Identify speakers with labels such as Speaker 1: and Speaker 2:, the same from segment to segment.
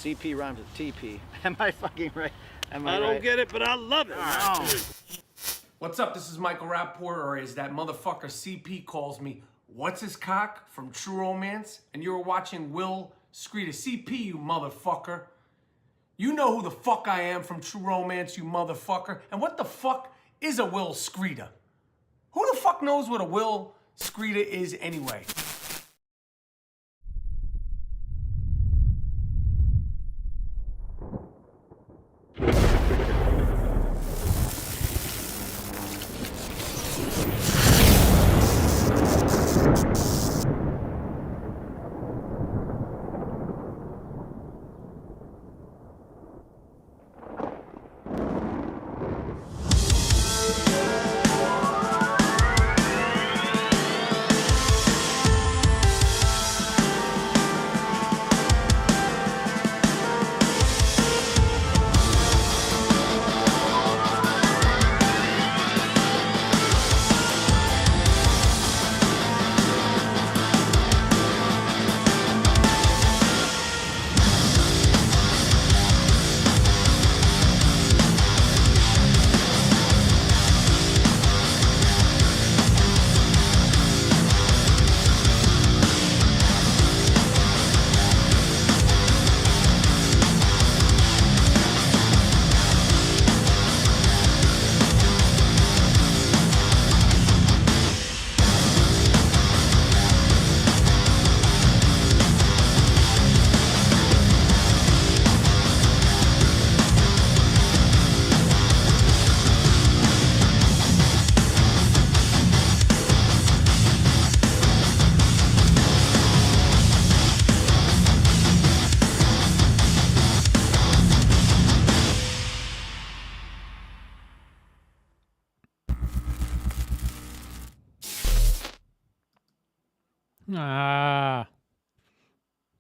Speaker 1: CP rhymes with TP. Am I fucking right? Am I
Speaker 2: I don't
Speaker 1: right?
Speaker 2: get it, but I love it.
Speaker 1: Oh.
Speaker 3: What's up? This is Michael Rapport, or as that motherfucker CP calls me, What's His Cock from True Romance, and you're watching WILIscredia. CP, you motherfucker. You know who the fuck I am from True Romance, you motherfucker. And what the fuck is a WILIscredia? Who the fuck knows what a WILIscredia is anyway?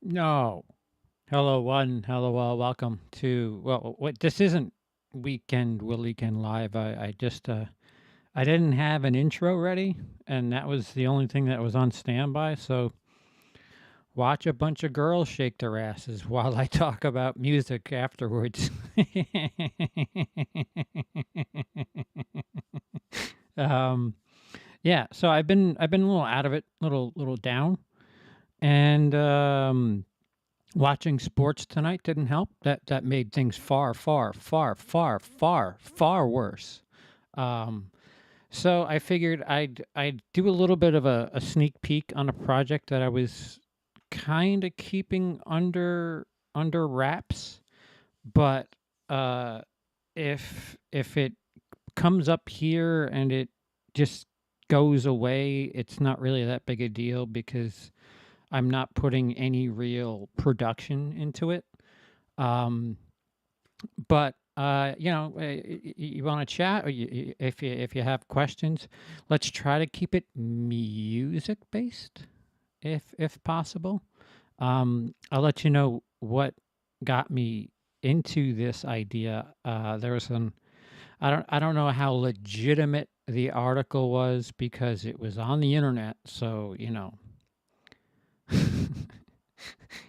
Speaker 4: No. Hello, one. Hello, all. Welcome to, well, what, this isn't Weekend Live. I just, I didn't have an intro ready, and that was the only thing that was on standby, so watch a bunch of girls shake their asses while I talk about music afterwards. Yeah, so I've been a little out of it, little down, and watching sports tonight didn't help. That made things far worse. Um, so I figured I'd do a little bit of a sneak peek on a project that I was kind of keeping under wraps, but if it comes up here and it just goes away, it's not really that big a deal because I'm not putting any real production into it. But you want to chat, or if you have questions, let's try to keep it music based, if possible. I'll let you know what got me into this idea. There was I don't know how legitimate the article was because it was on the internet, so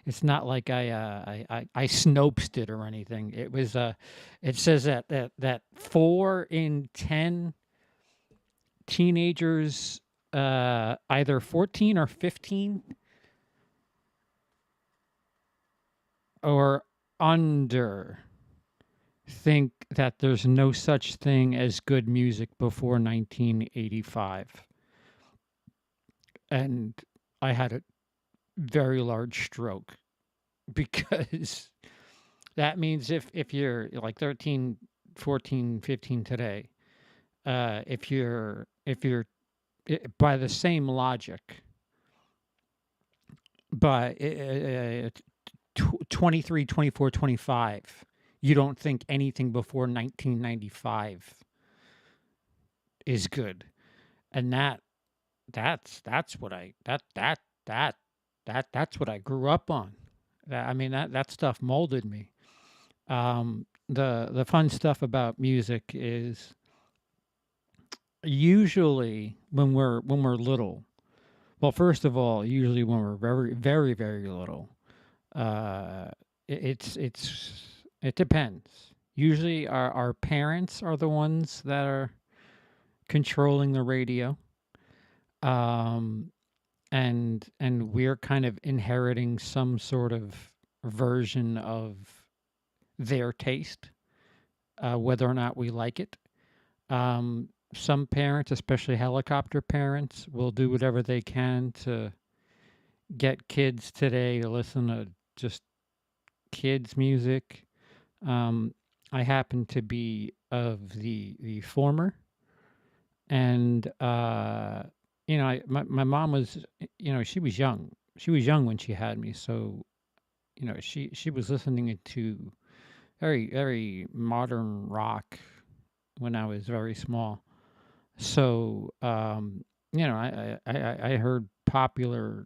Speaker 4: it's not like I Snopesed it or anything. It was it says that 4 in 10 teenagers, either 14 or 15 or under, think that there's no such thing as good music before 1985. And I had a very large stroke because that means if you're like 13, 14, 15 today, if you're by the same logic, by 23, 24, 25, you don't think anything before 1995 is good. And that's what that's what I grew up on. I mean, that stuff molded me. The fun stuff about music is usually when we're little. Well, first of all, usually when we're very, very, very little, it depends. Usually, our parents are the ones that are controlling the radio, um, and we're kind of inheriting some sort of version of their taste, whether or not we like it. Some parents, especially helicopter parents, will do whatever they can to get kids today to listen to just kids music. Um, I happen to be of the former, and my mom was, she was young. She was young when she had me, so she was listening to very very modern rock when I was very small. So I heard popular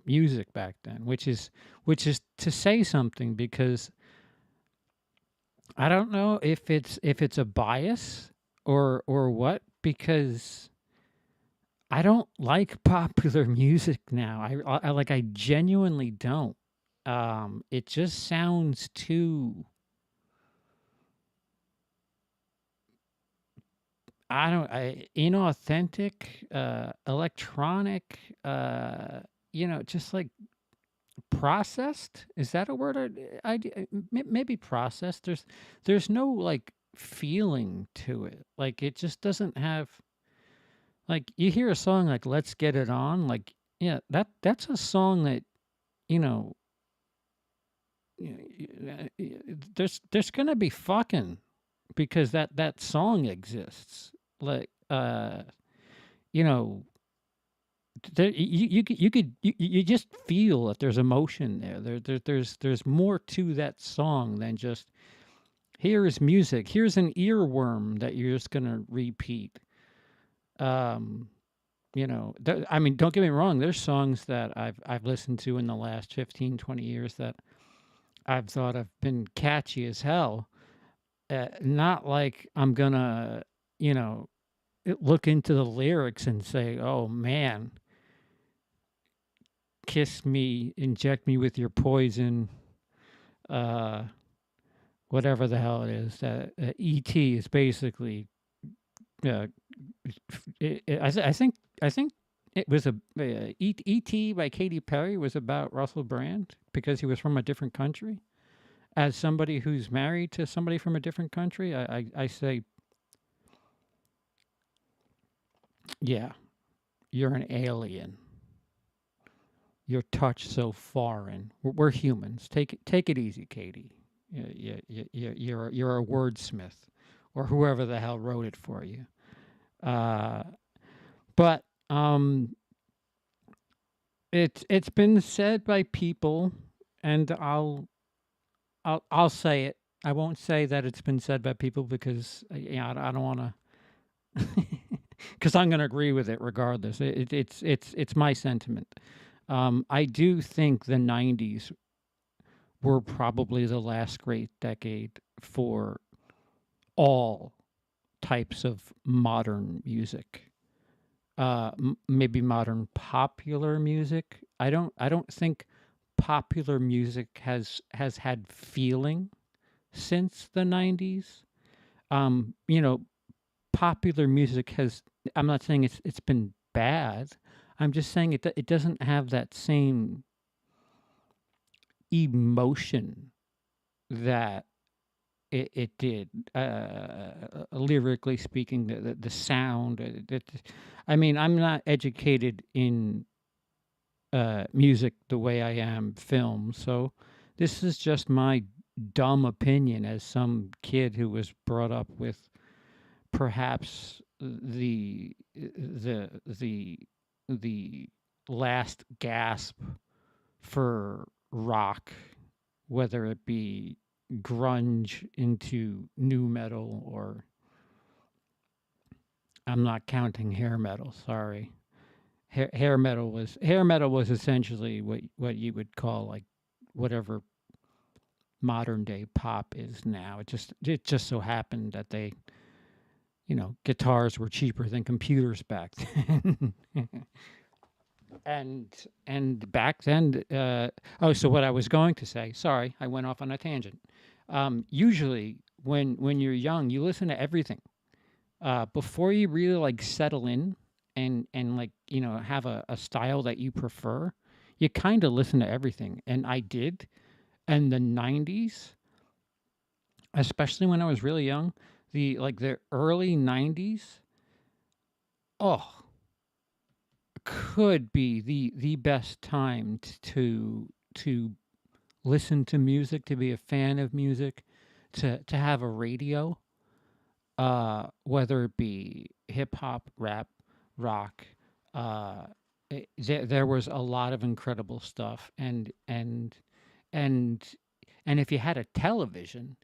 Speaker 4: music back then, which is to say something, because I don't know if it's a bias or what, because I don't like popular music now. I genuinely don't. It just sounds too, inauthentic, electronic, just like processed. Is that a word? Maybe processed. There's no like feeling to it. Like it just doesn't have, like, you hear a song like "Let's Get It On," like, yeah, that's a song that you know. There's gonna be fucking, because that song exists. Like you know you just feel that there's emotion there. There's more to that song than just, here is music. Here's an earworm that you're just gonna repeat. Um, I mean, don't get me wrong. There's songs that I've listened to in the last 15, 20 years that I've thought have been catchy as hell. Not like I'm gonna, you know, look into the lyrics and say, "Oh man, kiss me, inject me with your poison," uh, whatever the hell it is. That ET is basically. Uh, I think it was ET by Katy Perry was about Russell Brand because he was from a different country. As somebody who's married to somebody from a different country, I say, yeah, you're an alien. Your touch so foreign. We're humans. Take it easy, Katie. You're a wordsmith, or whoever the hell wrote it for you. Uh, but it's been said by people, and I'll say it. I won't say that it's been said by people because I don't want to, because I'm going to agree with it regardless. It's my sentiment. I do think the '90s were probably the last great decade for all types of modern music. Maybe modern popular music. I don't think popular music has had feeling since the '90s. Um, you know, Popular music has. I'm not saying it's been bad. I'm just saying it doesn't have that same emotion that it did, lyrically speaking. The sound. I mean, I'm not educated in music the way I am film. So this is just my dumb opinion as some kid who was brought up with perhaps the last gasp for rock, whether it be grunge into new metal, or I'm not counting hair metal. Sorry. Hair metal was essentially what you would call like whatever modern day pop is now. It just so happened that guitars were cheaper than computers back then. And back then, so what I was going to say, sorry, I went off on a tangent. Usually, when you're young, you listen to everything before you really like settle in and like have a style that you prefer. You kind of listen to everything, and I did. And the '90s, especially when I was really young, the early '90s, oh, could be the best time to listen to music, to be a fan of music, to have a radio, whether it be hip hop, rap, rock. There was a lot of incredible stuff, and and if you had a television,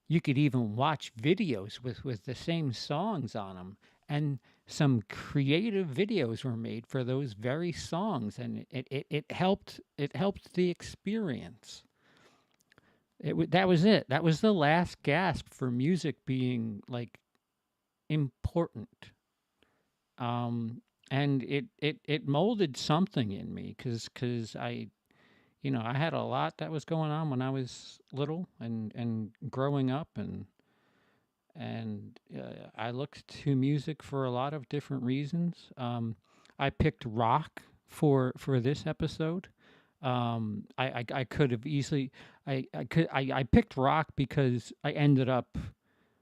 Speaker 4: you could even watch videos with the same songs on them, and some creative videos were made for those very songs, and it helped the experience. That was it. That was the last gasp for music being like important. And it molded something in me because I had a lot that was going on when I was little and growing up, and I looked to music for a lot of different reasons. I picked rock for this episode. I could have easily I picked rock because I ended up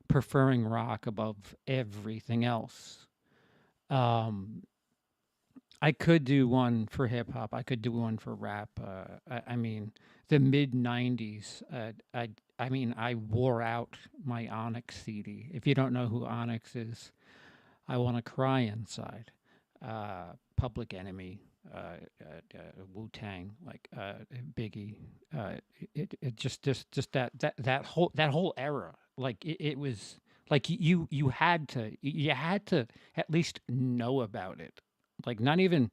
Speaker 4: preferring rock above everything else. Um, I could do one for hip hop. I could do one for rap. I mean, the mid '90s. I mean, I wore out my Onyx CD. If you don't know who Onyx is, I want to cry inside. Public Enemy, Wu Tang, like Biggie. It just that whole era. Like it was like you had to at least know about it. Like not even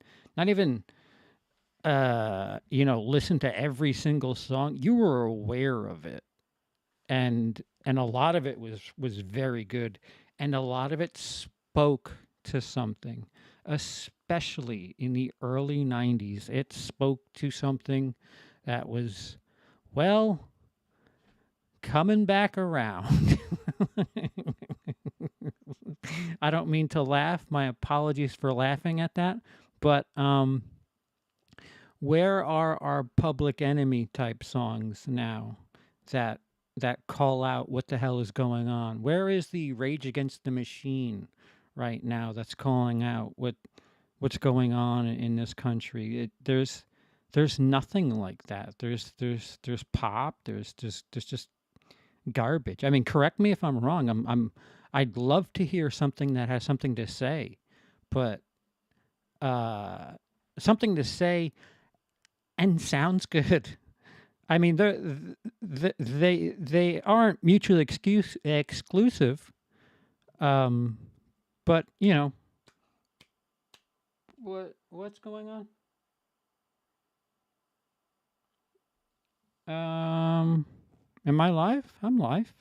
Speaker 4: listen to every single song. You were aware of it, and a lot of it was very good, and a lot of it spoke to something, especially in the early '90s. It spoke to something that was, well, coming back around. I don't mean to laugh. My apologies for laughing at that. But where are our Public Enemy type songs now that call out what the hell is going on? Where is the Rage Against the Machine right now that's calling out what's going on in this country? There's nothing like that. There's pop. There's just garbage. I mean, correct me if I'm wrong. I'd love to hear something that has something to say, but uh, something to say and sounds good. I mean, they aren't mutually exclusive, um, but what's going on? Um, am I live? I'm live.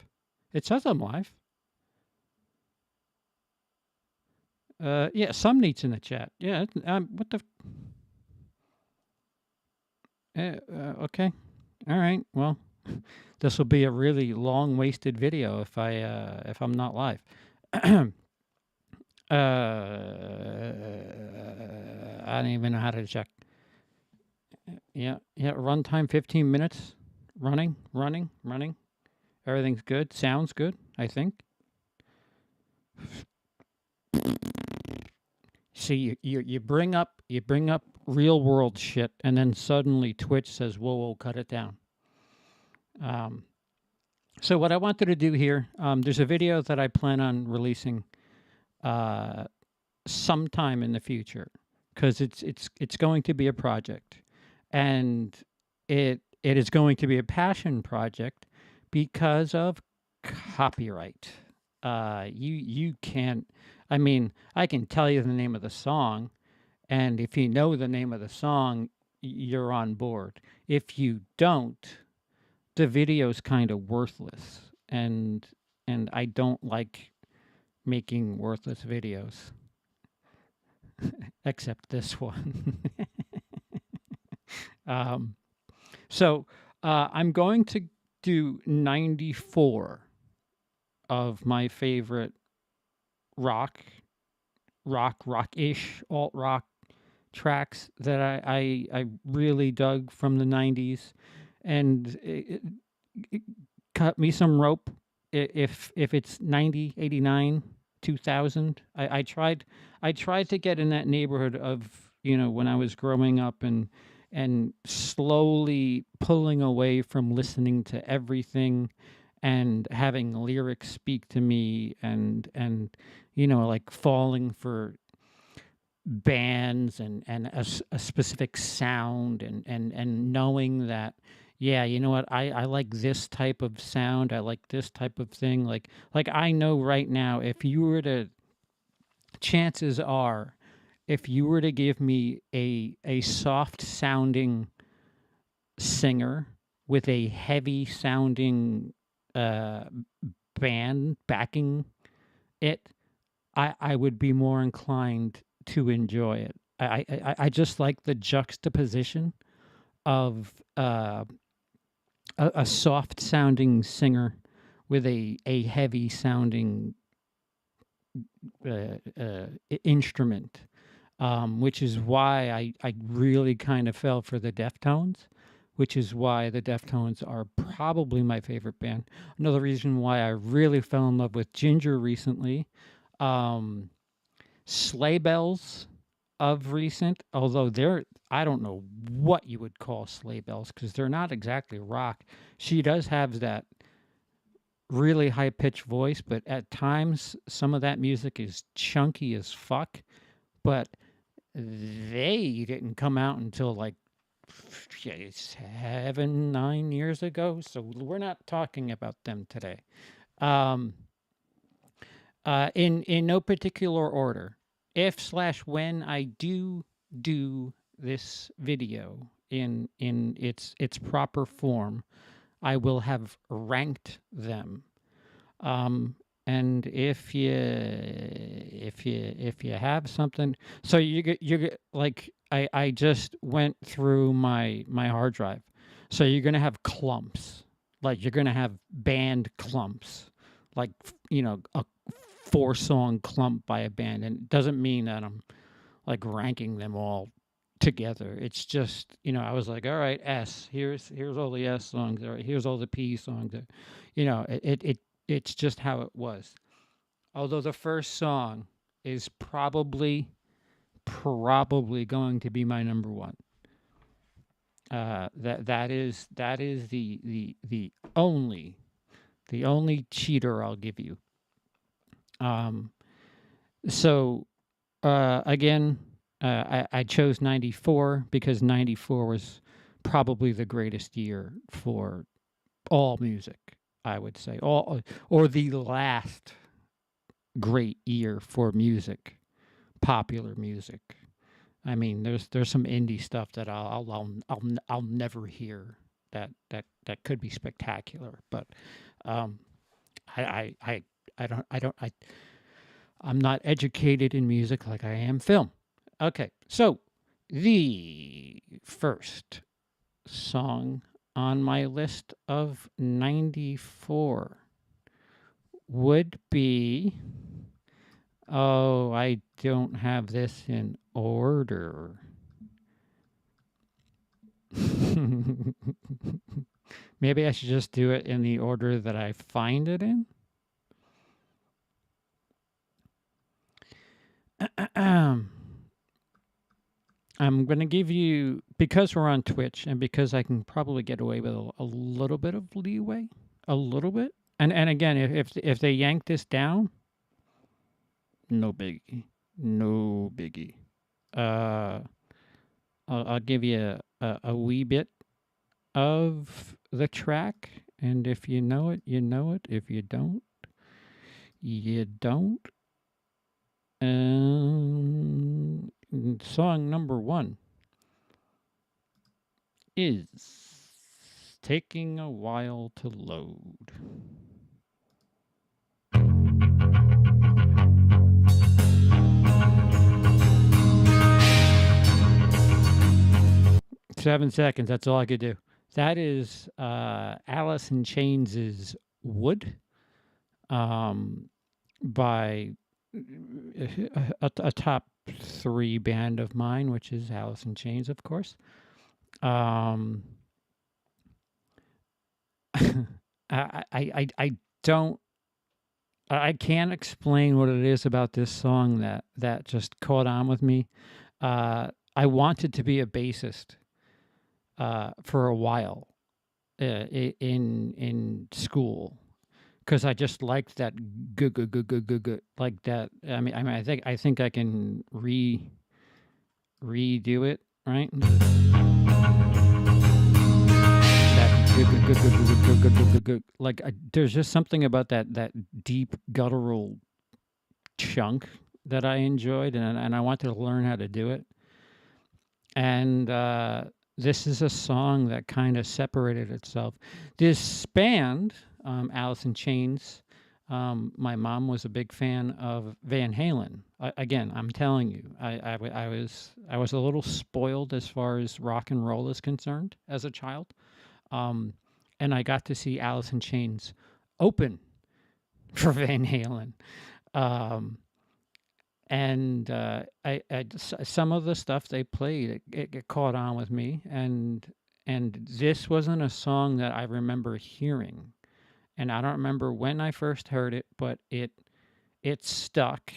Speaker 4: It says I'm live. Yeah, some needs in the chat. Yeah, what the? Okay, all right. Well, this will be a really long, wasted video if I'm not live. I don't even know how to check. Yeah, yeah. Runtime 15 minutes. Running. Everything's good. Sounds good. I think. See, you bring up real world shit, and then suddenly Twitch says, "Whoa, cut it down." Um, so what I wanted to do here, there's a video that I plan on releasing uh, sometime in the future because it's going to be a project, and it is going to be a passion project because of copyright. You can't. I mean, I can tell you the name of the song, and if you know the name of the song, you're on board. If you don't, the video's kind of worthless, and I don't like making worthless videos, except this one. Um, so I'm going to do 94 of my favorite rock, rock-ish, alt-rock tracks that I really dug from the 90s. And cut me some rope if it's 90, 89, 2000. I tried to get in that neighborhood of, when I was growing up, and slowly pulling away from listening to everything and having lyrics speak to me, and like falling for bands and a specific sound, and knowing that, yeah, you know what, I like this type of sound, I like this type of thing, like I know right now, if you were to chances are, if you were to give me a soft sounding singer with a heavy sounding uh band backing it, I would be more inclined to enjoy it. I just like the juxtaposition of a soft sounding singer with a heavy sounding instrument, which is why I really kind of fell for the Deftones, which is why the Deftones are probably my favorite band. Another reason why I really fell in love with Ginger recently. Um, Sleigh Bells of recent, although I don't know what you would call Sleigh Bells because they're not exactly rock. She does have that really high pitched voice, but at times some of that music is chunky as fuck. But they didn't come out until like 7, 9 years ago, so we're not talking about them today. Um, in no particular order, if slash when I do this video in its proper form, I will have ranked them. And if you have something, so you get like, I just went through my hard drive, so you're gonna have clumps, like you're gonna have band clumps, like a 4-song clump by a band, and it doesn't mean that I'm like ranking them all together. It's just, I was like, all right, S, here's all the S songs, all right, here's all the P songs. It's just how it was. Although the first song is probably going to be my number one. That is the only cheater I'll give you. So again, I chose 94 because 94 was probably the greatest year for all music, I would say, or the last great year for music, popular music. I mean, there's some indie stuff that I'll never hear that could be spectacular, but um, I I I'm not educated in music like I am film. Okay, so the first song on my list of 94 would be, oh, I don't have this in order. Maybe I should just do it in the order that I find it in. I'm going to give you, because we're on Twitch and because I can probably get away with a little bit of leeway, a little bit. And again, if they yank this down, no biggie, no biggie. I'll give you a wee bit of the track, and if you know it, you know it. If you don't, you don't. Song number 1 is Taking a While to Load. 7 seconds. That's all I could do. That is Alice in Chains' Wood, by a top 3 band of mine, which is Alice in Chains, of course. I don't. I can't explain what it is about this song that just caught on with me. I wanted to be a bassist for a while in school, because I just liked that good like that. I mean, I think I can redo it, right? That like there's just something about that deep guttural chunk that I enjoyed, and I wanted to learn how to do it. And this is a song that kind of separated itself. This band, Alice in Chains, my mom was a big fan of Van Halen. Again, I'm telling you, I was a little spoiled as far as rock and roll is concerned as a child. And I got to see Alice in Chains open for Van Halen. And some of the stuff they played, it caught on with me. And this wasn't a song that I remember hearing. And I don't remember when I first heard it, but it stuck.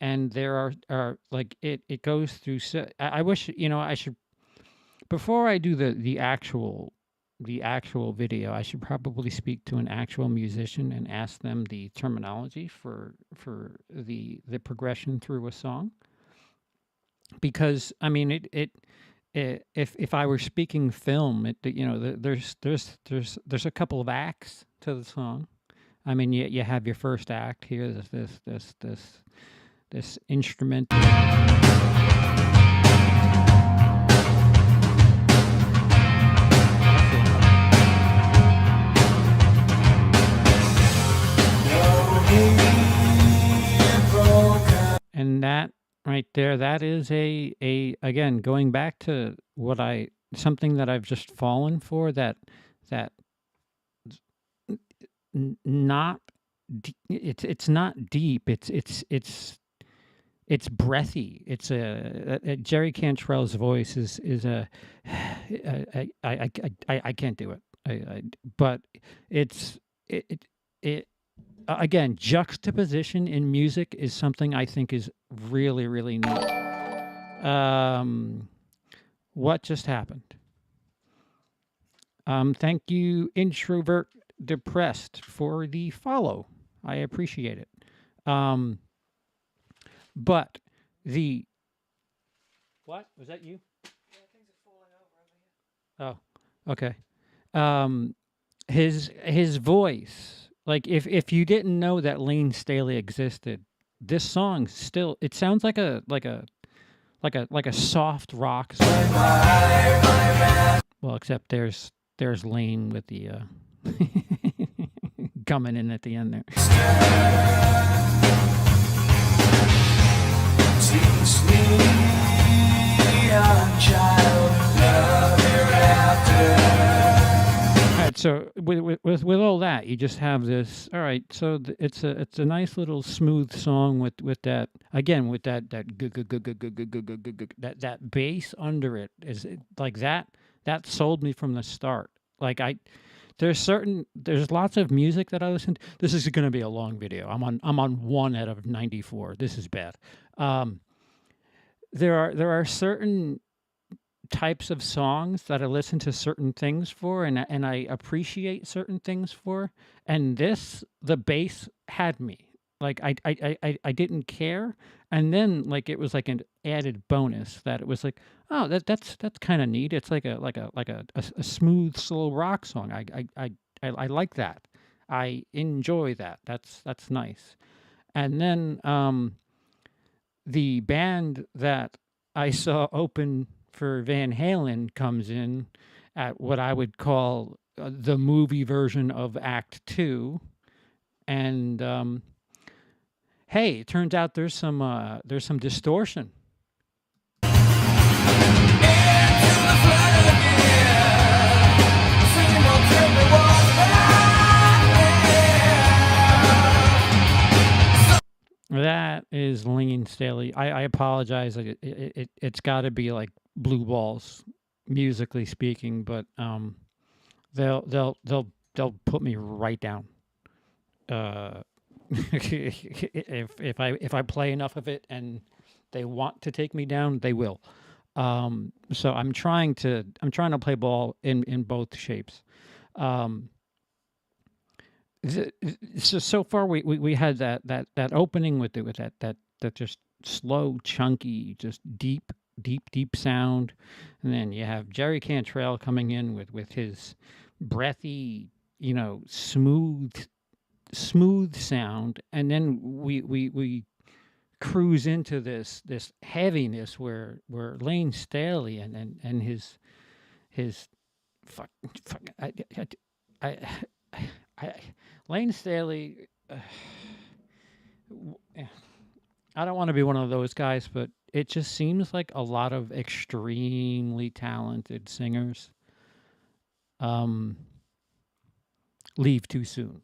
Speaker 4: And there are like, it goes through, I wish, I should, before I do the actual video, I should probably speak to an actual musician and ask them the terminology for the progression through a song. Because I mean, if I were speaking film, there's a couple of acts to the song. I mean, you have your first act here. This instrument. And that right there, that is again, going back to something that I've just fallen for, that not it's not deep, it's breathy. It's Jerry Cantrell's voice is I can't do it. But it again, juxtaposition in music is something I think is really, really neat. What just happened? Thank you, Introvert Depressed, for the follow. I appreciate it. But the... What? Was that you?
Speaker 1: Yeah, things are falling over here.
Speaker 4: Oh, okay. His voice... Like if you didn't know that Lane Staley existed, this song still, it sounds like a soft rock song. Well, except there's Lane with the coming in at the end there. Teach me, young child, love hereafter. So with all that, you just have this. All right, so it's a nice little smooth song with that, again, with that bass under it, is like that sold me from the start. Like there's lots of music that I listen to. This is going to be a long video. I'm on 1 out of 94. This is bad. There are certain types of songs that I listen to certain things for, and I appreciate certain things for, and the bass had me. Like I didn't care, and then like it was like an added bonus that it was like, oh, that's kind of neat. It's like a smooth, slow rock song. I like that. I enjoy that. That's nice. And then the band that I saw open for Van Halen comes in at what I would call the movie version of Act 2, and hey, it turns out there's some distortion. Into the That is Lane Staley. I apologize. It's got to be like blue balls, musically speaking, but they'll put me right down. If I play enough of it and they want to take me down, they will. So I'm trying to play ball in both shapes. Um, so far we had that opening with that just slow, chunky, just deep sound, and then you have Jerry Cantrell coming in with his breathy, smooth sound, and then we cruise into this heaviness where Lane Staley and his fuck, I, I Lane Staley. I don't want to be one of those guys, but it just seems like a lot of extremely talented singers leave too soon.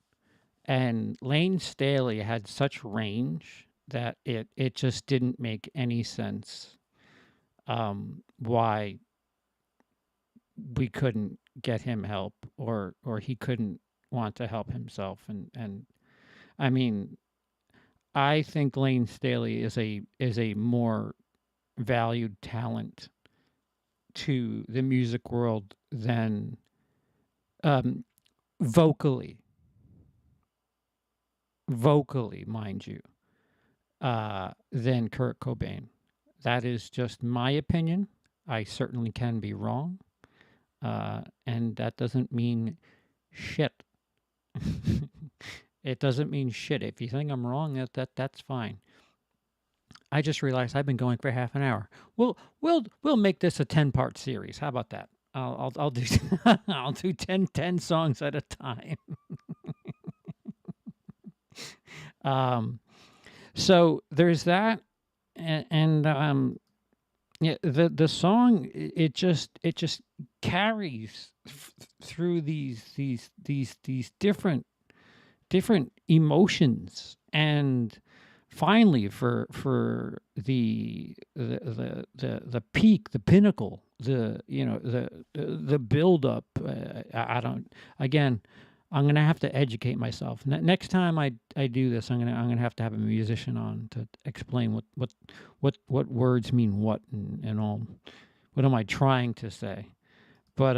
Speaker 4: And Lane Staley had such range that it just didn't make any sense why we couldn't get him help, or he couldn't want to help himself. And I mean, I think Lane Staley is a more valued talent to the music world than vocally, mind you, than Kurt Cobain. That is just my opinion. I certainly can be wrong, and that doesn't mean shit. It doesn't mean shit. If you think I'm wrong, that's fine. I just realized I've been going for half an hour. We'll make this a 10-part series. How about that? I'll do I'll do 10 songs at a time. So there's that, and yeah, the song, it just carries through these different emotions, and finally for the peak, the pinnacle, the build up. I don't. Again, I'm gonna have to educate myself. Next time I do this, I'm gonna have to have a musician on to explain what words mean what, and all. What am I trying to say? But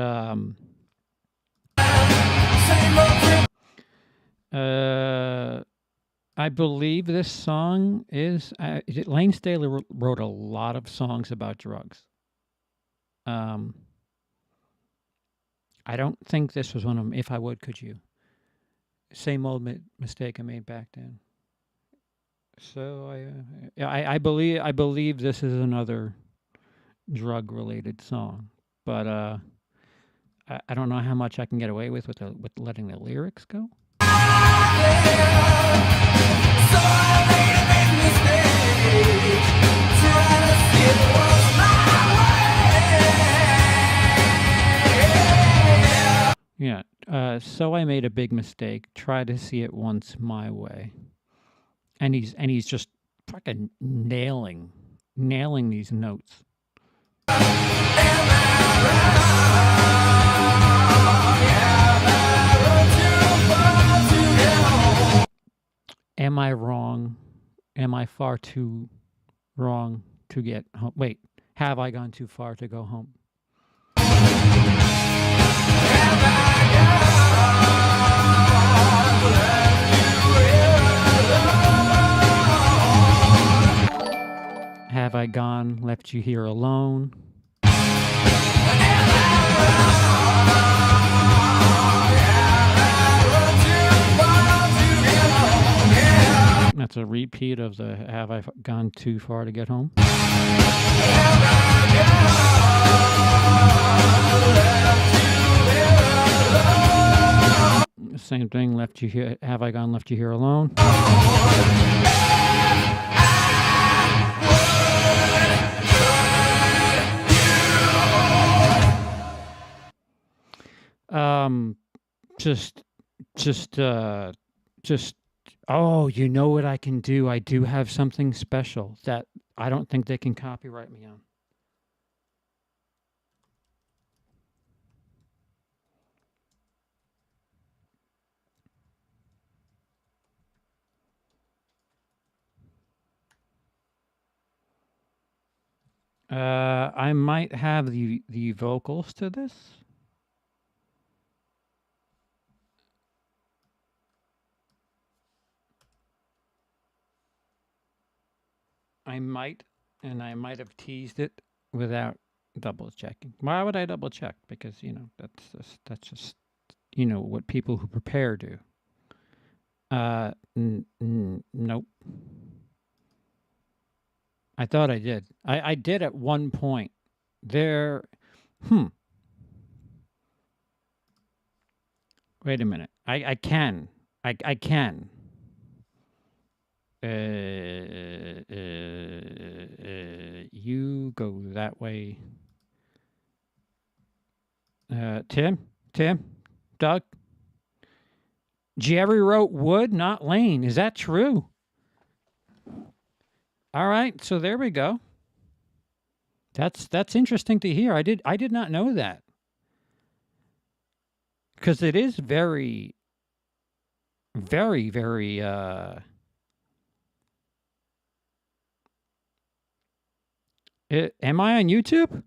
Speaker 4: I believe this song is Lane Staley wrote a lot of songs about drugs. I don't think this was one of them. If I would, could you? Same old mistake I made back then. So I believe this is another drug related song, but I don't know how much I can get away with letting the lyrics go. Yeah. So I made a big mistake. Try to see it once my way, and he's just fucking nailing these notes. Am I wrong? Am I far too wrong to get home? Wait, have I gone too far to go home? Have I gone, left you here alone? That's a repeat of the "Have I gone too far to get home?" Same thing. Left you here. Have I gone? Left you here alone? Just Oh, you know what I can do? I do have something special that I don't think they can copyright me on. I might have the vocals to this. I might, and I might have teased it without double checking. Why would I double check? Because that's just what people who prepare do. Nope. I thought I did. I did at one point. There. Wait a minute. I can. I can. You go that way. Tim, Doug. Jerry wrote Wood, not Lane. Is that true? All right, so there we go. That's interesting to hear. I did not know that. Because it is very, very, very. Am I on YouTube?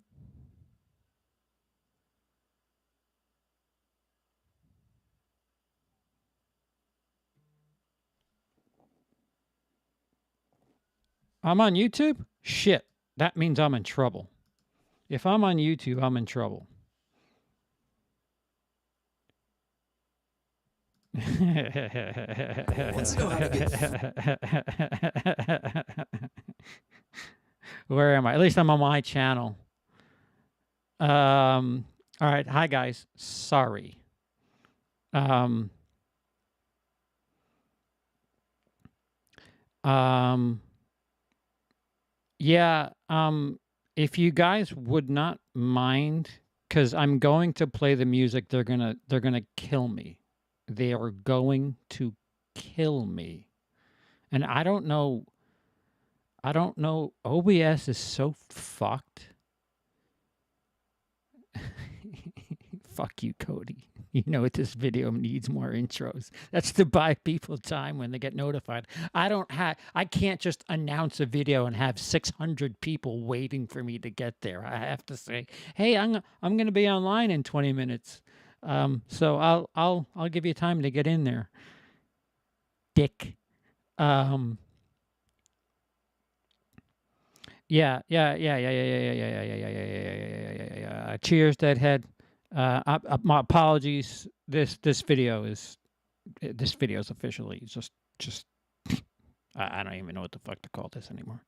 Speaker 4: I'm on YouTube? Shit. That means I'm in trouble. If I'm on YouTube, I'm in trouble.
Speaker 2: Wants to know how to get.
Speaker 4: Where am I? At least I'm on my channel. All right. Hi, guys. Sorry. Yeah. If you guys would not mind, because I'm going to play the music, they're gonna kill me. They are going to kill me. And I don't know. OBS is so fucked. Fuck you, Cody. You know what, this video needs more intros. That's to buy people time when they get notified. I can't just announce a video and have 600 people waiting for me to get there. I have to say, hey, I'm going to be online in 20 minutes. So I'll give you time to get in there. Dick. Yeah. Cheers, Deadhead. My apologies. This video is officially just I don't even know what the fuck to call this anymore.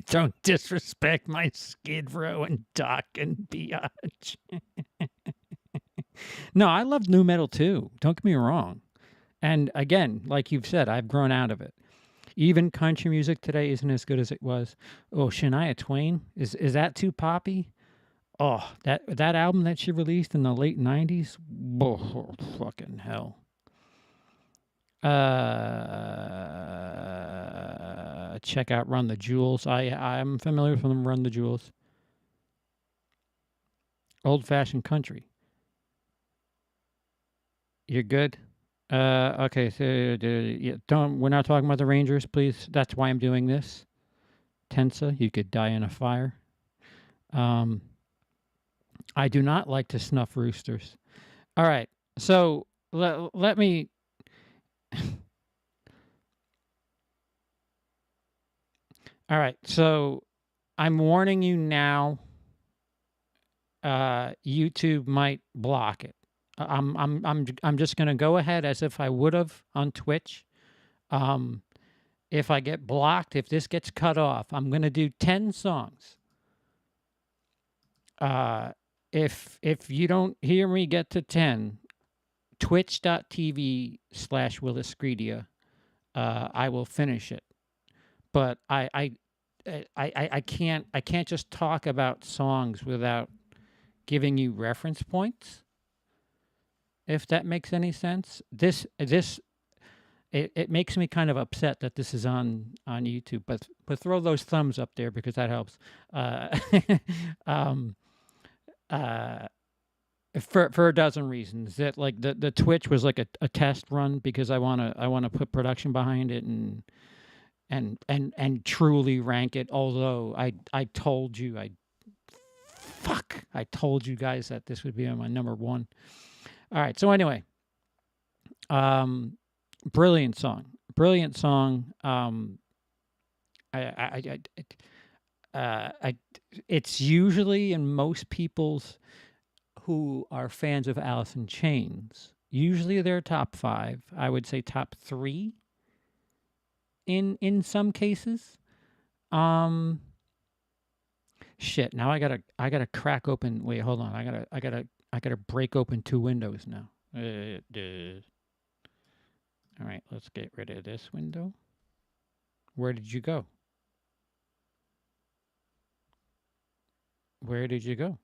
Speaker 4: Don't disrespect my Skid Row and Doc and Biatch. No, I love nu metal too. Don't get me wrong. And again, like you've said, I've grown out of it. Even country music today isn't as good as it was. Oh, Shania Twain, is that too poppy? Oh, that album that she released in the late 90s? Oh, fucking hell. Check out Run the Jewels. I'm familiar with them, Run the Jewels. Old-fashioned country. You're good? Okay, so we're not talking about the Rangers, please. That's why I'm doing this. Tensa, you could die in a fire. I do not like to snuff roosters. All right, so let me. All right, so I'm warning you now. YouTube might block it. I'm just gonna go ahead as if I would have on Twitch. If I get blocked, if this gets cut off, I'm gonna do 10 songs. If you don't hear me get to 10, twitch.tv/WILIscredia, I will finish it. But I can't just talk about songs without giving you reference points. If that makes any sense. This it makes me kind of upset that this is on YouTube, but throw those thumbs up there because that helps. Uh, um, uh, for a dozen reasons. That like the Twitch was like a test run because I wanna put production behind it and truly rank it. Although I told you I told you guys that this would be on my number one. All right. So anyway, um, brilliant song. Brilliant song. I it's usually in most people's who are fans of Alice in Chains. Usually they're top 5. I would say top 3 in some cases. Um shit, now I gotta crack open. Wait, hold on. I gotta break open 2 windows now. All right, let's get rid of this window. Where did you go? Where did you go?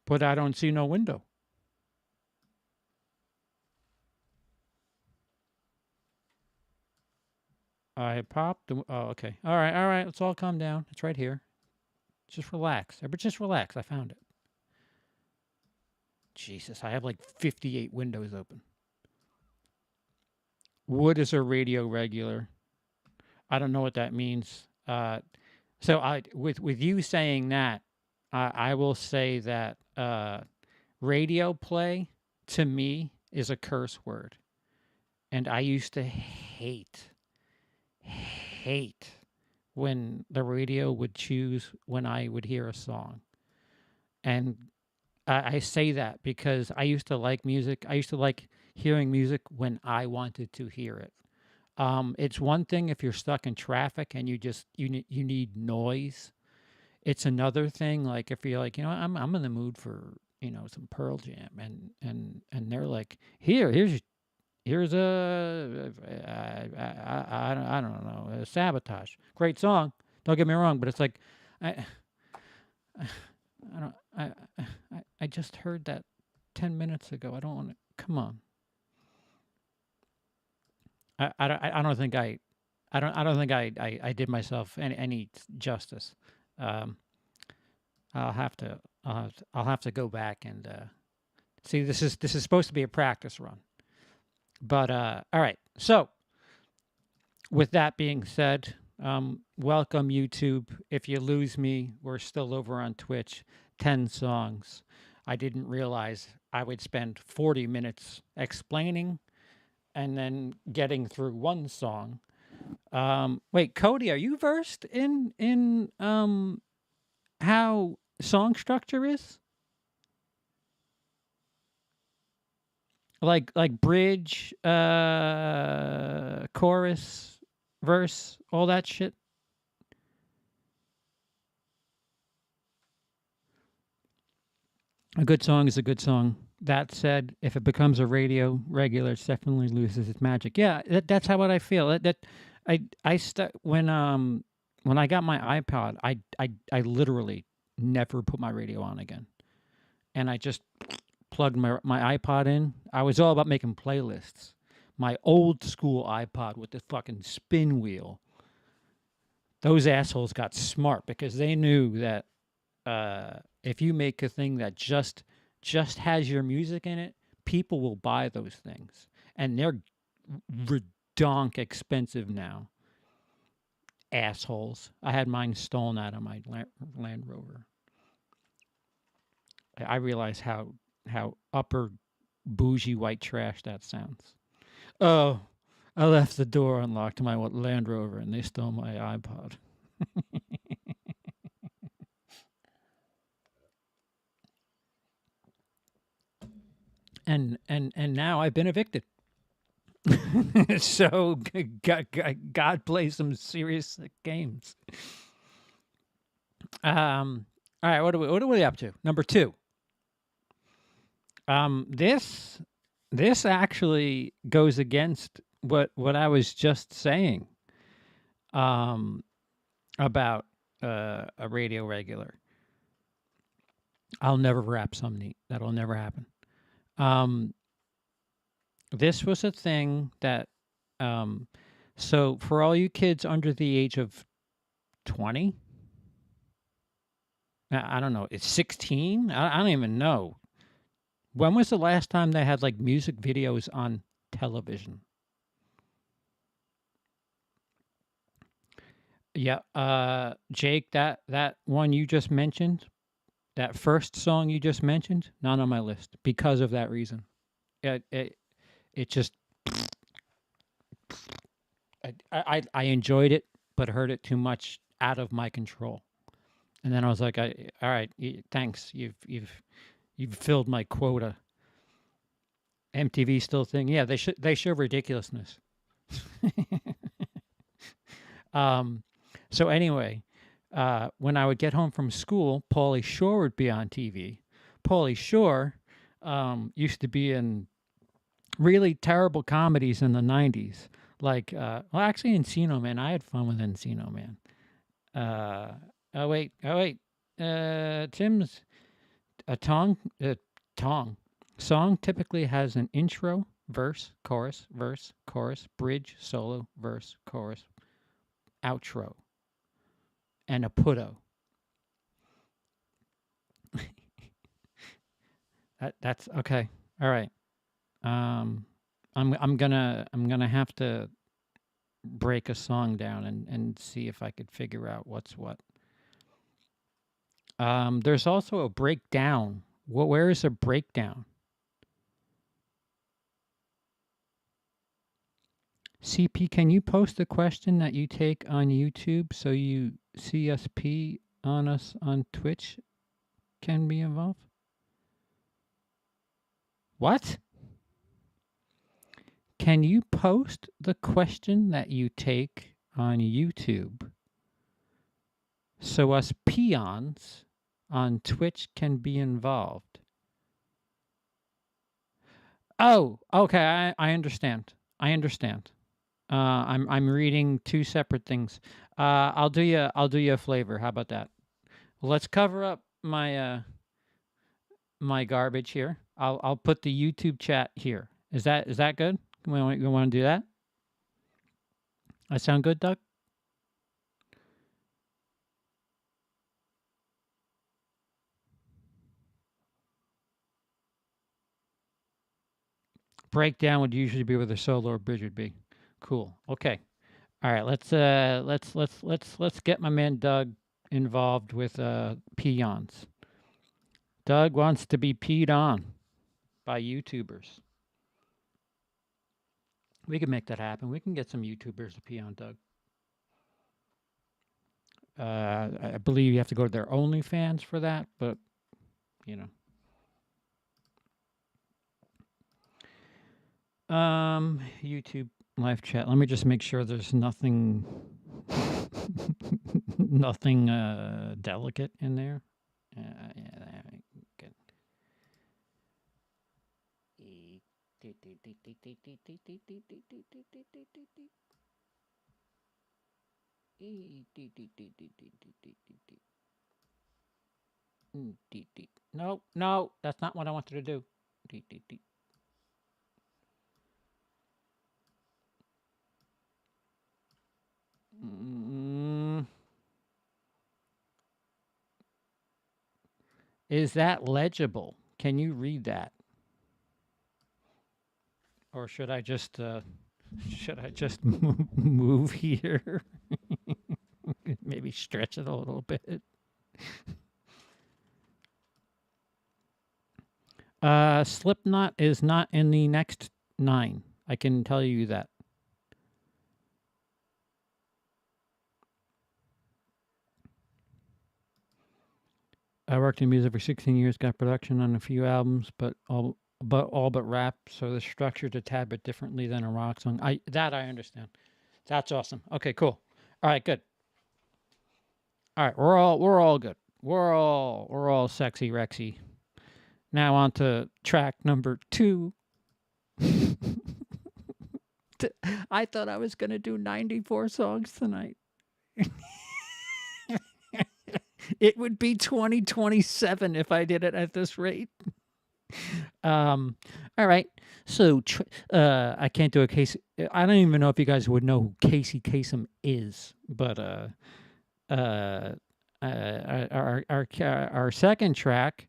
Speaker 4: But I don't see no window. I popped. Oh, okay. All right. All right. Let's all calm down. It's right here. Just relax. But just relax. I found it. Jesus, I have like 58 windows open. Wood is a radio regular. I don't know what that means. So with you saying that, I will say that radio play to me is a curse word, and I used to hate when the radio would choose when I would hear a song. And I say that because I used to like music. I used to like hearing music when I wanted to hear it. It's one thing if you're stuck in traffic and you need noise. It's another thing like if you're like, I'm in the mood for, some Pearl Jam and they're like, here's I don't know, Sabotage. Great song. Don't get me wrong, but it's like I I don't I just heard that 10 minutes ago. I don't want to come on. I don't think I don't think I did myself any justice. Um, I'll have to go back and see. This is supposed to be a practice run, but all right. So with that being said, welcome YouTube. If you lose me, we're still over on Twitch. 10 songs. I didn't realize I would spend 40 minutes explaining and then getting through one song. Wait, Cody, are you versed in how song structure is? Like bridge, chorus, verse, all that shit. A good song is a good song. That said, if it becomes a radio regular, it definitely loses its magic. Yeah, that's how what I feel. When I got my iPod, I literally never put my radio on again, and I just plugged my iPod in. I was all about making playlists. My old school iPod with the fucking spin wheel. Those assholes got smart because they knew that if you make a thing that just has your music in it, people will buy those things, and they're redonk expensive now. Assholes! I had mine stolen out of my Land Rover. I realize how upper bougie white trash that sounds. Oh, I left the door unlocked to my Land Rover, and they stole my iPod. And now I've been evicted. So God plays some serious games. All right, what are we up to? Number 2. This actually goes against what I was just saying. About a radio regular. I'll never rap some neat. That'll never happen. Um, this was a thing that, so for all you kids under the age of 20, I don't know, it's 16? I don't even know. When was the last time they had like music videos on television? Yeah, Jake, that one you just mentioned, that first song you just mentioned, not on my list because of that reason. It just I enjoyed it, but heard it too much out of my control. And then I was like, all right, thanks. You've filled my quota. MTV still thing. Yeah, they show ridiculousness. So anyway, when I would get home from school, Pauly Shore would be on TV. Pauly Shore used to be in really terrible comedies in the 90s. Like, well, actually, Encino Man. I had fun with Encino Man. Oh, wait. Tim's a tong. Song typically has an intro, verse, chorus, bridge, solo, verse, chorus, outro, and a putto. That's okay. All right. I'm gonna have to break a song down and see if I could figure out what's what. There's also a breakdown. Where is a breakdown? CP, can you post a question that you take on YouTube so you CSP on us on Twitch can be involved? What? Can you post the question that you take on YouTube so us peons on Twitch can be involved? Oh, okay. I understand. I'm reading two separate things. I'll do you a flavor. How about that? Let's cover up my my garbage here. I'll put the YouTube chat here. Is that good? You want to do that? That sound good, Doug? Breakdown would usually be where the solo or bridge would be. Cool. Okay. All right. Let's get my man Doug involved with peons. Doug wants to be peed on by YouTubers. We can make that happen. We can get some YouTubers to pee on Doug. I believe you have to go to their OnlyFans for that, but you know. YouTube live chat. Let me just make sure there's nothing nothing delicate in there. Yeah, good. No, that's not what I wanted to do. Is that legible? Can you read that? Or should I just move here? Maybe stretch it a little bit. Slipknot is not in the next 9. I can tell you that. I worked in music for 16 years, got production on a few albums, but all but rap, so the structured a tad bit differently than a rock song. I understand. That's awesome. Okay, cool. All right, good. All right, we're all good. We're all sexy Rexy. Now on to track number 2. I thought I was gonna do 94 songs tonight. It would be 2027 if I did it at this rate. All right. So I can't do a case. I don't even know if you guys would know who Casey Kasem is, but uh, our second track.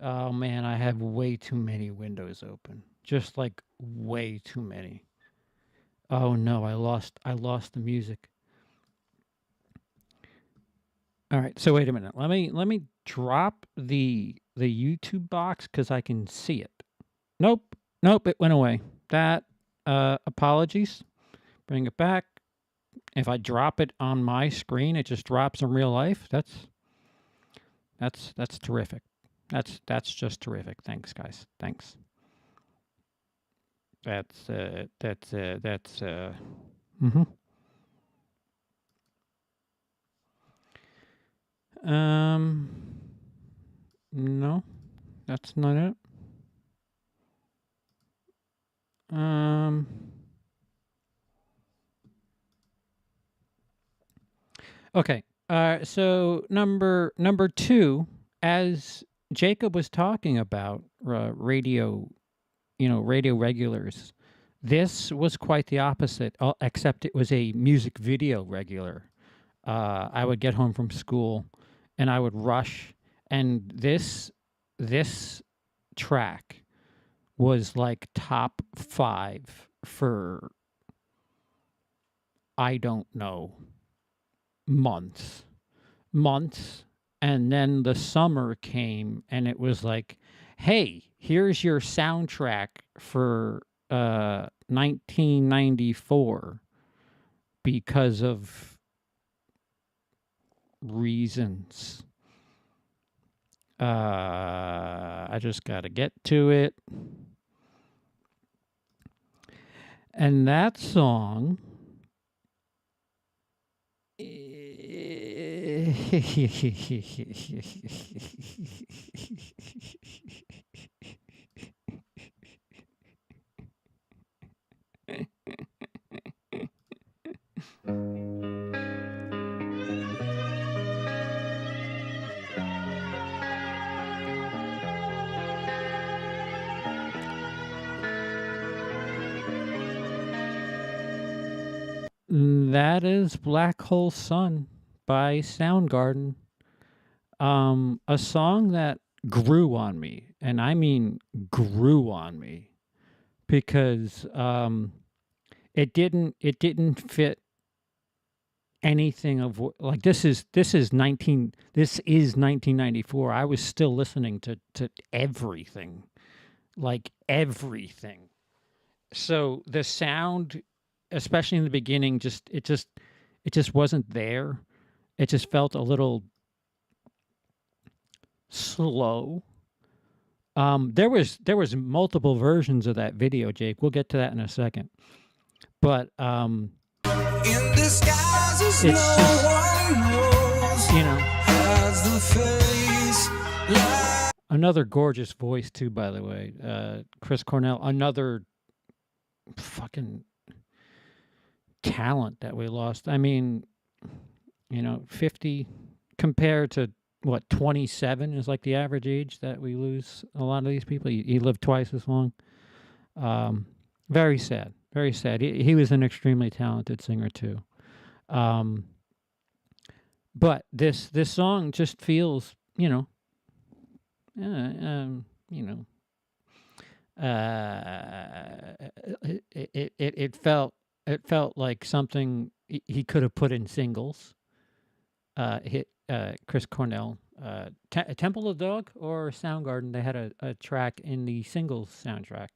Speaker 4: Oh man, I have way too many windows open. Just like way too many. Oh no, I lost the music. All right, so wait a minute. Let me drop the YouTube box cuz I can see it. Nope. Nope, it went away. That apologies. Bring it back. If I drop it on my screen, it just drops in real life. That's terrific. That's just terrific. Thanks, guys. Thanks. That's mhm. Um no, that's not it. Um Okay. So number 2, as Jacob was talking about radio, radio regulars. This was quite the opposite, except it was a music video regular. I would get home from school, and I would rush, and this track was like top 5 for I don't know months, and then the summer came, and it was like, hey, here's your soundtrack for 1994 because of reasons. I just got to get to it. And that song that is Black Hole Sun by Soundgarden. A song that grew on me, and I mean grew on me, because it didn't fit anything of like this is 1994. I was still listening to everything, like everything. So the sound, especially in the beginning, it just wasn't there. It just felt a little slow. There was multiple versions of that video, Jake. We'll get to that in a second. But
Speaker 2: In disguises,
Speaker 4: it's
Speaker 2: no
Speaker 4: just,
Speaker 2: one knows.
Speaker 4: you know,
Speaker 2: Has the face like
Speaker 4: another gorgeous voice too, by the way. Chris Cornell, another fucking talent that we lost. I mean, 50 compared to what, 27 is like the average age that we lose a lot of these people. He lived twice as long. Very sad. Very sad. He was an extremely talented singer too. But this song just feels, uh, um, you know, it felt like something he could have put in singles. Hit Chris Cornell, Temple of Dog or Soundgarden. They had a track in the singles soundtrack.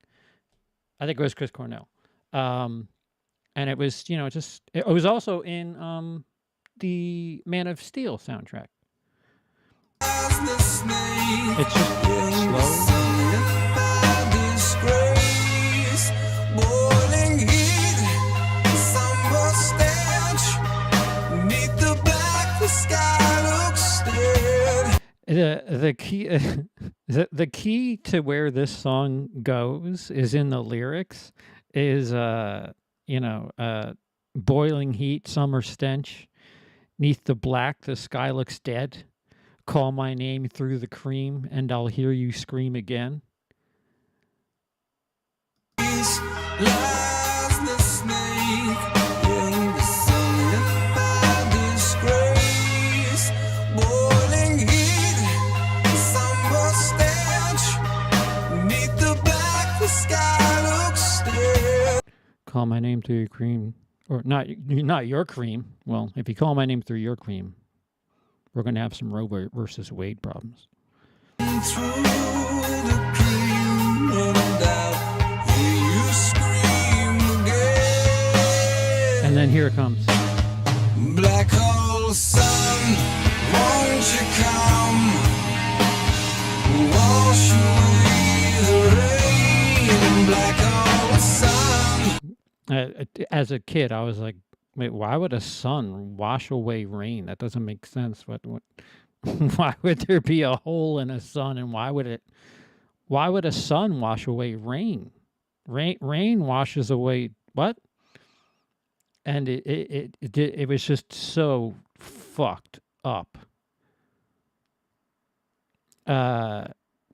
Speaker 4: I think it was Chris Cornell, and it was it was also in the Man of Steel soundtrack.
Speaker 2: the snake.
Speaker 4: It's just slow.
Speaker 2: By disgrace, boiling heat, somber stench. Neath the black, the sky looks dead.
Speaker 4: The key the key to where this song goes is in the lyrics. Is boiling heat, summer stench, neath the black the sky looks dead, call my name through the cream and I'll hear you scream again.
Speaker 2: lies the snake in the solidified disgrace. Boiling heat, somber stench, neath the black, the sky looks stale.
Speaker 4: Call my name through your cream, or not your cream. Well, if you call my name through your cream, we're going to have some Roe versus Wade problems.
Speaker 2: Through the cream, and out, hear you scream again.
Speaker 4: And then here it comes.
Speaker 2: Black hole sun, won't you come? Wash away the rain. Black hole sun.
Speaker 4: As a kid, I was like, wait, why would a sun wash away rain? That doesn't make sense. What why would there be a hole in a sun, and why would a sun wash away rain? Rain washes away what? And it was just so fucked up. And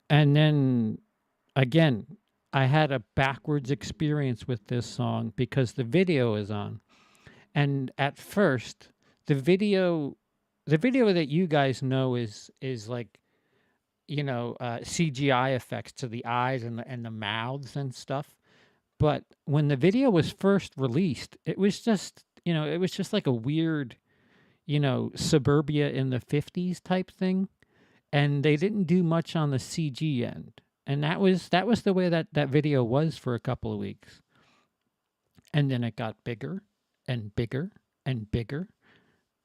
Speaker 4: then again, I had a backwards experience with this song because the video is on. And at first, the video that you guys know is like, CGI effects to the eyes and the mouths and stuff. But when the video was first released, it was just like a weird, suburbia in the 50s type thing. And they didn't do much on the CG end. And that was the way that video was for a couple of weeks. And then it got bigger and bigger and bigger.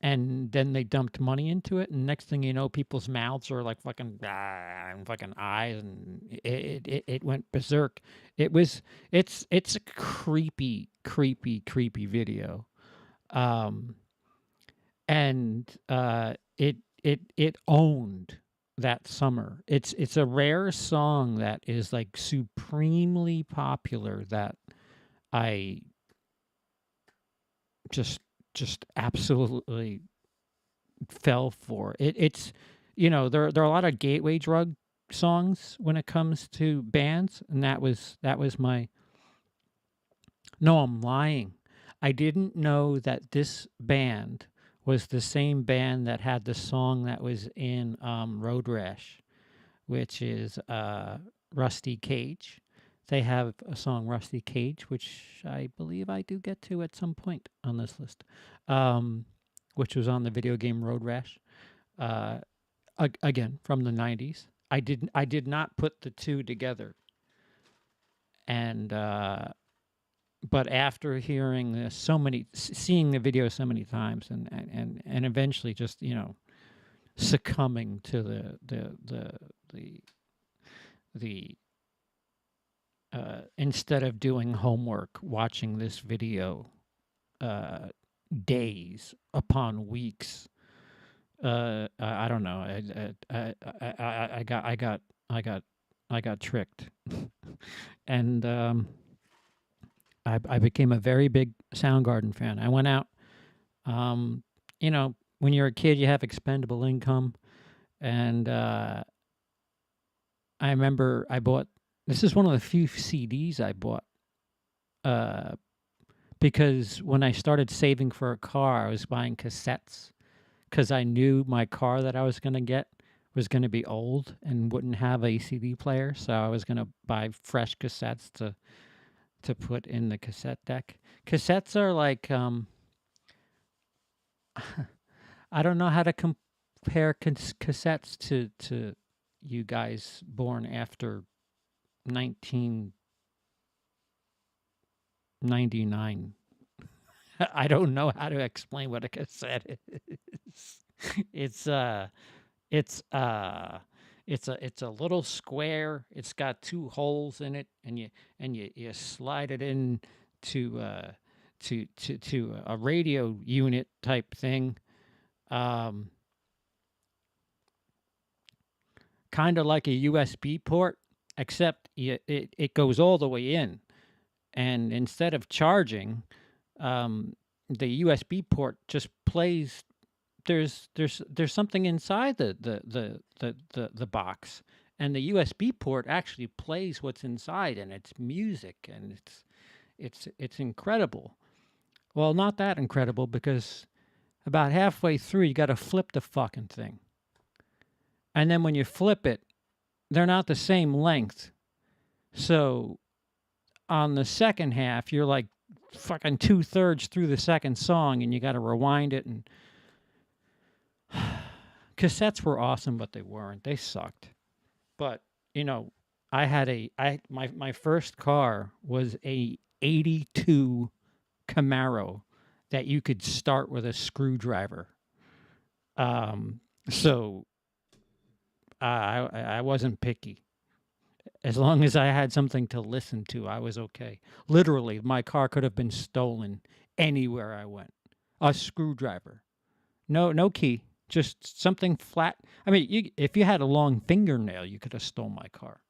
Speaker 4: And then they dumped money into it. And next thing you know, people's mouths are like fucking eyes. And it went berserk. It's a creepy, creepy, creepy video. And it owned that summer. It's a rare song that is like supremely popular that I just absolutely fell for. It's there are a lot of gateway drug songs when it comes to bands, and that was my. No, I'm lying. I didn't know that this band was the same band that had the song that was in Road Rash, which is Rusty Cage. They have a song, Rusty Cage, which I believe I do get to at some point on this list, which was on the video game Road Rash. Again, from the 90s. I did not put the two together. And but after hearing this seeing the video so many times, and eventually just succumbing to the instead of doing homework, watching this video days upon weeks. I don't know. I got tricked, and I became a very big Soundgarden fan. I went out. When you're a kid, you have expendable income, and I remember I bought. This is one of the few CDs I bought. Because when I started saving for a car, I was buying cassettes because I knew my car that I was going to get was going to be old and wouldn't have a CD player. So I was going to buy fresh cassettes to put in the cassette deck. Cassettes are like, I don't know how to compare cassettes to you guys born after 1999. I don't know how to explain what a cassette is. It's a little square. It's got two holes in it, and you slide it in to a radio unit type thing. Kind of like a USB port, except it goes all the way in, and instead of charging, the USB port just plays. There's something inside the box, and the USB port actually plays what's inside, and it's music, and It's incredible. Well, not that incredible because about halfway through you got to flip the fucking thing. And then when you flip it, they're not the same length. So on the second half, you're like fucking 2/3 through the second song and you got to rewind it. And cassettes were awesome, but they weren't. They sucked. But, you know, my first car was a 82 Camaro that you could start with a screwdriver. So I wasn't picky. As long as I had something to listen to, I was okay. Literally, my car could have been stolen anywhere I went. A screwdriver. No key. Just something flat. I mean, if you had a long fingernail, you could have stolen my car.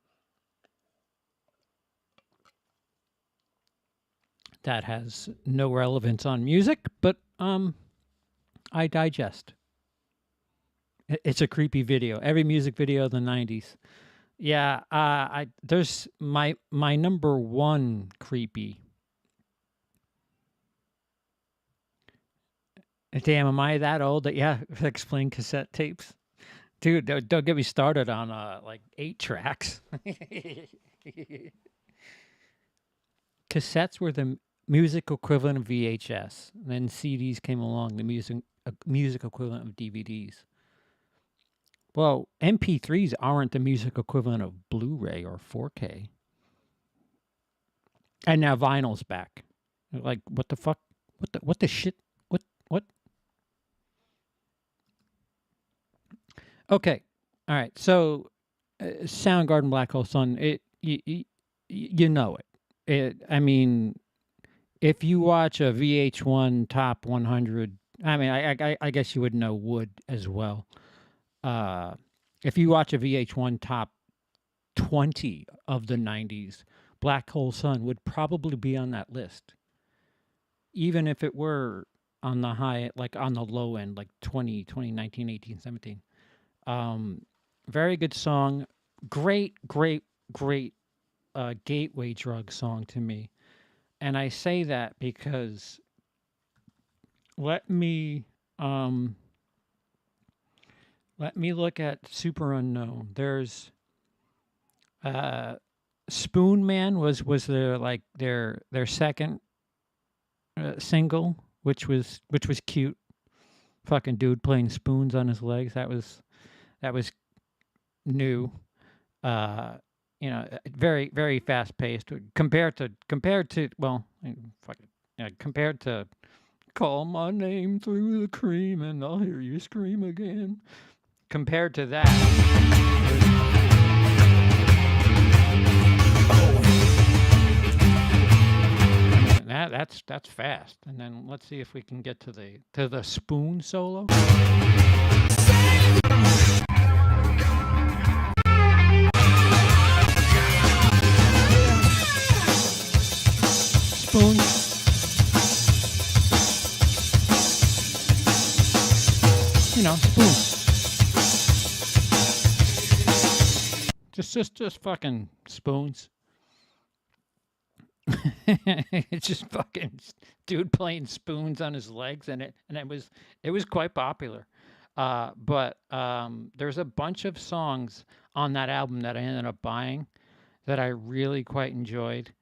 Speaker 4: That has no relevance on music, but I digest. It's a creepy video. Every music video of the '90s. Yeah, there's my number one creepy. Damn, am I that old that explain cassette tapes? Dude, don't get me started on like 8 tracks. Cassettes were the music equivalent of VHS. And then CDs came along, the music equivalent of DVDs. Well, MP3s aren't the music equivalent of Blu-ray or 4K. And now vinyl's back. Like, what the fuck? What the shit? What? Okay. All right. So, Soundgarden, Black Hole Sun. You know it. I mean, if you watch a VH1 Top 100, I mean, I guess you would know Wood as well. If you watch a VH1 Top 20 of the 90s, Black Hole Sun would probably be on that list. Even if it were on the high, like on the low end, like 2019, 18, 17. Very good song. Great gateway drug song to me. And I say that because let me look at Super Unknown. There's Spoon Man was their second single, which was cute. Fucking dude playing spoons on his legs. That was new. Very very fast paced compared to well, fuck it. Yeah, compared to Call My Name Through the Cream and I'll Hear You Scream Again. Compared to that, that's fast. And then let's see if we can get to the spoon solo. Spoon. Spoon. Just fucking spoons. It's just fucking dude playing spoons on his legs, and it was quite popular. But there's a bunch of songs on that album that I ended up buying that I really quite enjoyed.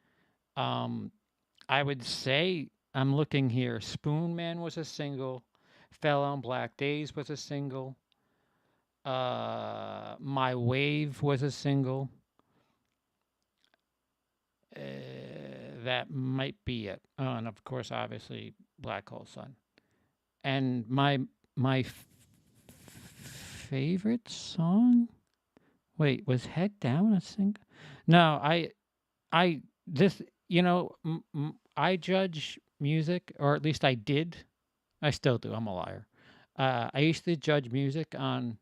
Speaker 4: I would say I'm looking here. Spoon Man was a single. Fell on Black Days was a single. My Wave was a single. That might be it. Oh, and of course, obviously, Black Hole Sun. And my favorite song? Wait, was Head Down a single? No, I judge music, or at least I did. I still do. I'm a liar. I used to judge music on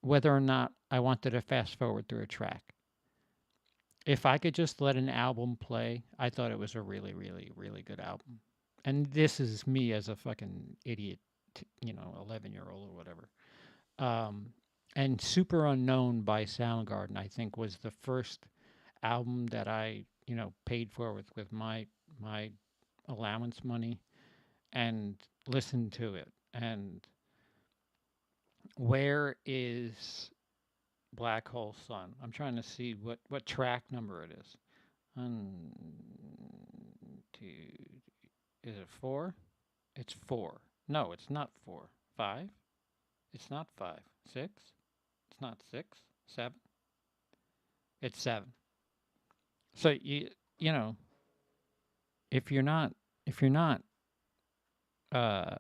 Speaker 4: whether or not I wanted to fast forward through a track. If I could just let an album play, I thought it was a really, really, really good album. And this is me as a fucking idiot, 11-year-old or whatever. And Super Unknown by Soundgarden, I think, was the first album that I, paid for with my my allowance money and listen to it. And where is Black Hole Sun? I'm trying to see what track number it is. One, two, is it 4? It's 4. No, it's not 4. 5? It's not 5. 6? It's not 6. 7? It's 7. So you know, if you're not uh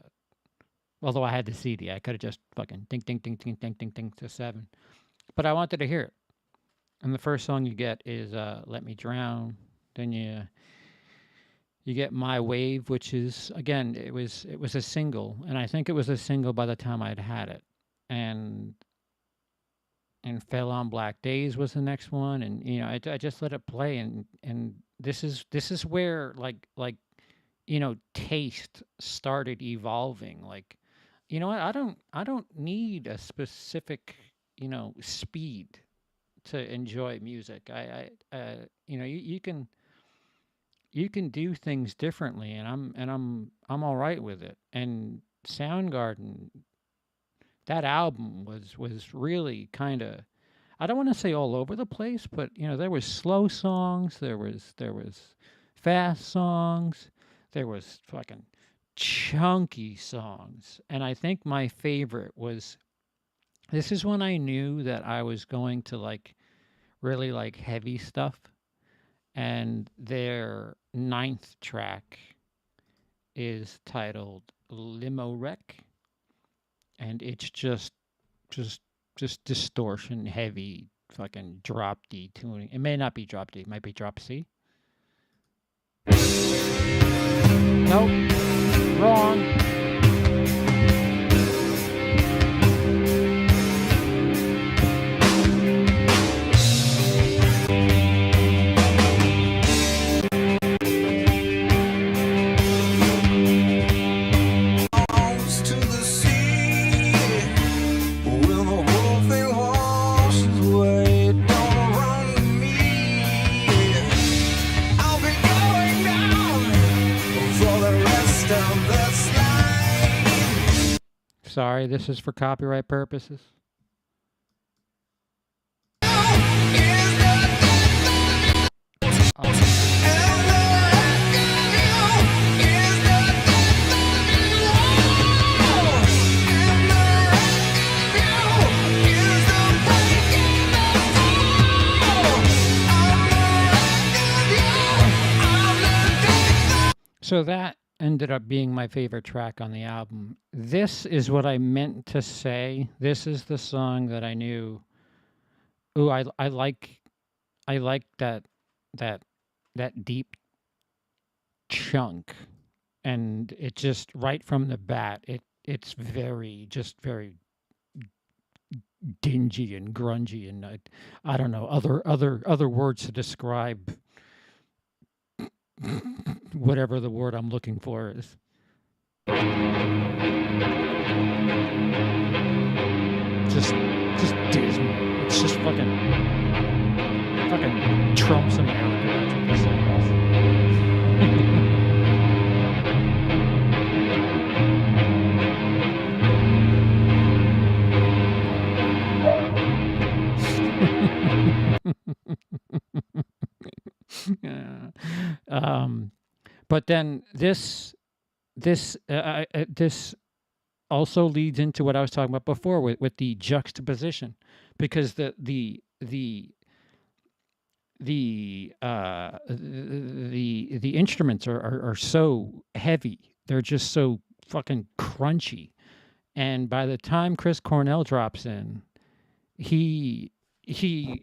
Speaker 4: although I had the CD, I could have just fucking ding ding ding ding ding ding ding to 7. But I wanted to hear it. And the first song you get is Let Me Drown. Then you get My Wave, which is, again, it was a single, and I think it was a single by the time I'd had it. And Fell on Black Days was the next one, and I just let it play, and this is where like taste started evolving. Like, you know what, I don't need a specific speed to enjoy music. You can do things differently, and I'm all right with it. And Soundgarden, that album was really kind of, I don't want to say all over the place, but there was slow songs, there was fast songs, there was fucking chunky songs, and I think my favorite was, this is when I knew that I was going to really like heavy stuff, and their 9th track is titled Limo Wreck, and it's just distortion, heavy, fucking drop D tuning. It may not be drop D, it might be drop C. Nope, wrong. Sorry, this is for copyright purposes. So that ended up being my favorite track on the album. This is what I meant to say. This is the song that I knew. Ooh, I like that deep chunk, and it just right from the bat, it's very dingy and grungy, and I don't know other words to describe whatever the word I'm looking for is. Just dismal. It's just fucking Trump's America. That's what this is. Yeah. But then this also leads into what I was talking about before with the juxtaposition, because the instruments are so heavy, they're just so fucking crunchy, and by the time Chris Cornell drops in, he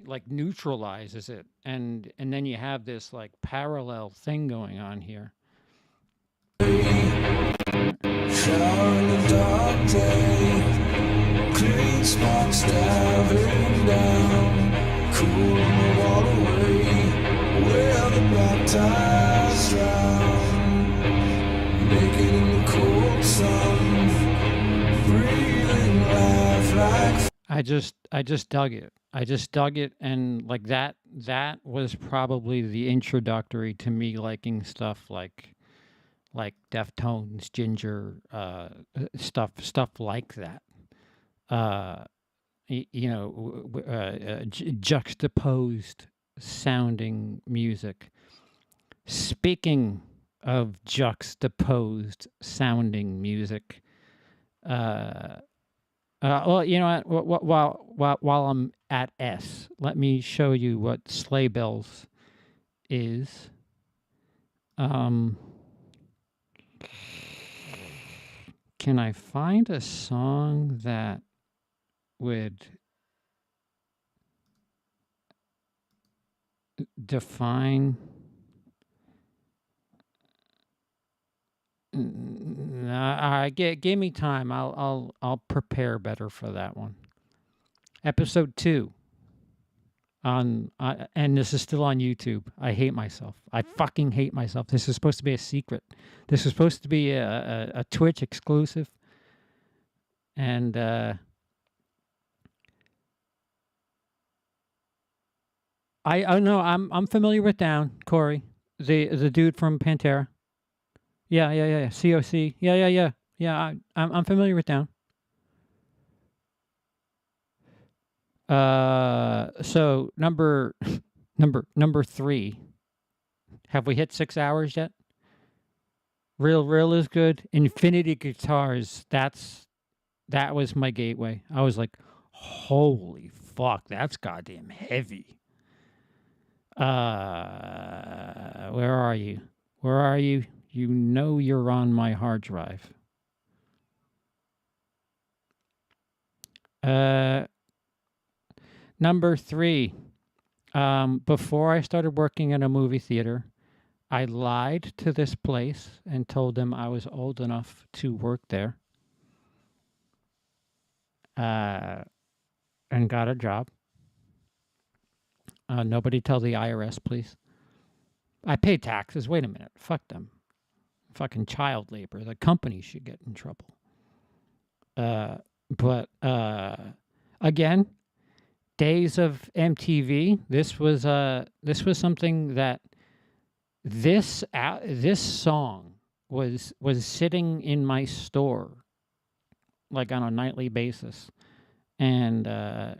Speaker 4: like neutralizes it, and then you have this like parallel thing going on here.
Speaker 2: Shower in the dark day, clean sparks stabbing down, cool the waterway, where the baptized drown, naked in the cold sun, breathing life like.
Speaker 4: I just dug it. And like that that was probably the introductory to me liking stuff like Deftones, Ginger, stuff like that. Uh, juxtaposed sounding music. Speaking of juxtaposed sounding music, uh, well, you know what? While I'm at S, let me show you what Sleigh Bells is. Can I find a song that would define? Give me time. I'll prepare better for that one. Episode 2 on and this is still on YouTube. I hate myself. I fucking hate myself. This is supposed to be a secret. This is supposed to be a Twitch exclusive. And I know I'm familiar with Down, Corey, the dude from Pantera. Yeah. COC. Yeah. I'm familiar with Down. So number 3. Have we hit 6 hours yet? Real is good. Infinity Guitars. That was my gateway. I was like, holy fuck, that's goddamn heavy. Where are you? Where are you? You know you're on my hard drive. Number 3. Before I started working in a movie theater, I lied to this place and told them I was old enough to work there. And got a job. Nobody tell the IRS, please. I pay taxes. Wait a minute. Fuck them. Fucking child labor. The company should get in trouble. But again, days of MTV. This was something that this song was sitting in my store like on a nightly basis. And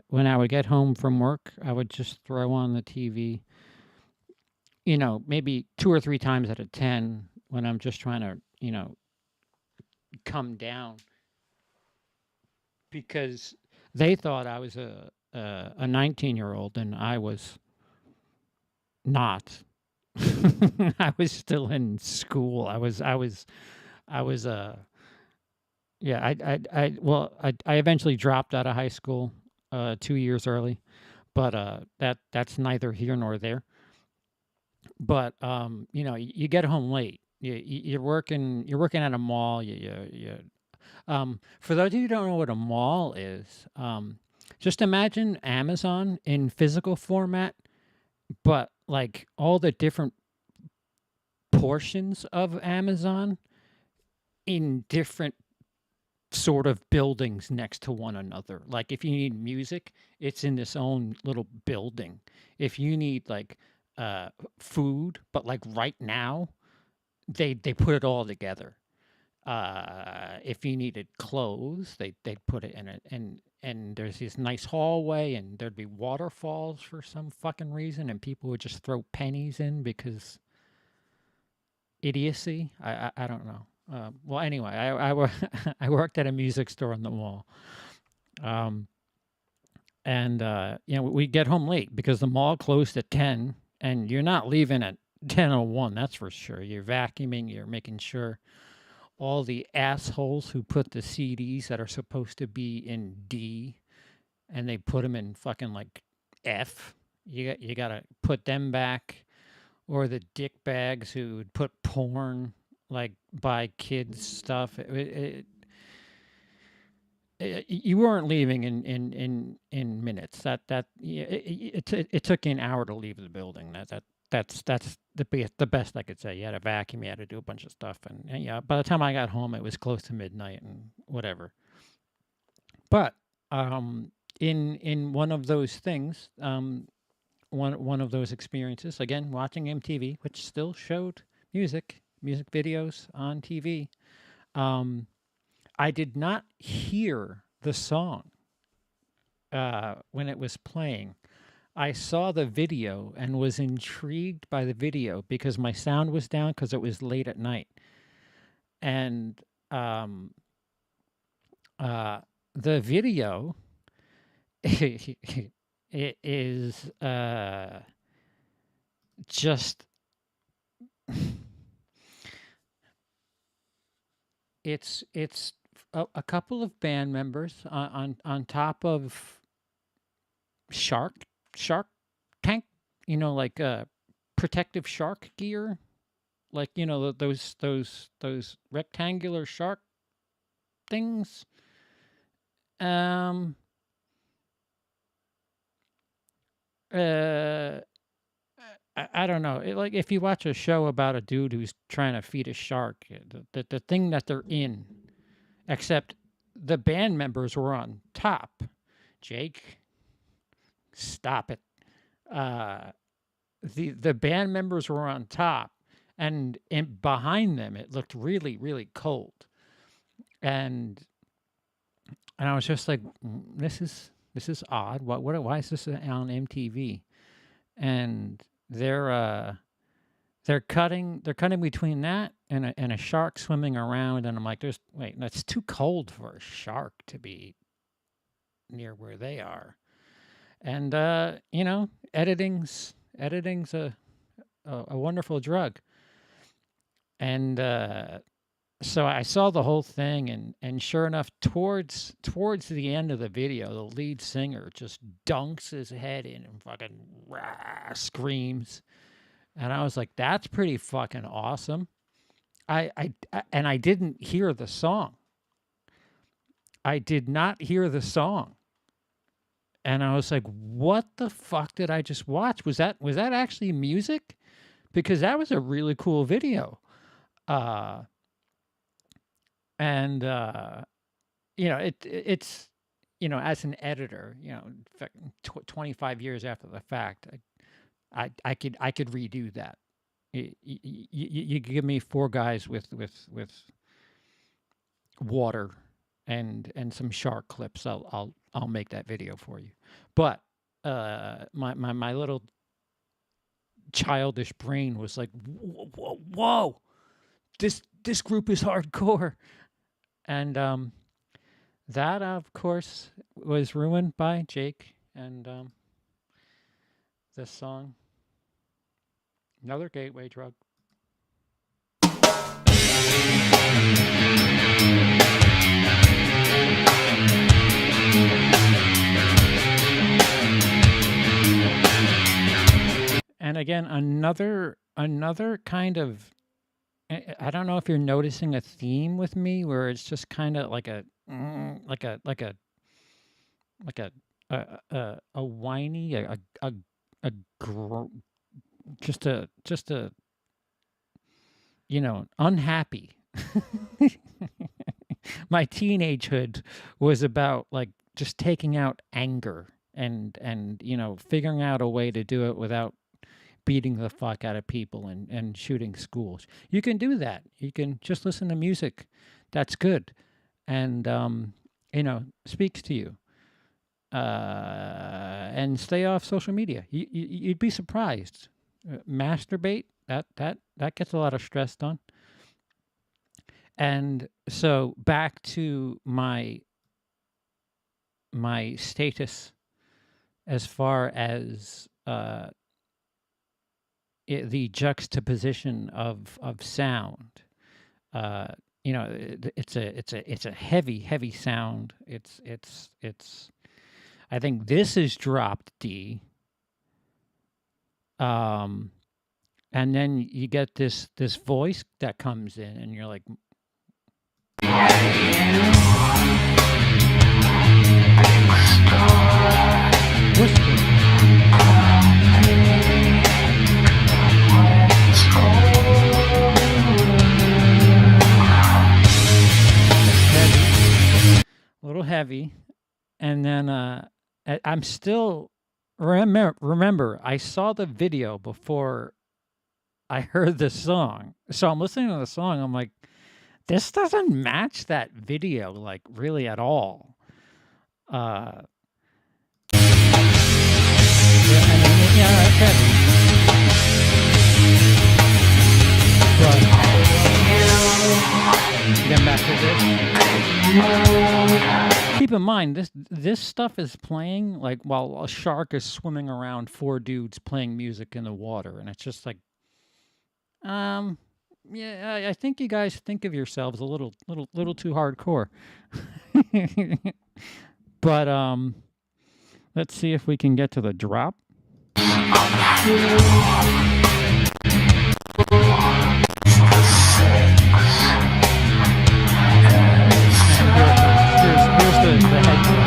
Speaker 4: when I would get home from work, I would just throw on the TV, maybe 2 or 3 times out of 10 when I'm just trying to, come down. Because they thought I was a 19-year-old and I was not. I was still in school. I eventually dropped out of high school 2 years early, but that's neither here nor there. But you get home late. You're working at a mall. For those of you who don't know what a mall is, just imagine Amazon in physical format, but like all the different portions of Amazon in different sort of buildings next to one another. Like if you need music, it's in this own little building. If you need like food, but like right now, they put it all together. If you needed clothes, they'd put it in it, and there's this nice hallway, and there'd be waterfalls for some fucking reason, and people would just throw pennies in because idiocy. I don't know. Well, anyway, I worked at a music store in the mall, and we get home late because the mall closed at 10, and you're not leaving at 10:01. That's for sure. You're vacuuming. You're making sure all the assholes who put the CDs that are supposed to be in D, and they put them in fucking like F. You gotta put them back, or the dick bags who would put porn like buy kids stuff. You weren't leaving in minutes. It took you an hour to leave the building. That's the best I could say. You had to vacuum, you had to do a bunch of stuff, and yeah. By the time I got home, it was close to midnight and whatever. But in one of those things, one of those experiences. Again, watching MTV, which still showed music videos on TV. I did not hear the song when it was playing. I saw the video and was intrigued by the video because my sound was down because it was late at night. And the video it is just it's a couple of band members on top of shark tank, like protective shark gear, like those rectangular shark things. I don't know. Like if you watch a show about a dude who's trying to feed a shark, the thing that they're in, except the band members were on top. Jake, stop it. The band members were on top, and behind them it looked really, really cold. And I was just like, this is odd. Why is this on MTV? And they're cutting between that and a shark swimming around, and I'm like, that's too cold for a shark to be near where they are. And editing's a wonderful drug. And so I saw the whole thing, and sure enough, towards the end of the video, the lead singer just dunks his head in and fucking screams. And I was like, that's pretty fucking awesome. I didn't hear the song. I did not hear the song. And I was like, what the fuck did I just watch? Was that actually music? Because that was a really cool video. And it's as an editor, 25 years after the fact, I could redo that. You give me 4 guys with water and some shark clips, I'll make that video for you. But my little childish brain was like, whoa, this group is hardcore. And that, of course, was ruined by Jake and this song. Another gateway drug. And again, another kind of, I don't know if you're noticing a theme with me where it's just kind of like a whiny, just a unhappy. My teenagehood was about like just taking out anger and figuring out a way to do it without beating the fuck out of people and shooting schools. You can do that. You can just listen to music that's good and speaks to you. And stay off social media. You'd be surprised. Masturbate, that gets a lot of stress done. And so back to my status as far as the juxtaposition of sound. It's a heavy sound. It's I think this is dropped D. And then you get this voice that comes in, and you're like, whisper. A little heavy, and then I'm still remember, I saw the video before I heard the song. So I'm listening to the song. I'm like, this doesn't match that video, like, really at all. Yeah, I mean, yeah, it's heavy. But getting back to this. Keep in mind, this stuff is playing like while a shark is swimming around 4 dudes playing music in the water, and it's just like, yeah, I think you guys think of yourselves a little too hardcore. But let's see if we can get to the drop. Here's the head drop.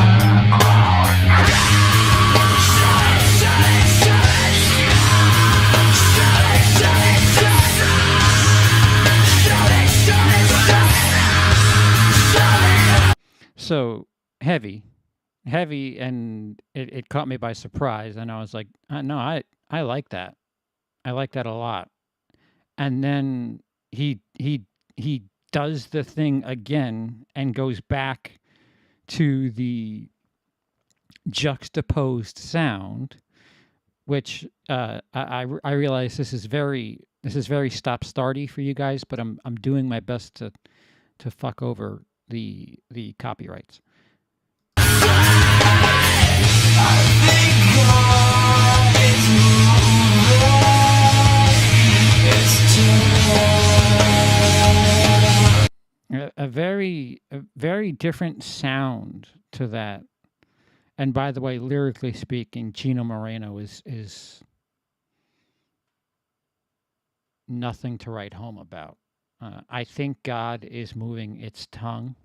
Speaker 4: So heavy, and it caught me by surprise, and I was like, no, I like that. I like that a lot. And then he does the thing again and goes back to the juxtaposed sound, which I realize this is very stop-starty for you guys, but I'm doing my best to fuck over the copyrights. A very different sound to that. And by the way, lyrically speaking, Gino Moreno is nothing to write home about. I think God is moving its tongue.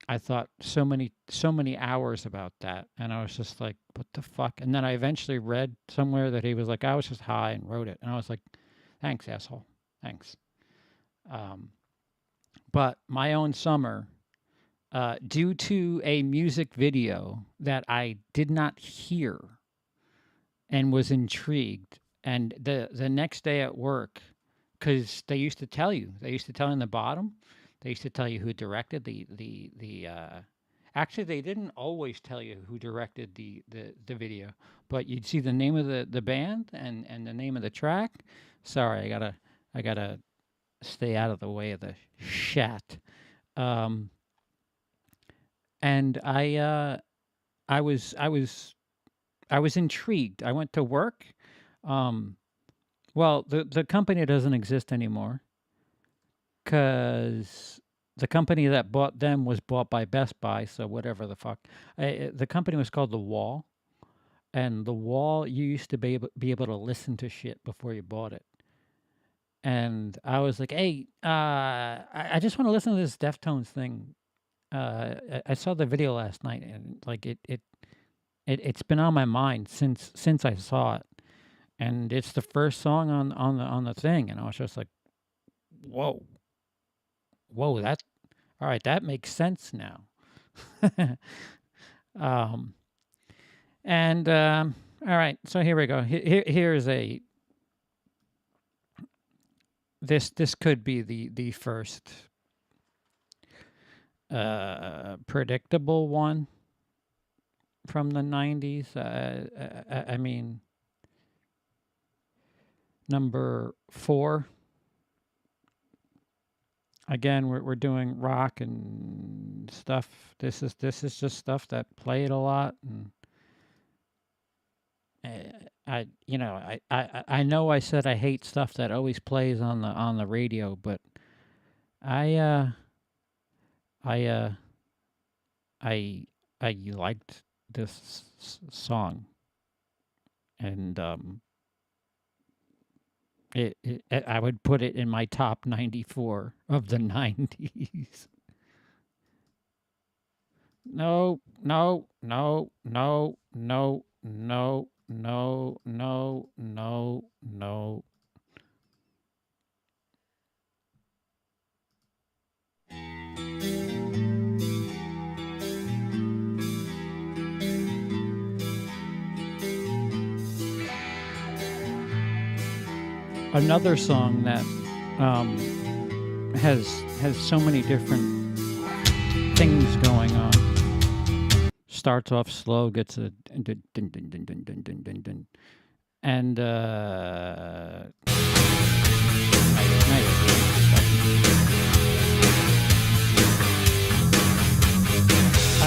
Speaker 4: I thought so many hours about that, and I was just like, what the fuck? And then I eventually read somewhere that he was like, I was just high and wrote it, and I was like, thanks, asshole, thanks. But My Own Summer, due to a music video that I did not hear and was intrigued, and the next day at work, because they used to tell you in the bottom, they used to tell you who directed the actually, they didn't always tell you who directed the video, but you'd see the name of the band and the name of the track. Sorry, I gotta stay out of the way of the shat. And I was intrigued. I went to work. Well, the company doesn't exist anymore because the company that bought them was bought by Best Buy. So whatever the fuck. The company was called The Wall, and The Wall, you used to be able to listen to shit before you bought it. And I was like, hey, I just want to listen to this Deftones thing. I saw the video last night, and like it's been on my mind since I saw it, and it's the first song on the thing, and I was just like, whoa, that, all right, that makes sense now. And all right, so here we go. Here's a this could be the first predictable one from the 90s. I mean, number 4. Again, we're doing rock and stuff. This is just stuff that played a lot, and I know I said I hate stuff that always plays on the radio, but I liked this song, and I would put it in my top 94 of the 90s. No. Another song that has so many different things going on. Starts off slow, gets a dun, dun, dun, dun, dun, dun, dun, dun, dun, dun. And I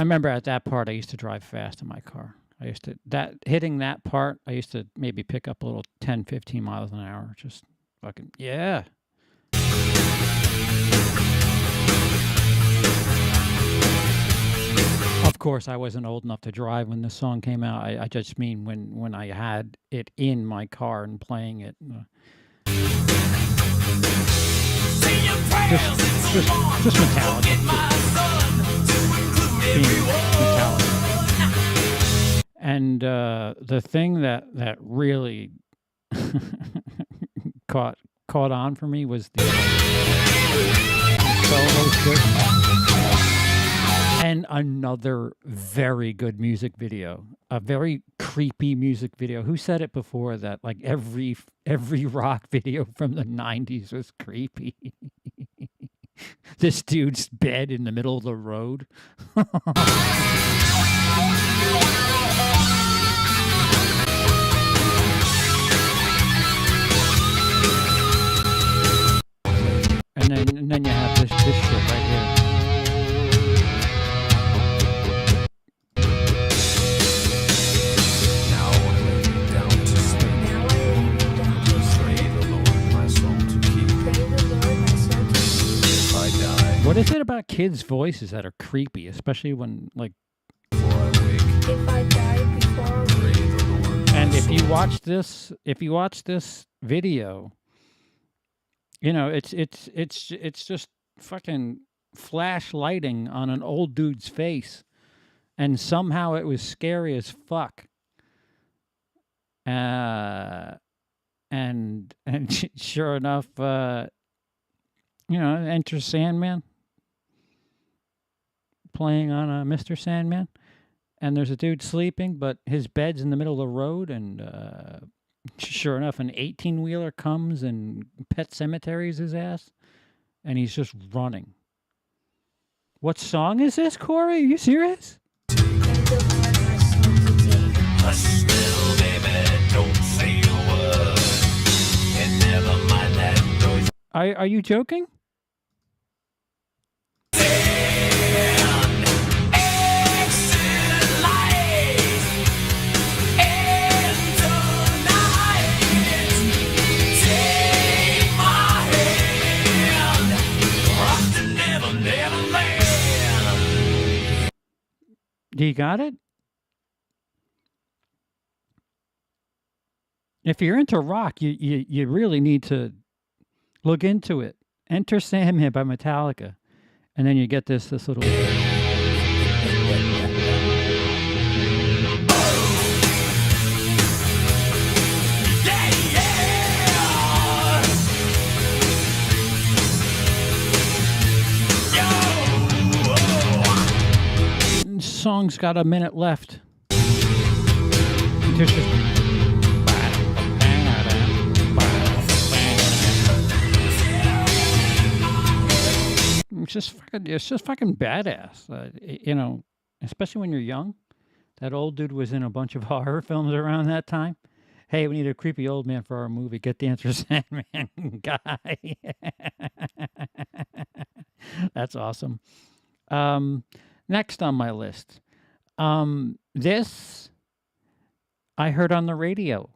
Speaker 4: remember at that part I used to drive fast in my car. I used to hitting that part, I used to maybe pick up a little 10, 15 miles an hour. Just fucking yeah. Of course, I wasn't old enough to drive when this song came out. I just mean when I had it in my car and playing it. Just Metallica. Being Metallica. And the thing that really caught on for me was the solo. And another very good music video, a very creepy music video. Who said it before that like every rock video from the 90s was creepy? This dude's bed in the middle of the road. and then you have this shit right here. What is it about kids' voices that are creepy, especially when, like...
Speaker 2: If I die before
Speaker 4: and if you watch this video, you know, it's just fucking flashlighting on an old dude's face, and somehow it was scary as fuck. And sure enough, you know, enter Sandman. Playing on a Mr. Sandman, and there's a dude sleeping, but his bed's in the middle of the road, and sure enough, an 18-wheeler comes and Pet Cemeteries his ass, and he's just running. What song is this, Corey? Are you serious?
Speaker 2: Hush, little baby, don't say a word, and never mind that noise.
Speaker 4: Are you joking? Do you got it? If you're into rock, you really need to look into it. Enter Sandman by Metallica, and then you get this little. Song's got a minute left. It's just fucking badass. You know, especially when you're young. That old dude was in a bunch of horror films around that time. Hey, we need a creepy old man for our movie. Get the Enter Sandman guy. That's awesome. Next on my list, this I heard on the radio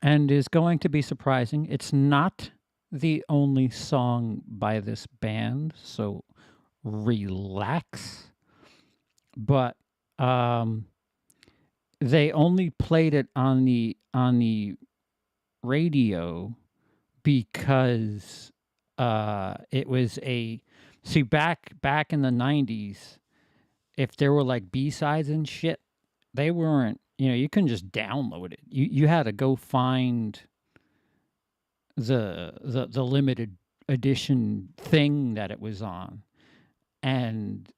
Speaker 4: and is going to be surprising. It's not the only song by this band, so relax. But they only played it on the radio because it was a... See, back in the 90s, if there were like B-sides and shit, they weren't, you know, you couldn't just download it. You had to go find the limited edition thing that it was on. And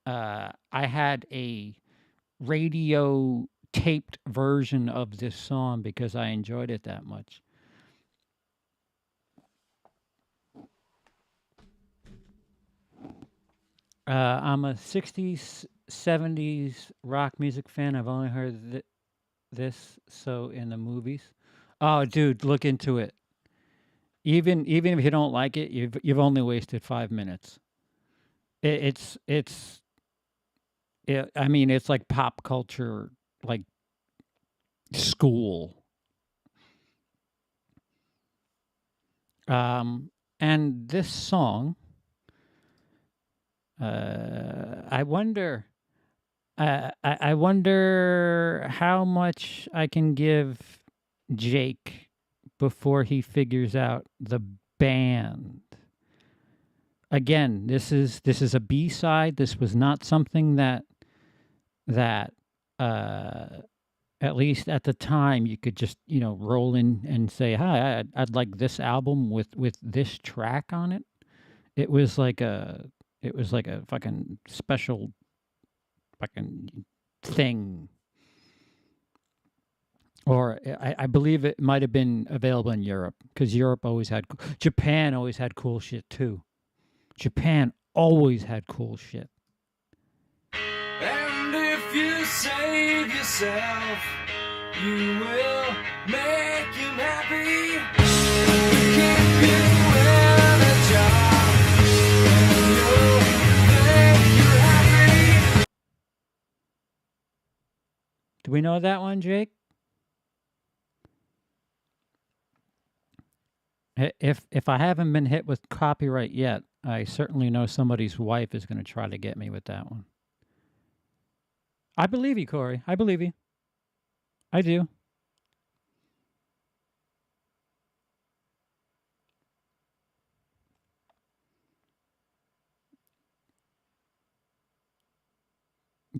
Speaker 4: I had a radio taped version of this song because I enjoyed it that much. I'm a 60s, 70s rock music fan. I've only heard this so in the movies. Oh, dude, look into it. Even if you don't like it, you've only wasted 5 minutes. It's I mean, it's like pop culture, like school. And this song, I wonder. I wonder how much I can give Jake before he figures out the band. Again, this is a B-side. This was not something that at least at the time you could just roll in and say, "Hi, I'd like this album with this track on it." It was like a fucking special fucking thing. Or I believe it might have been available in Europe, because Japan always had cool shit too. Japan always had cool shit.
Speaker 2: And if you save yourself, you will make him happy. Keep you in a job, and you'll make you happy.
Speaker 4: Do we know that one, Jake? If I haven't been hit with copyright yet, I certainly know somebody's wife is going to try to get me with that one. I believe you, Corey. I believe you. I do.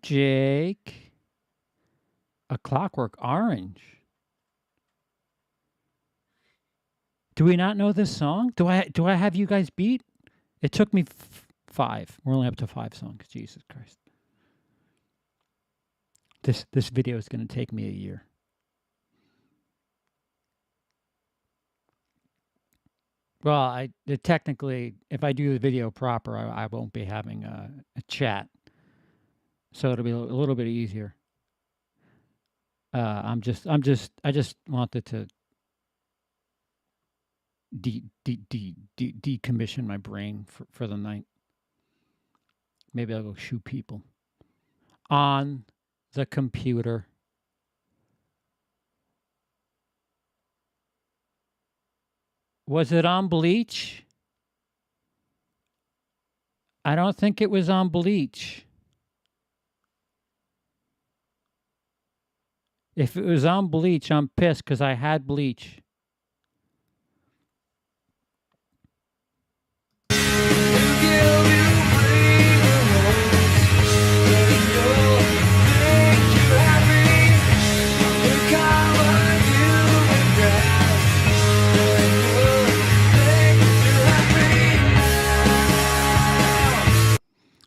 Speaker 4: Jake. A Clockwork Orange. Do we not know this song? Do I have you guys beat? It took me 5. We're only up to 5 songs. Jesus Christ. This video is going to take me a year. Well, technically, if I do the video proper, I won't be having a chat, so it'll be a little bit easier. I just wanted to decommission my brain for the night. Maybe I'll go shoot people on the computer. Was it on Bleach? I don't think it was on Bleach. If it was on Bleach, I'm pissed because I had Bleach.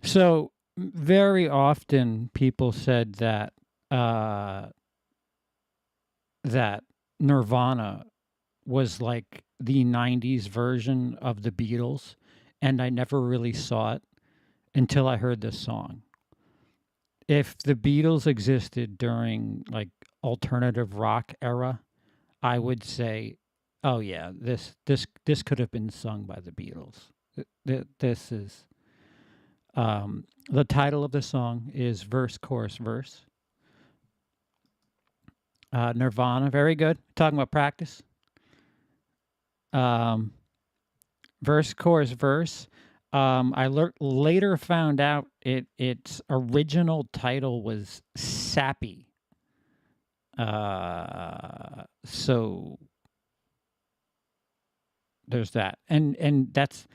Speaker 4: So very often people said that that Nirvana was like the 90s version of the Beatles, and I never really saw it until I heard this song. If the Beatles existed during like alternative rock era, I would say, oh yeah, this could have been sung by the Beatles. This is the title of the song is Verse, Chorus, Verse. Nirvana, very good. Talking about practice. Verse, chorus, verse. I later found out its original title was Sappy. So there's that, and that's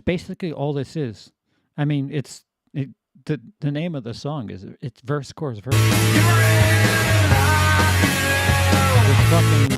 Speaker 4: basically all this is. I mean, the name of the song is it's verse, chorus, verse. It's fucking.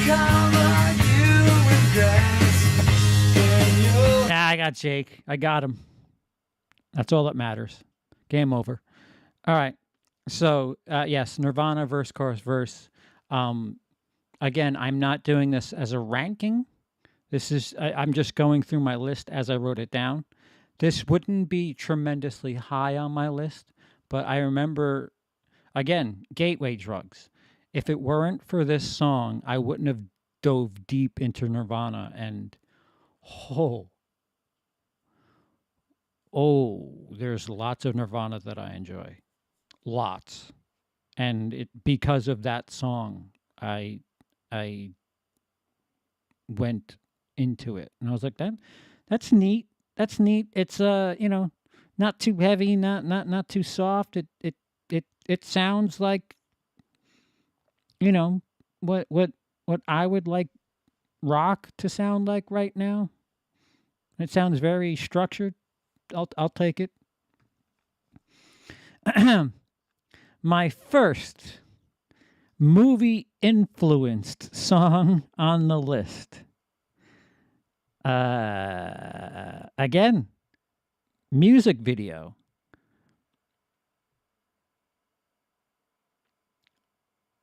Speaker 2: Come on, you and grass, and you'll
Speaker 4: I got Jake. I got him. That's all that matters. Game over. All right. So yes, Nirvana verse, chorus, verse. Again, I'm not doing this as a ranking. This is I'm just going through my list as I wrote it down. This wouldn't be tremendously high on my list, but I remember, again, gateway drugs. If it weren't for this song, I wouldn't have dove deep into Nirvana. And oh, there's lots of Nirvana that I enjoy, lots, and because of that song, I went into it, and I was like, that's neat. That's neat. It's not too heavy, not too soft. It sounds like, what I would like rock to sound like right now. It sounds very structured. I'll take it. My first movie influenced song on the list. Again, music video.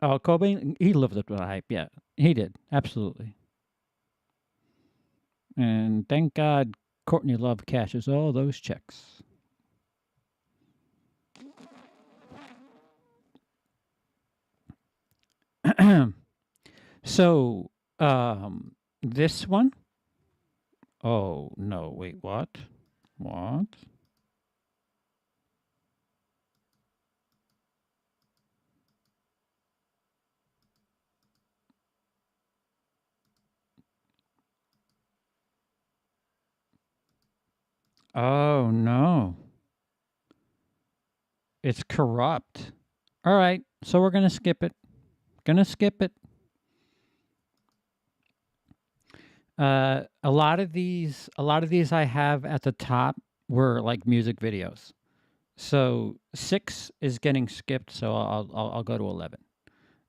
Speaker 4: Oh, Cobain, he lived up to the hype. Yeah, he did. Absolutely. And thank God Courtney Love cashes all those checks. So, this one. Oh, no, wait, what? What? Oh, no. It's corrupt. All right, so we're going to skip it. Gonna skip it. A lot of these I have at the top were like music videos. So 6 is getting skipped, so I'll go to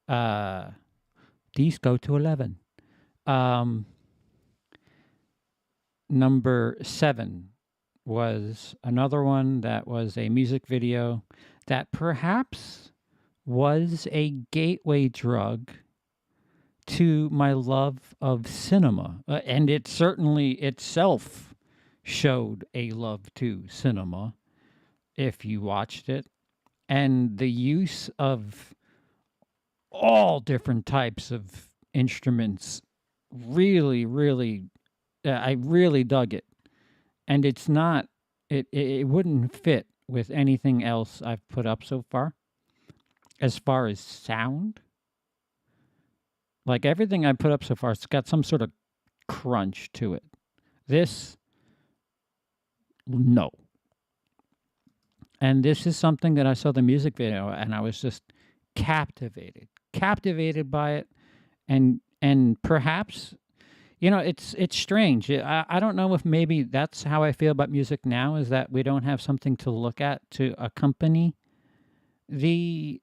Speaker 4: 11. These go to 11. Number 7 was another one that was a music video that perhaps was a gateway drug to my love of cinema. And it certainly itself showed a love to cinema if you watched it. And the use of all different types of instruments really, I really dug it. And it's not, it wouldn't fit with anything else I've put up so far as sound. Like everything I put up so far, it's got some sort of crunch to it. This, no. And this is something that I saw the music video and I was just captivated by it. And perhaps, it's strange. I don't know if maybe that's how I feel about music now, is that we don't have something to look at to accompany the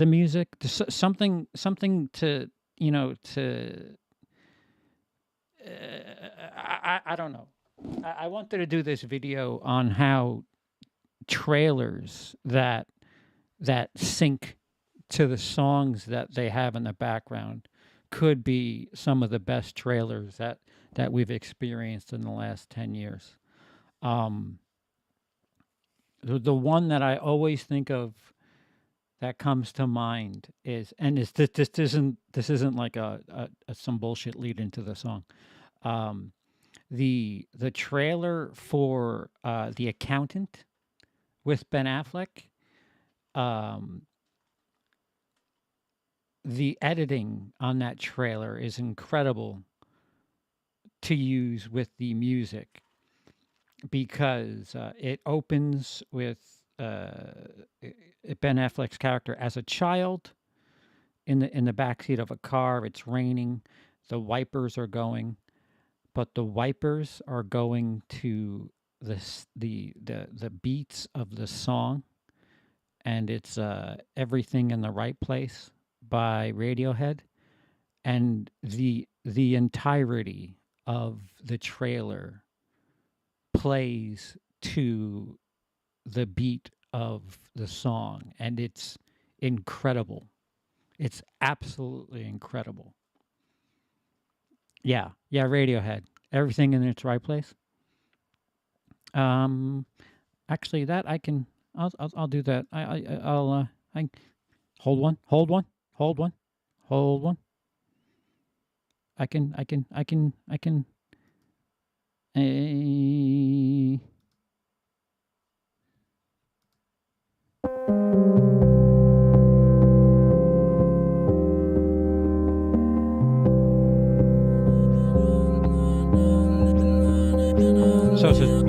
Speaker 4: music, something to I don't know. I wanted to do this video on how trailers that sync to the songs that they have in the background could be some of the best trailers that we've experienced in the last 10 years. The one that I always think of that comes to mind is, and this isn't like a some bullshit lead into the song. The trailer for The Accountant with Ben Affleck. The editing on that trailer is incredible to use with the music, because it opens with Ben Affleck's character as a child in the backseat of a car. It's raining, the wipers are going, but the wipers are going to the beats of the song, and it's Everything in the Right Place by Radiohead, and the entirety of the trailer plays to the beat of the song, and it's incredible. It's absolutely incredible. Yeah, Radiohead. Everything in its right place. Actually, that I can. I'll do that. I hold one. I can. Uh, so it's a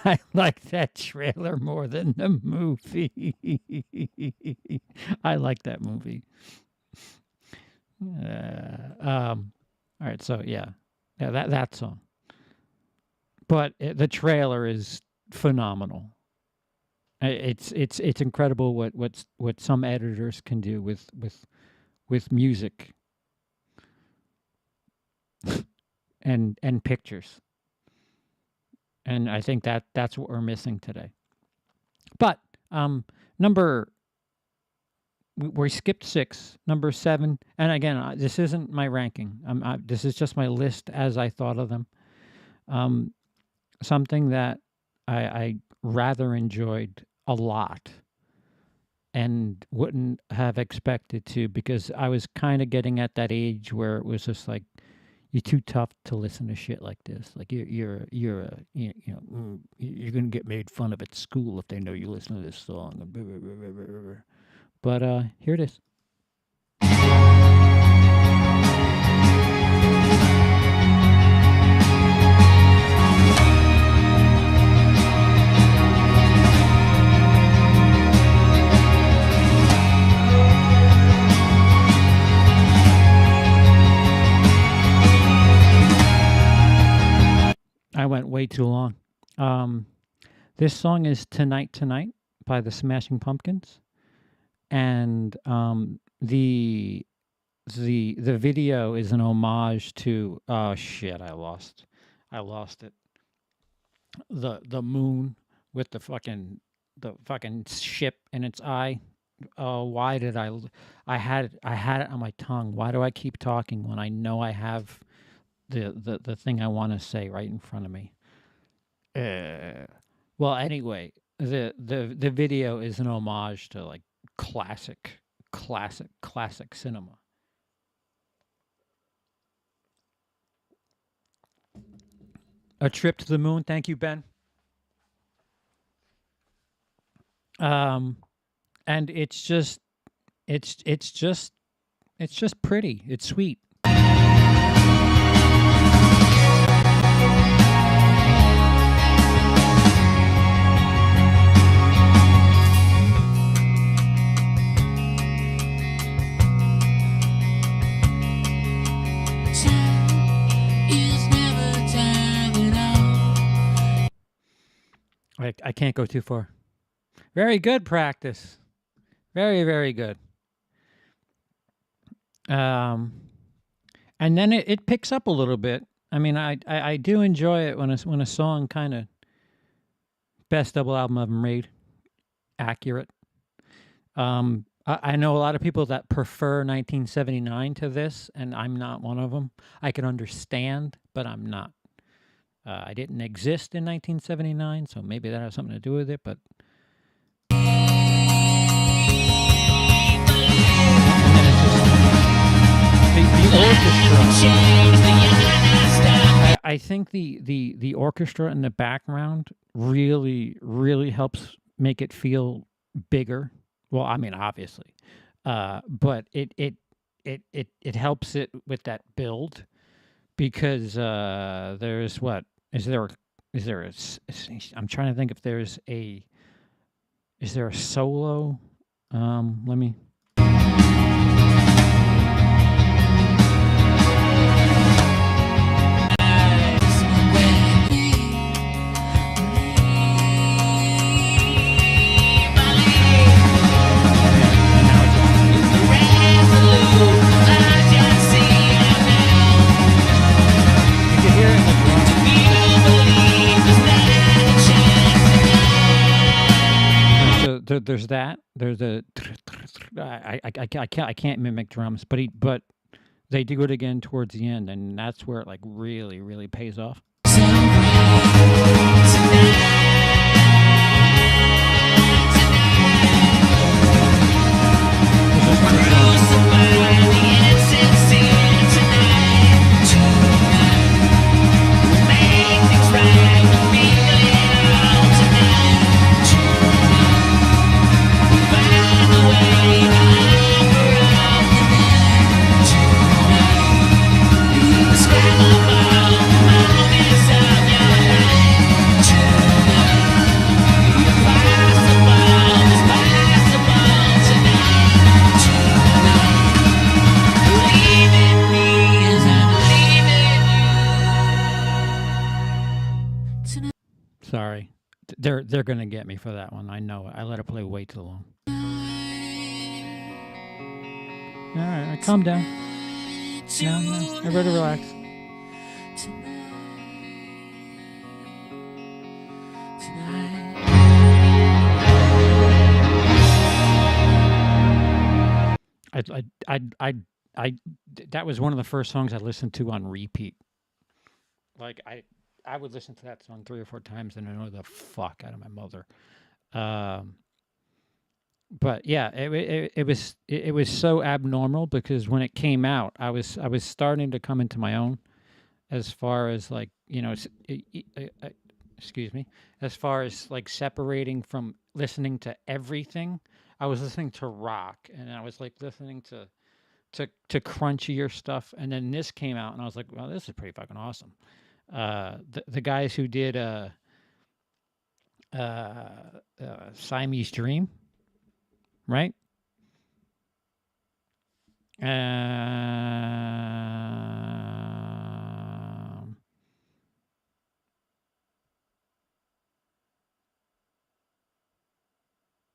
Speaker 4: I like that trailer more than the movie. I like that movie. All right, so yeah, that song. But the trailer is phenomenal. It's incredible what some editors can do with music and pictures. And I think that's what we're missing today. But we skipped 6, number 7, and again, this isn't my ranking. This is just my list as I thought of them. Something that I rather enjoyed a lot and wouldn't have expected to, because I was kind of getting at that age where it was just like, you're too tough to listen to shit like this. Like you're gonna get made fun of at school if they know you listen to this song. But here it is. I went way too long. This song is "Tonight Tonight" by the Smashing Pumpkins, and the video is an homage to shit. I lost it. The moon with the fucking ship in its eye. Why did I had it on my tongue? Why do I keep talking when I know I have the thing I want to say right in front of me? Well, anyway, the video is an homage to like classic cinema. A Trip to the Moon. Thank you, Ben. And it's just pretty. It's sweet. I can't go too far. Very good practice. Very, very good. And then it picks up a little bit. I mean, I do enjoy it when a song kind of best double album ever made, accurate. I know a lot of people that prefer 1979 to this, and I'm not one of them. I can understand, but I'm not. I didn't exist in 1979, so maybe that has something to do with it, but the orchestra. I think the orchestra in the background really helps make it feel bigger. Well, I mean, obviously, but it helps it with that build, because there's what is there a I'm trying to think if is there a solo? Let me. there's that. There's a I can't mimic drums, but they do it again towards the end, and that's where it like really pays off. Sorry, they're gonna get me for that one. I know it. I let it play way too long. All right, calm down. No, everybody relax. I that was one of the first songs I listened to on repeat. Like I would listen to that song 3 or 4 times and annoy the fuck out of my mother. But yeah, it was so abnormal because when it came out, I was starting to come into my own, as far as like excuse me, as far as like separating from listening to everything. I was listening to rock, and I was like listening to crunchier stuff, and then this came out, and I was like, well, this is pretty fucking awesome. The guys who did Siamese Dream, right?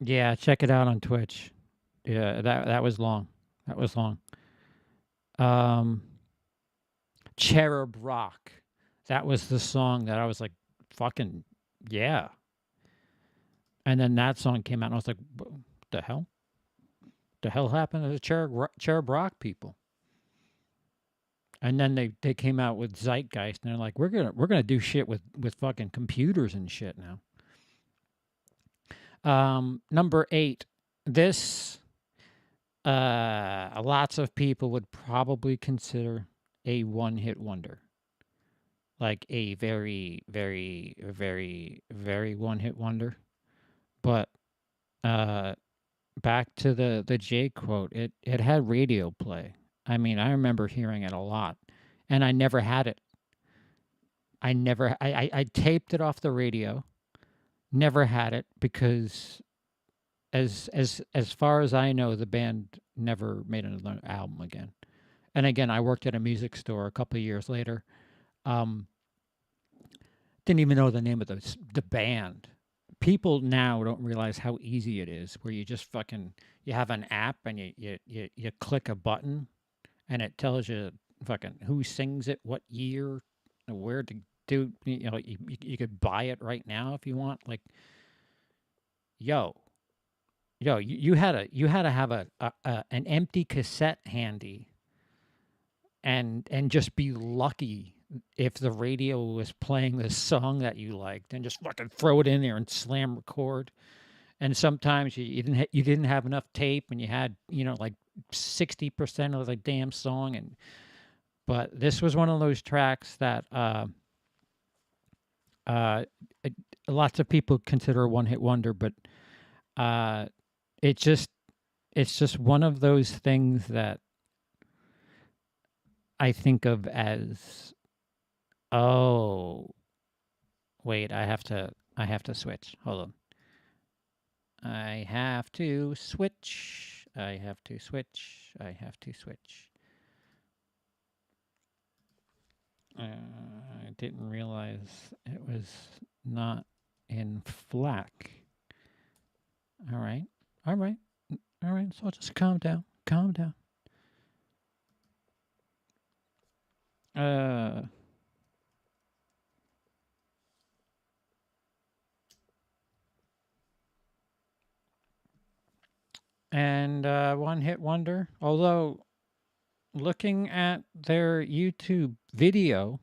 Speaker 4: Yeah, check it out on Twitch. Yeah, that was long. That was long. Cherub Rock. That was the song that I was like, fucking yeah. And then that song came out, and I was like, what the hell? The hell happened to the Cherub Rock people? And then they came out with Zeitgeist, and they're like, we're gonna do shit with fucking computers and shit now. Number 8. This lots of people would probably consider a one-hit wonder. Like a very, very, very, very one-hit wonder. But back to the J quote, it had radio play. I mean, I remember hearing it a lot, and I never had it. I taped it off the radio. Never had it because as far as I know, the band never made another album again. And again, I worked at a music store a couple of years later. Didn't even know the name of the band. People now don't realize how easy it is, where you just fucking you have an app and you click a button, and it tells you fucking who sings it, what year, where to do. You know, you could buy it right now if you want. Like, yo, you had to have an empty cassette handy, and just be lucky if the radio was playing this song that you liked, and just fucking throw it in there and slam record. And sometimes you didn't have enough tape, and you had like 60% of the damn song. But this was one of those tracks that lots of people consider a one-hit wonder, but it's just one of those things that I think of as, oh, wait, I have to switch. Hold on. I have to switch. I have to switch. I didn't realize it was not in FLAC. All right. So I'll just calm down. and one-hit wonder. Although looking at their YouTube video,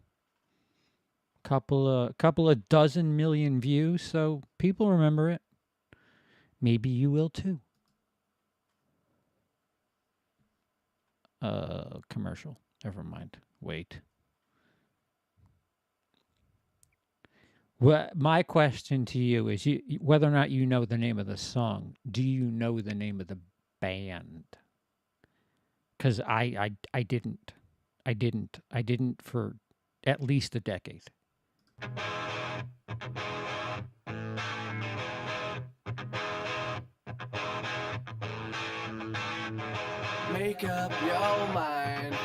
Speaker 4: couple of dozen million views, so people remember it. Maybe you will too. Commercial. Never mind. Wait. Well, my question to you is whether or not you know the name of the song. Do you know the name of the band? Because I didn't. I didn't for at least a decade.
Speaker 2: Make up your mind.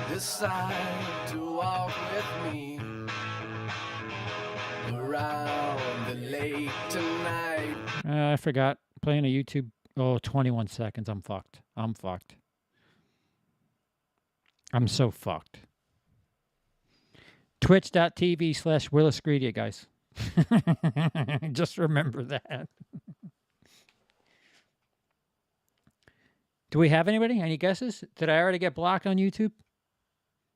Speaker 2: Decide to walk with me around the lake tonight.
Speaker 4: I forgot. Playing a YouTube. Oh, 21 seconds. I'm fucked. I'm fucked. I'm so fucked. Twitch.tv/WILIscredia, guys. Just remember that. Do we have anybody? Any guesses? Did I already get blocked on YouTube?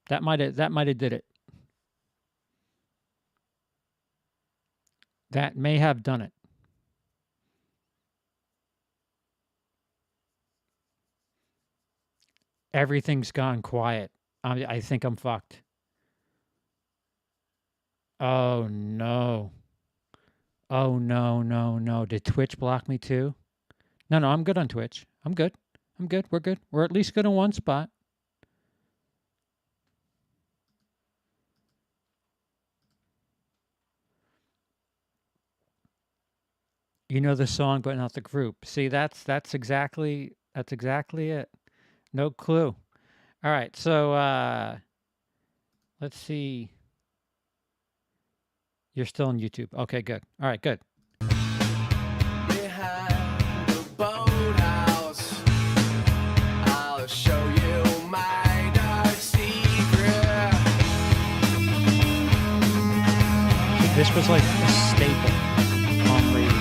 Speaker 4: That might have did it. That may have done it. Everything's gone quiet. I think I'm fucked. Oh no. Oh no. Did Twitch block me too? No, I'm good on Twitch. I'm good. We're good. We're at least good in one spot. You know the song, but not the group. See, that's exactly it. No clue. All right, so let's see. You're still on YouTube. Okay, good. All right, good.
Speaker 2: Behind the boathouse, I'll show you my dark secret.
Speaker 4: This was like a staple on radio.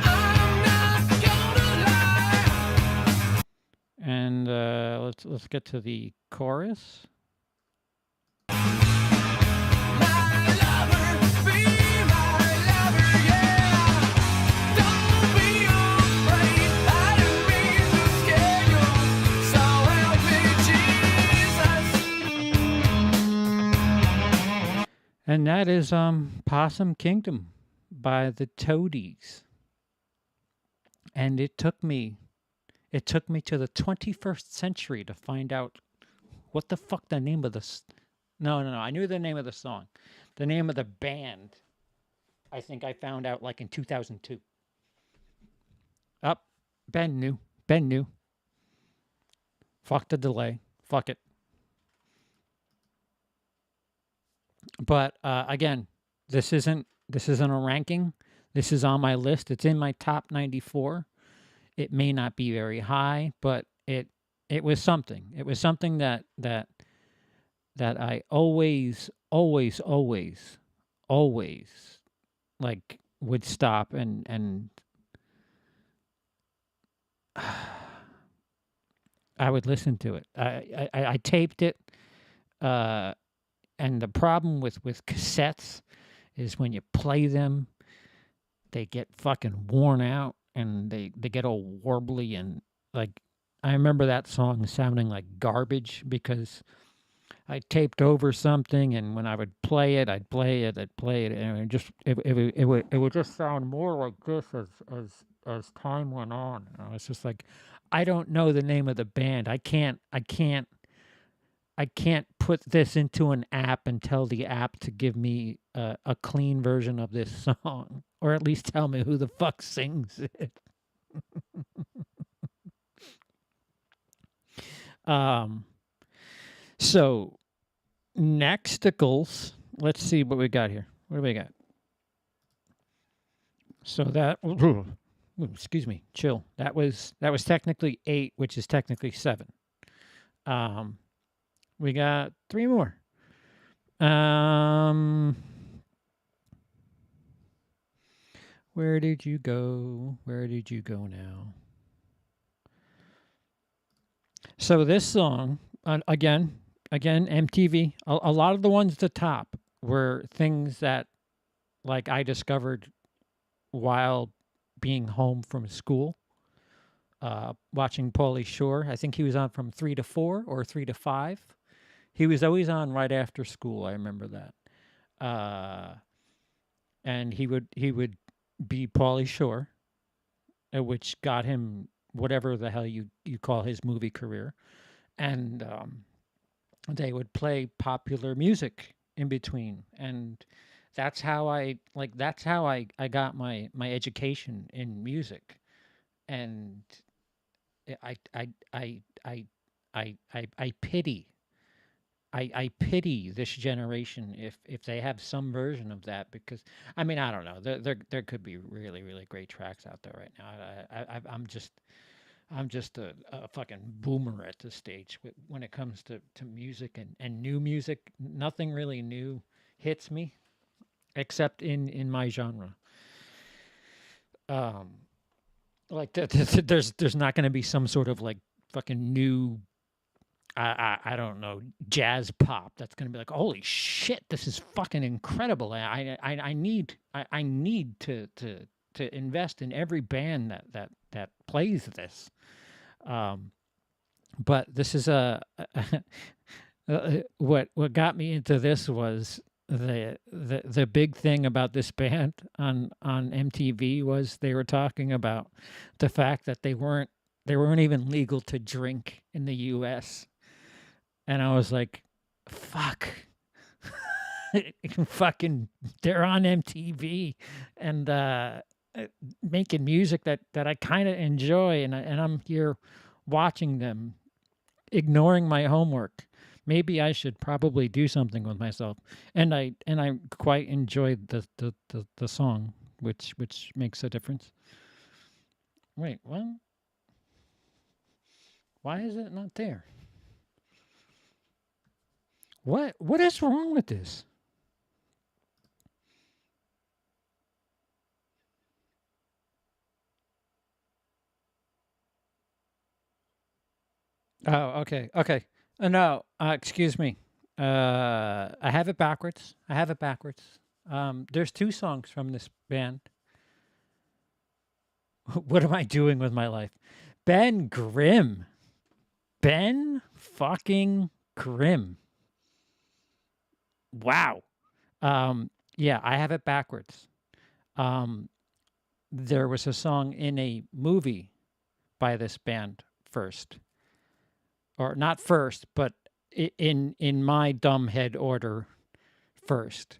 Speaker 2: I'm not gonna lie.
Speaker 4: And let's get to the chorus. And that is Possum Kingdom by the Toadies. And it took me to the 21st century to find out what the fuck the name of this. No. I knew the name of the song. The name of the band, I think I found out like in 2002. Ben knew. Fuck the delay. Fuck it. But again, this isn't a ranking. This is on my list. It's in my top 94. It may not be very high, but it was something. It was something that I always like would stop and I would listen to it. I taped it. And the problem with cassettes is when you play them, they get fucking worn out and they get all warbly, and like I remember that song sounding like garbage because I taped over something, and when I would play it, I'd play it, and it would just sound more like this as time went on. And I was just like, I don't know the name of the band. I can't put this into an app and tell the app to give me a clean version of this song, or at least tell me who the fuck sings it. So nexticles. Let's see what we got here. What do we got? So that. Excuse me. Chill. That was technically 8, which is technically 7. We got 3 more. Where Where did you go? Where did you go now? So this song, again, MTV. A lot of the ones at the top were things that, like, I discovered while being home from school, watching Pauly Shore. I think he was on from 3 to 4 or 3 to 5. He was always on right after school. I remember that. And he would be Pauly Shore, which got him whatever the hell you call his movie career. And they would play popular music in between. And that's how I got my education in music. And I pity this generation if they have some version of that, because I mean, I don't know, there could be really, really great tracks out there right now. I'm just a fucking boomer at this stage when it comes to music and new music. Nothing really new hits me except in my genre. Like there's not going to be some sort of like fucking new, I don't know, jazz pop that's going to be like, holy shit, this is fucking incredible. I need to invest in every band that plays this. But this is what got me into this was the big thing about this band on MTV was they were talking about the fact that they weren't even legal to drink in the US. And I was like, fuck. Fucking they're on MTV and making music that I kind of enjoy, and I'm here watching them ignoring my homework. Maybe I should probably do something with myself. And I quite enjoyed the song, which makes a difference. Wait, what? Why is it not there? What is wrong with this? Oh, okay. No, excuse me. I have it backwards. There's 2 songs from this band. What am I doing with my life? Ben Grimm. Ben fucking Grimm. Wow. Yeah, I have it backwards. There was a song in a movie by this band first. Or not first, but in my dumb head order first.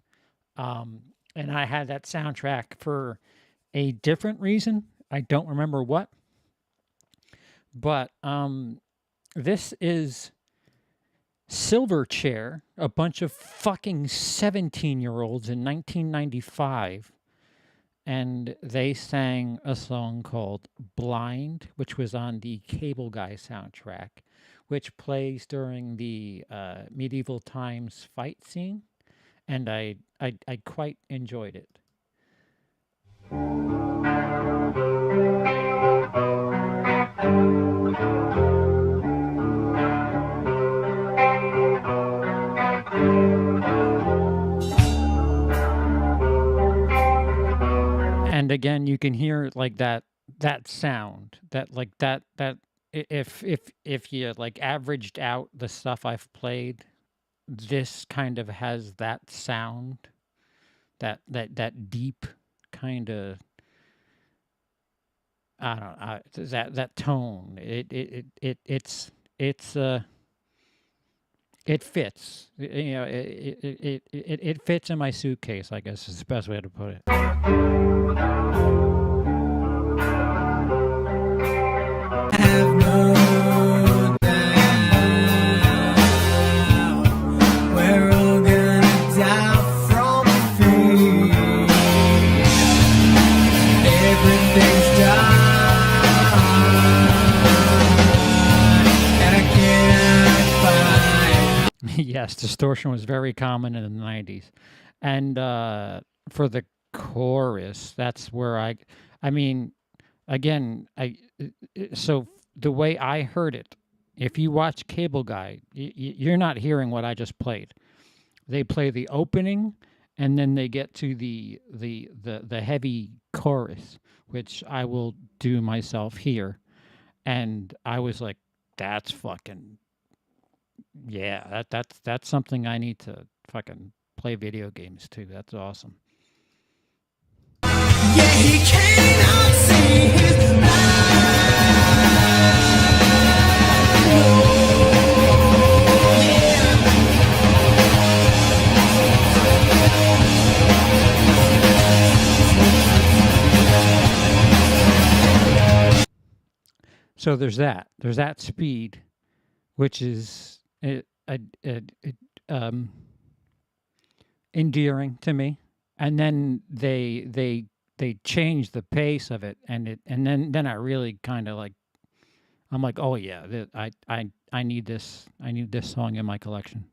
Speaker 4: And I had that soundtrack for a different reason. I don't remember what. But this is Silverchair, a bunch of fucking 17-year-olds in 1995. And they sang a song called Blind, which was on the Cable Guy soundtrack, which plays during the medieval times fight scene. And I quite enjoyed it. And again, you can hear like that sound, that like that if you like averaged out the stuff I've played, this kind of has that sound, that deep kind of, I don't know, that tone. It fits. You know, it fits in my suitcase, I guess is the best way to put it.
Speaker 2: Have no doubt we're all gonna die from fear. Everything's done, and I can't find.
Speaker 4: Yes, distortion was very common in the 90s. And for the chorus, that's where I mean, again, so the way I heard it, if you watch Cable Guy, you're not hearing what I just played. They play the opening, and then they get to the heavy chorus, which I will do myself here. And I was like, that's fucking, yeah, that's something I need to fucking play video games too. That's awesome.
Speaker 2: Yeah, he cannot see his
Speaker 4: So there's that. There's that speed, which is endearing to me. And then they change the pace of it, and then I really kind of like, I'm like, oh yeah, I need this. I need this song in my collection.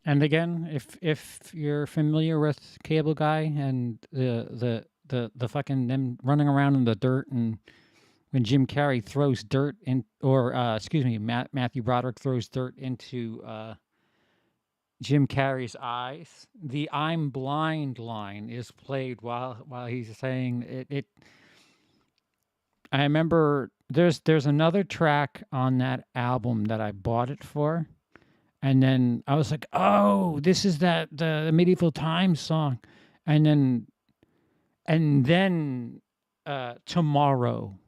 Speaker 4: And again, if you're familiar with Cable Guy and the fucking them running around in the dirt, and when Jim Carrey throws dirt in, or excuse me, Matthew Broderick throws dirt into Jim Carrey's eyes, the "I'm blind" line is played while he's saying it. I remember there's another track on that album that I bought it for. And then I was like, oh, this is the Medieval Times song. And then Tomorrow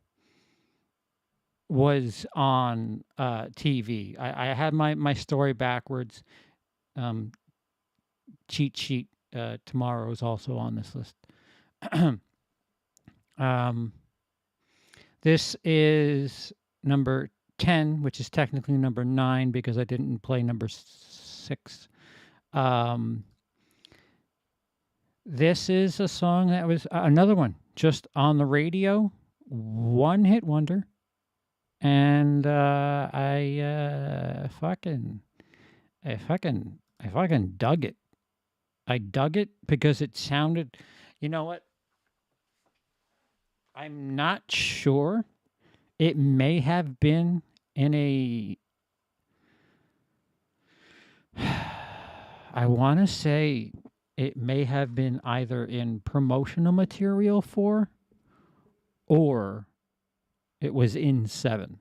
Speaker 4: was on TV. I had my story backwards. Cheat sheet. Tomorrow is also on this list. This is number 10, which is technically number 9 because I didn't play number 6. This is a song that was another one just on the radio, one hit wonder, and I fucking dug it. I dug it because it sounded, you know what? I'm not sure. It may have been in a, I want to say it may have been either in promotional material for, or it was in 7.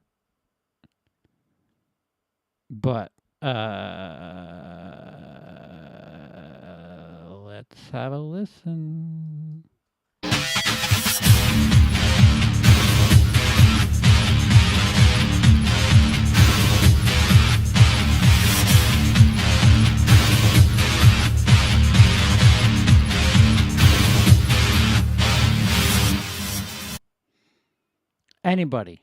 Speaker 4: But let's have a listen. Anybody?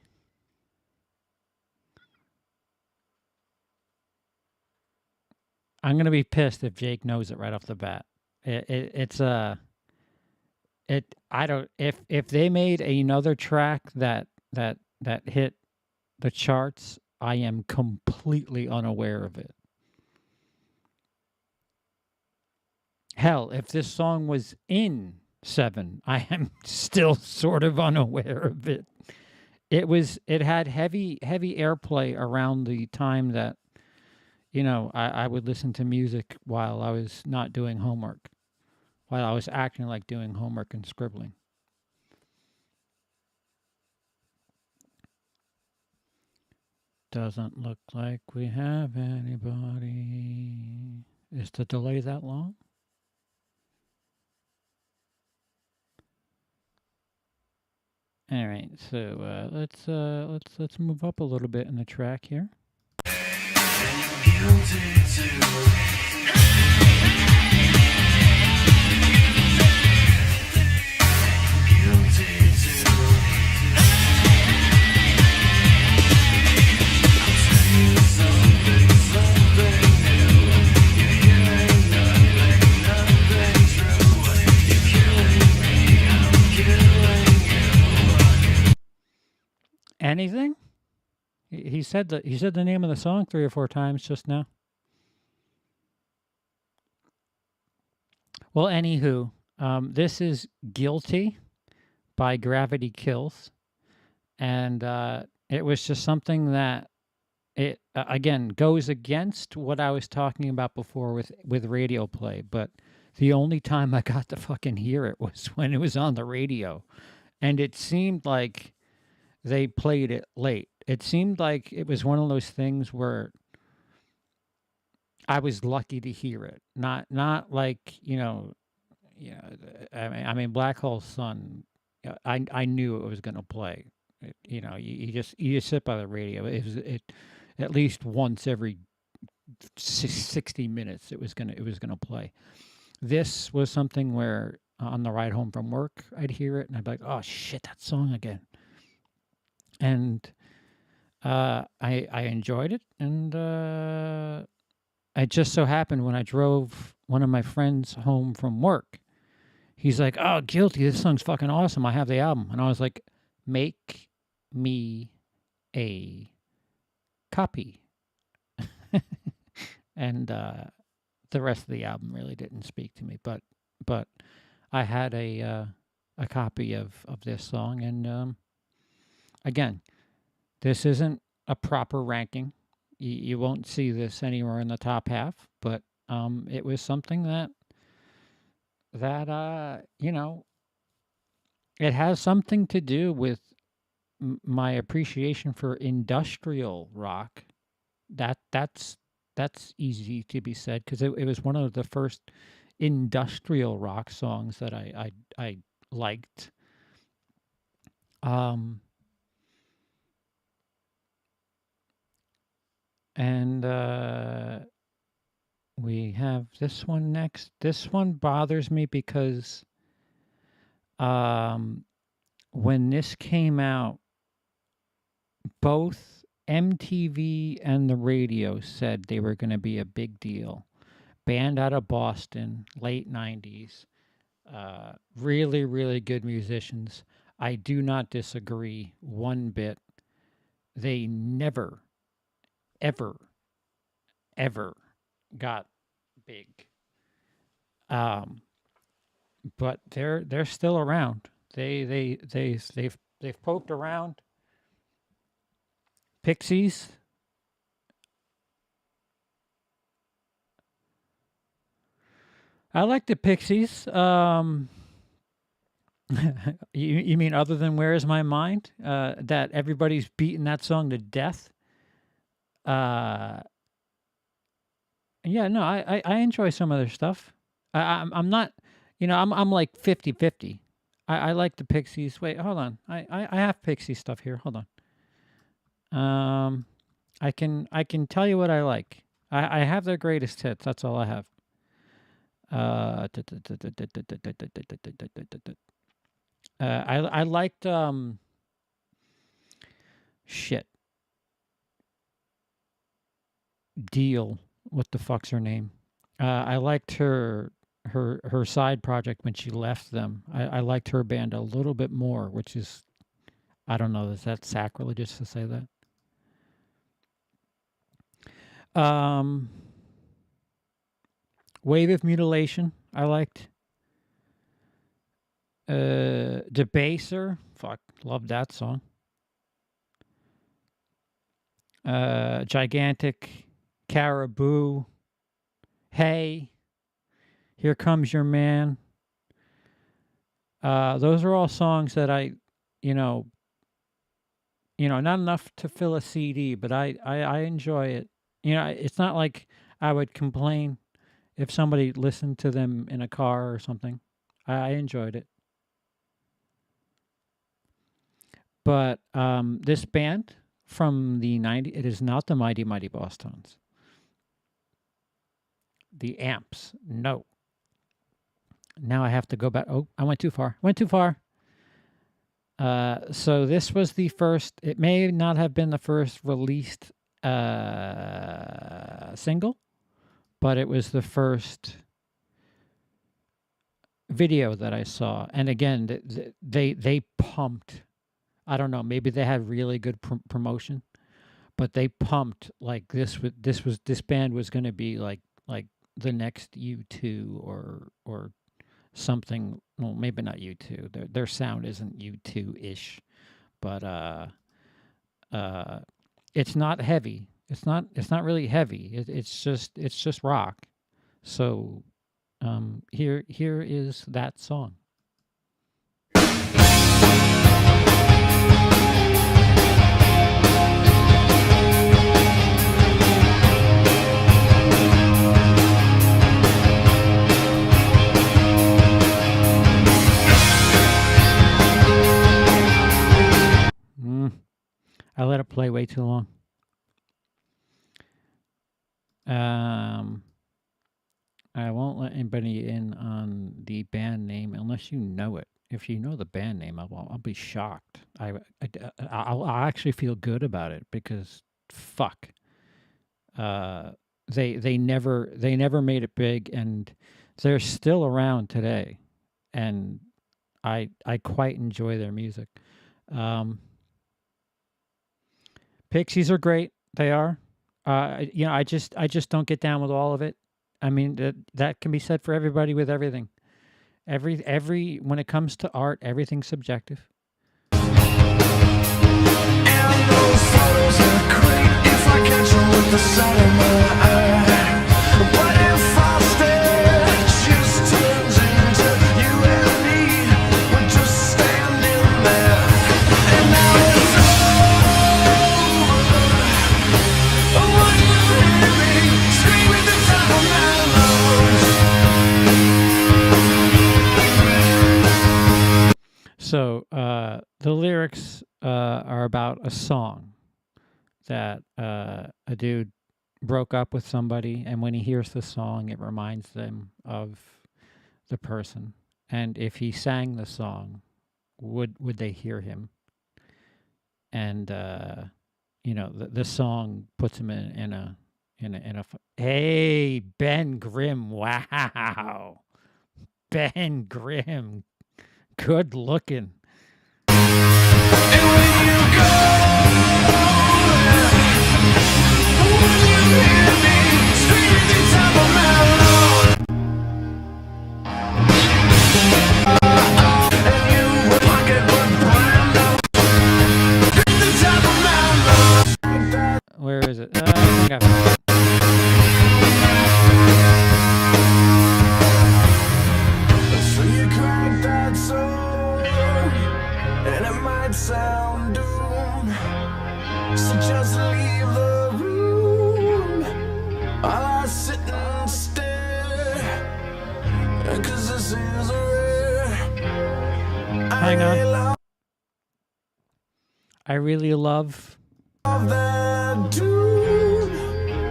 Speaker 4: I'm gonna be pissed if Jake knows it right off the bat. It's I don't, if they made another track that hit the charts, I am completely unaware of it. Hell, if this song was in 7, I am still sort of unaware of it. It had heavy airplay around the time that, you know, I would listen to music while I was not doing homework, while I was acting like doing homework and scribbling. Doesn't look like we have anybody. Is the delay that long? All right, so let's move up a little bit in the track here. Anything? He said the name of the song 3 or 4 times just now. Well, anywho, this is Guilty by Gravity Kills. And it was just something that it again goes against what I was talking about before with radio play. But the only time I got to fucking hear it was when it was on the radio. And it seemed like they played it late. It seemed like it was one of those things where I was lucky to hear it. Not like, I mean Black Hole Sun, I knew it was going to play. You just sit by the radio. It at least once every 60 minutes it was gonna play. This was something where on the ride home from work I'd hear it and I'd be like, oh shit, that song again. And I enjoyed it, and it just so happened when I drove one of my friends home from work, he's like, oh, Guilty, this song's fucking awesome, I have the album. And I was like, make me a copy. And the rest of the album really didn't speak to me, but I had a copy of this song. And again, this isn't a proper ranking. You won't see this anywhere in the top half, but it was something that it has something to do with my appreciation for industrial rock. That's easy to be said, because it was one of the first industrial rock songs that I liked. And we have this one next. This one bothers me because when this came out, both MTV and the radio said they were going to be a big deal. Band out of Boston, late 90s. Really, really good musicians. I do not disagree one bit. They never, ever, ever got big. But they're still around. They've poked around. Pixies. I like the Pixies. You mean other than Where Is My Mind? That everybody's beating that song to death. Yeah, no, I enjoy some of their stuff. I'm not, I'm like 50-50. I like the Pixies. Wait, hold on. I have Pixie stuff here. Hold on. I can tell you what I like. I have their greatest hits. That's all I have. I liked shit. Deal. What the fuck's her name? I liked her side project when she left them. I liked her band a little bit more, which is, I don't know, is that sacrilegious to say that? Wave of Mutilation, I liked. Debaser, fuck, love that song. Gigantic, Caribou, Hey, Here Comes Your Man. Those are all songs that I, not enough to fill a CD, but I enjoy it. It's not like I would complain if somebody listened to them in a car or something. I enjoyed it. But this band from the 90s, it is not the Mighty Mighty Boss Tones. The Amps, no. Now I have to go back. Oh, I went too far. So this was the first, it may not have been the first released single, but it was the first video that I saw. And again, they pumped I don't know. Maybe they had really good promotion, but they pumped like this band was going to be like the next U2 or something. Well, maybe not U2. Their sound isn't U2 ish, but uh, it's not heavy. It's not really heavy. It's just rock. So here is that song. Mm, I let it play way too long. I won't let anybody in on the band name unless you know it. If you know the band name, I'll be shocked. I'll actually feel good about it because fuck. They never made it big, and they're still around today, and I quite enjoy their music. Um, Pixies are great. They are. I just don't get down with all of it. I mean that can be said for everybody with everything. Every when it comes to art, everything's subjective.
Speaker 2: And those photos are great if I catch 'em with the side of my eye. But if I stare, it just turns into you and me. We're just standing there, and now it's over. Oh, when you hear me scream at the top of my lungs.
Speaker 4: So the lyrics are about a song that a dude broke up with somebody, and when he hears the song, it reminds them of the person. And if he sang the song, would they hear him? And the song puts him Hey, Ben Grimm! Wow, Ben Grimm, good looking.
Speaker 2: And when you go, when you hear me scream at the top of my lungs, and you pocketbook brand at the top of my lungs.
Speaker 4: Where is it? I think I found it.
Speaker 2: So you crack that song, and it might sound doom. So just leave the room while I sit and stare. 'Cause this is rare.
Speaker 4: Hang on.
Speaker 2: I
Speaker 4: I really love.
Speaker 2: love that tune.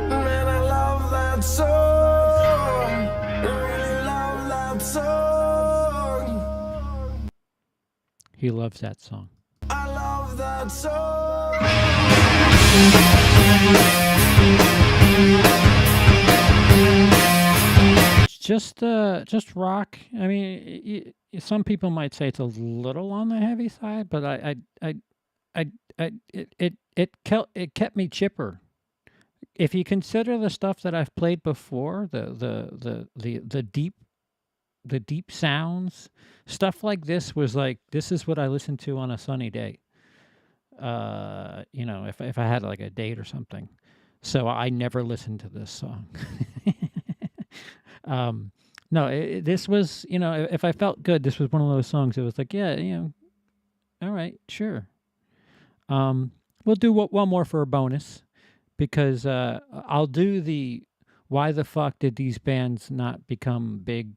Speaker 2: Man, I love that song. I really love that song.
Speaker 4: He loves that song.
Speaker 2: I love that song.
Speaker 4: Just rock. I mean, some people might say it's a little on the heavy side, but it kept me chipper. If you consider the stuff that I've played before, the deep sounds, stuff like this was like this is what I listened to on a sunny day. If I had like a date or something. So I never listened to this song. No, this was, if I felt good, this was one of those songs. It was like, yeah, all right, sure. We'll do one more for a bonus because I'll do the why the fuck did these bands not become big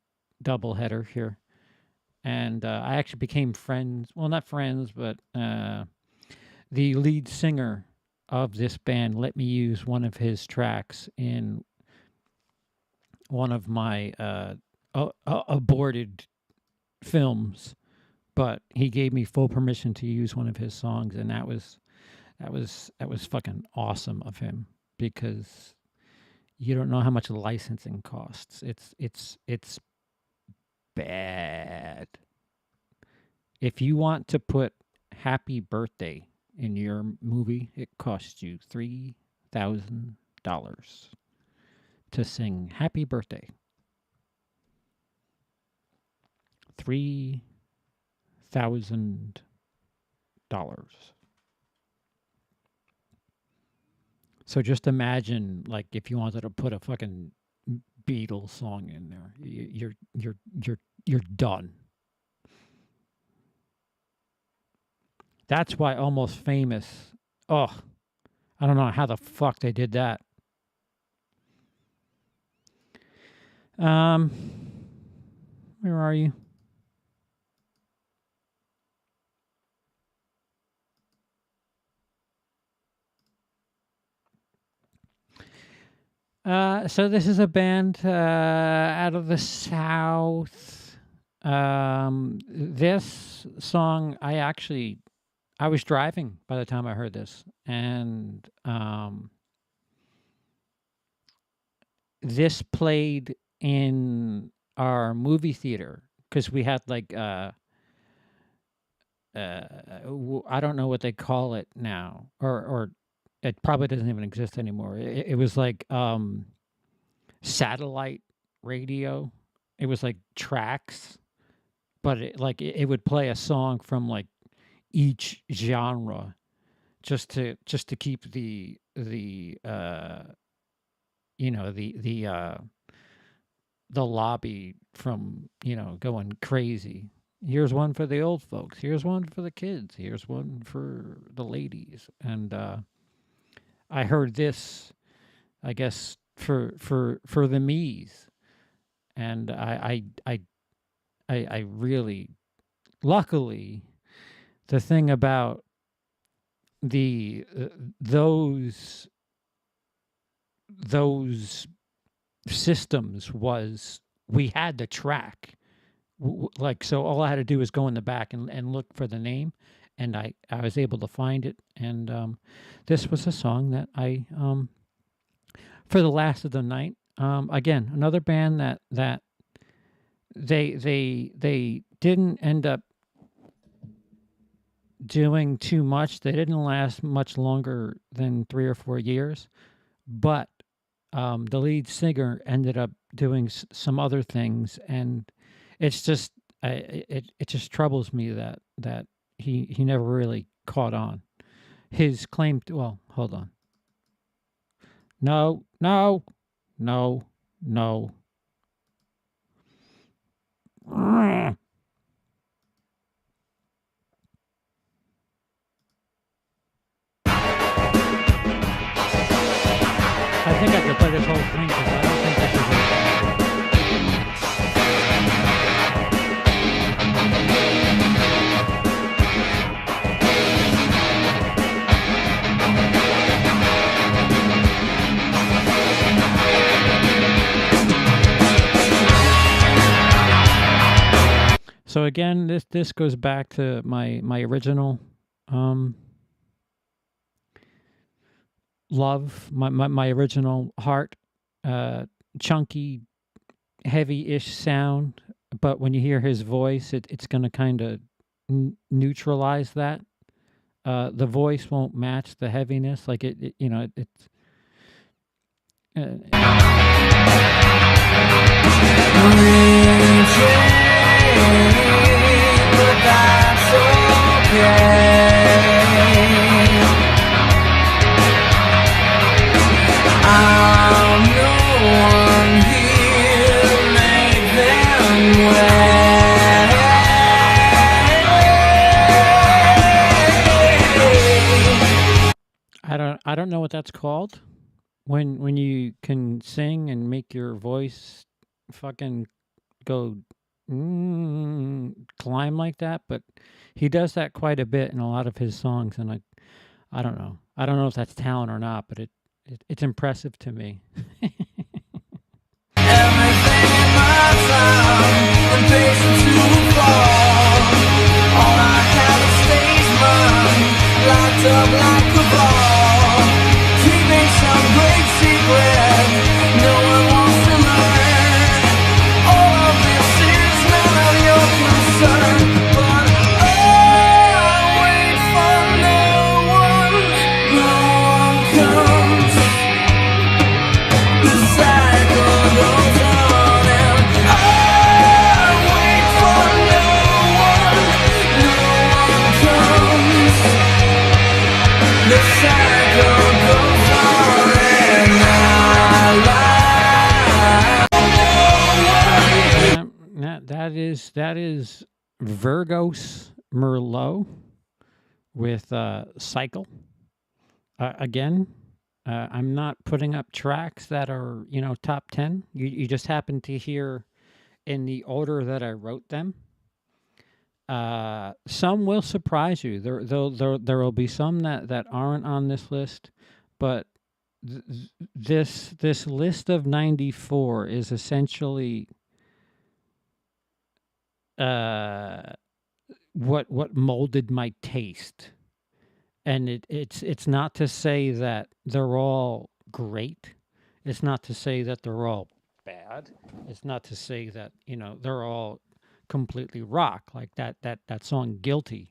Speaker 4: doubleheader here. And I actually became friends, well, not friends, but the lead singer of this band let me use one of his tracks in one of my aborted films, but he gave me full permission to use one of his songs, and that was fucking awesome of him because you don't know how much licensing costs. It's bad. If you want to put Happy Birthday in your movie, it costs you $3,000 to sing Happy Birthday. $3,000. So just imagine, like, if you wanted to put a fucking Beatles song in there, you're done. That's why Almost Famous. Oh, I don't know how the fuck they did that. Where are you? So this is a band out of the South. This song, I was driving by the time I heard this, and this played in our movie theater because we had like I don't know what they call it now, or it probably doesn't even exist anymore. It was like satellite radio. It was like tracks, but it would play a song from like each genre, just to keep the lobby from going crazy. Here's one for the old folks. Here's one for the kids. Here's one for the ladies. And I heard this, I guess, for the me's, and I really, luckily, the thing about those systems was we had the track. Like, so all I had to do was go in the back and look for the name, and I was able to find it. And this was a song that I for the last of the night. Again, another band that they didn't end up doing too much. They didn't last much longer than 3 or 4 years, but the lead singer ended up doing some other things, and it's just it just troubles me that he never really caught on. His claim to, well, hold on. No. I think I could play this whole thing because I don't think this is it. So again, this goes back to my original love, my original heart, chunky, heavy-ish sound. But when you hear his voice, it's going to kind of neutralize that. The voice won't match the heaviness. Like it's. But that's okay. I'm the one here, make them wait. I don't know what that's called. When you can sing and make your voice fucking go climb like that, but he does that quite a bit in a lot of his songs, and I don't know. I don't know if that's talent or not, but it's impressive to me. Everything in my time, impatient to fall. All I have is stage mine, locked up like a ball. Keeping some great secret, no one wants to learn. All of this is none of your concern, but I wait is Virgos Merlot with Cycle. Again, I'm not putting up tracks that are, top 10. You just happen to hear in the order that I wrote them. Some will surprise you. There will be some that aren't on this list, but this list of 94 is essentially what molded my taste. And it's not to say that they're all great. It's not to say that they're all bad. It's not to say that, they're all completely rock, like that song Guilty.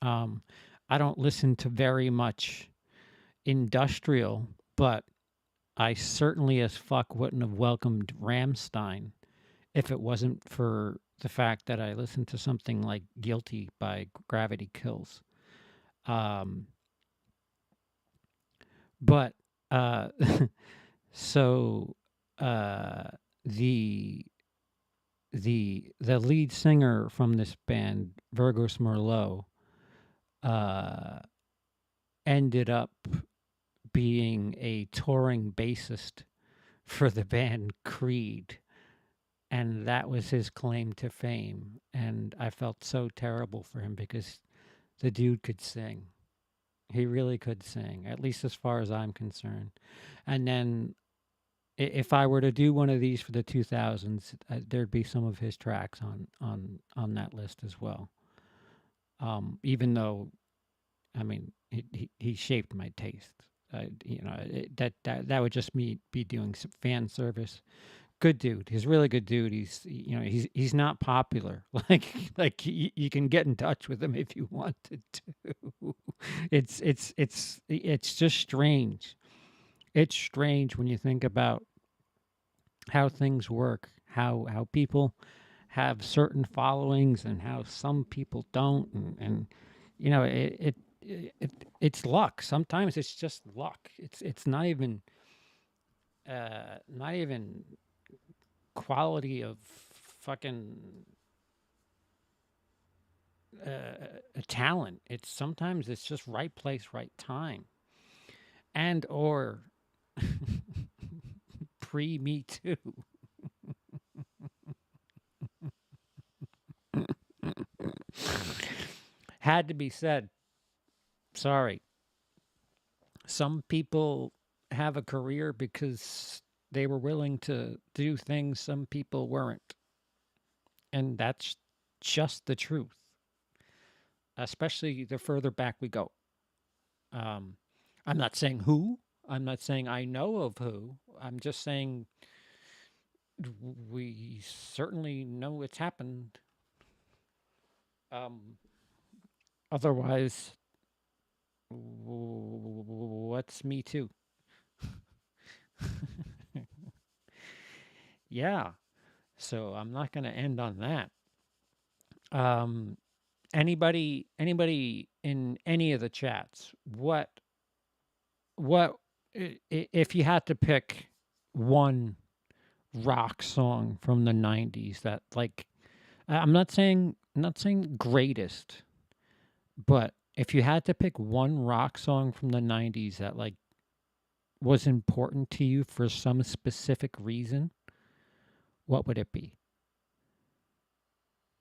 Speaker 4: I don't listen to very much industrial, but I certainly as fuck wouldn't have welcomed Ramstein if it wasn't for the fact that I listened to something like Guilty by Gravity Kills. But so the lead singer from this band, Virgos Merlot, ended up being a touring bassist for the band Creed, and that was his claim to fame. And I felt so terrible for him because the dude could sing. He really could sing, at least as far as I'm concerned. And then if I were to do one of these for the 2000s, there'd be some of his tracks on that list as well. Even though, I mean, he shaped my taste. That would just me be doing some fan service. Good dude. He's a really good dude. He's not popular. Like you can get in touch with him if you wanted to. It's just strange. It's strange when you think about how things work, how people have certain followings and how some people don't, and it's luck. Sometimes it's just luck. It's not even quality of fucking a talent. Sometimes it's just right place, right time, and or pre Me Too. Had to be said. Sorry. Some people have a career because they were willing to do things some people weren't. And that's just the truth, especially the further back we go. I'm not saying who. I'm not saying I know of who. I'm just saying we certainly know it's happened. Otherwise, what's Me Too? Yeah. So I'm not going to end on that. Anybody in any of the chats, what if you had to pick one rock song from the 90s that, like, I'm not saying greatest, but if you had to pick one rock song from the 90s that, like, was important to you for some specific reason, what would it be?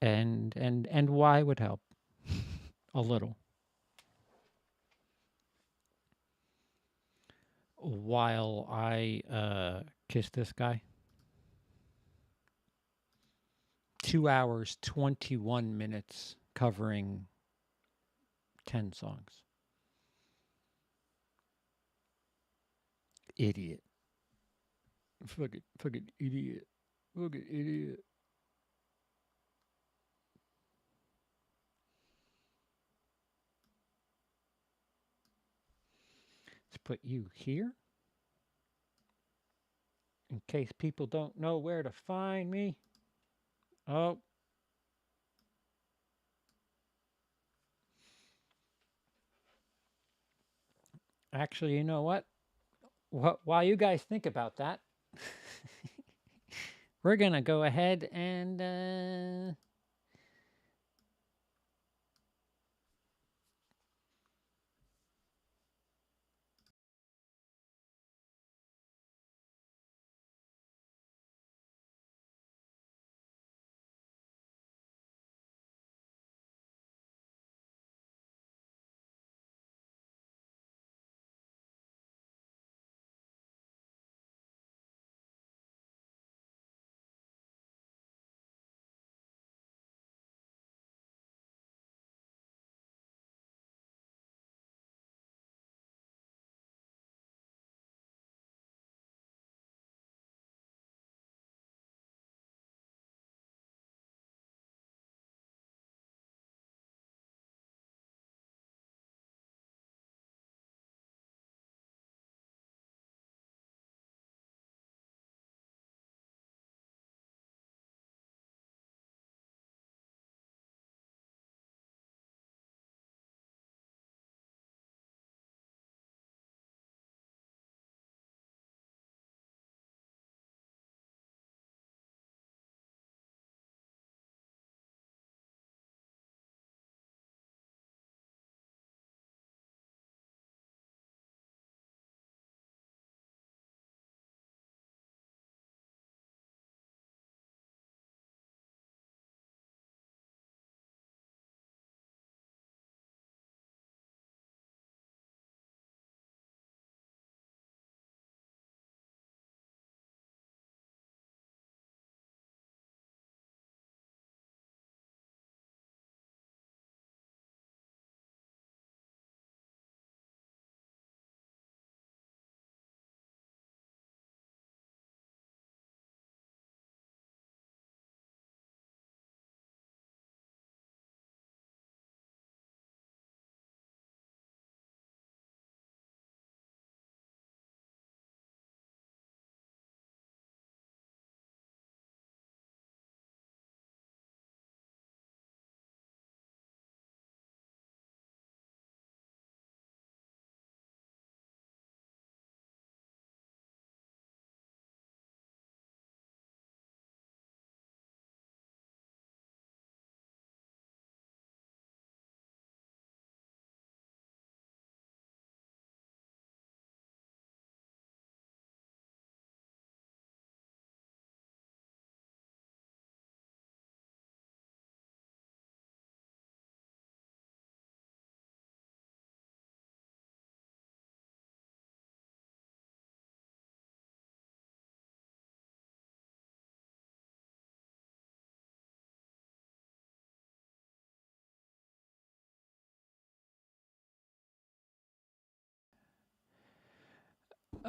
Speaker 4: And why would help a little. While I kiss this guy. 2 hours 21 minutes covering 10 songs. Idiot. Fucking idiot. Fucking idiot. Let's put you here. In case people don't know where to find me. Oh. Actually, you know what? While you guys think about that, we're gonna go ahead and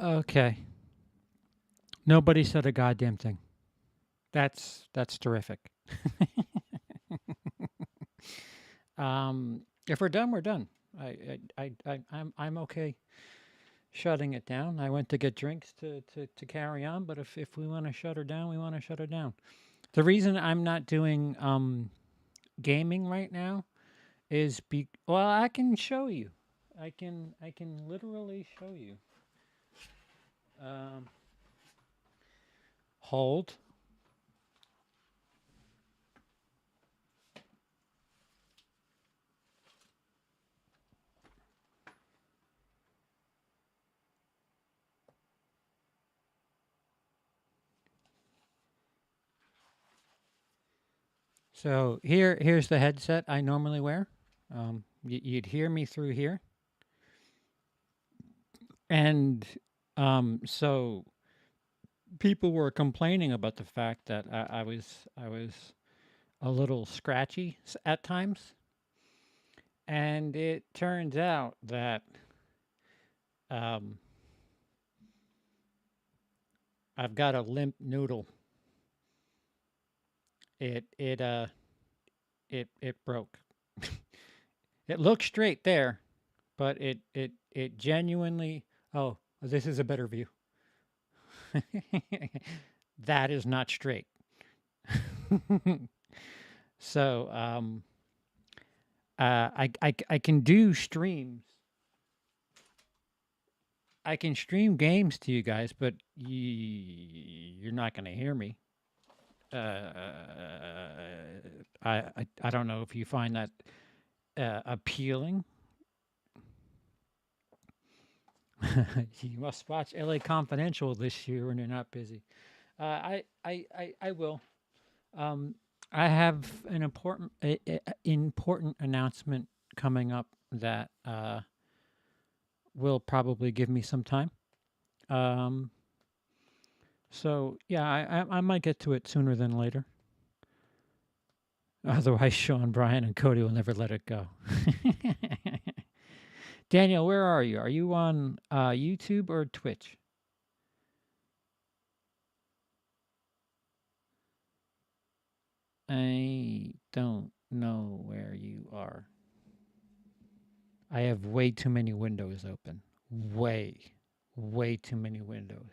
Speaker 4: okay. Nobody said a goddamn thing. That's terrific. If we're done, we're done. I'm okay shutting it down. I went to get drinks to carry on, but if we want to shut her down, we want to shut her down. The reason I'm not doing gaming right now is well, I can show you. I can literally show you. Um, hold. So here's the headset I normally wear. You'd hear me through here, and so people were complaining about the fact that I was a little scratchy at times, and it turns out that um, I've got a limp noodle. It it broke. It looked straight there, but it genuinely. Oh, this is a better view. That is not straight. So I can do streams. I can stream games to you guys, but you're not going to hear me. I don't know if you find that appealing. You must watch LA Confidential this year when you're not busy. I will. Um, I have an important announcement coming up that will probably give me some time. Um, so yeah, I might get to it sooner than later. Otherwise, Sean, Brian, and Cody will never let it go. Daniel, where are you? Are you on YouTube or Twitch? I don't know where you are. I have way too many windows open. Way too many windows.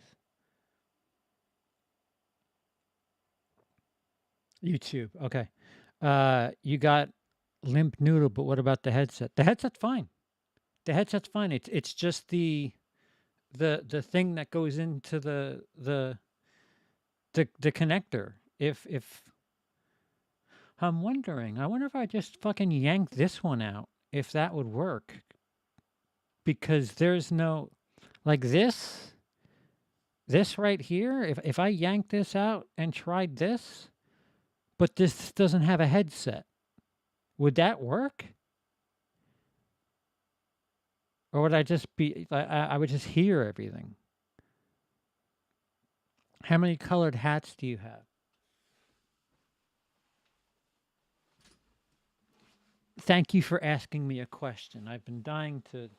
Speaker 4: YouTube. Okay. You got Limp Noodle, but what about the headset? The headset's fine. The headset's fine. It's just the thing that goes into the connector. If I'm wondering, I wonder if I just fucking yank this one out, if that would work. Because there's no like this right here, if I yank this out and tried this, but this doesn't have a headset, would that work? Or would I just be, I would just hear everything? How many colored hats do you have? Thank you for asking me a question. I've been dying to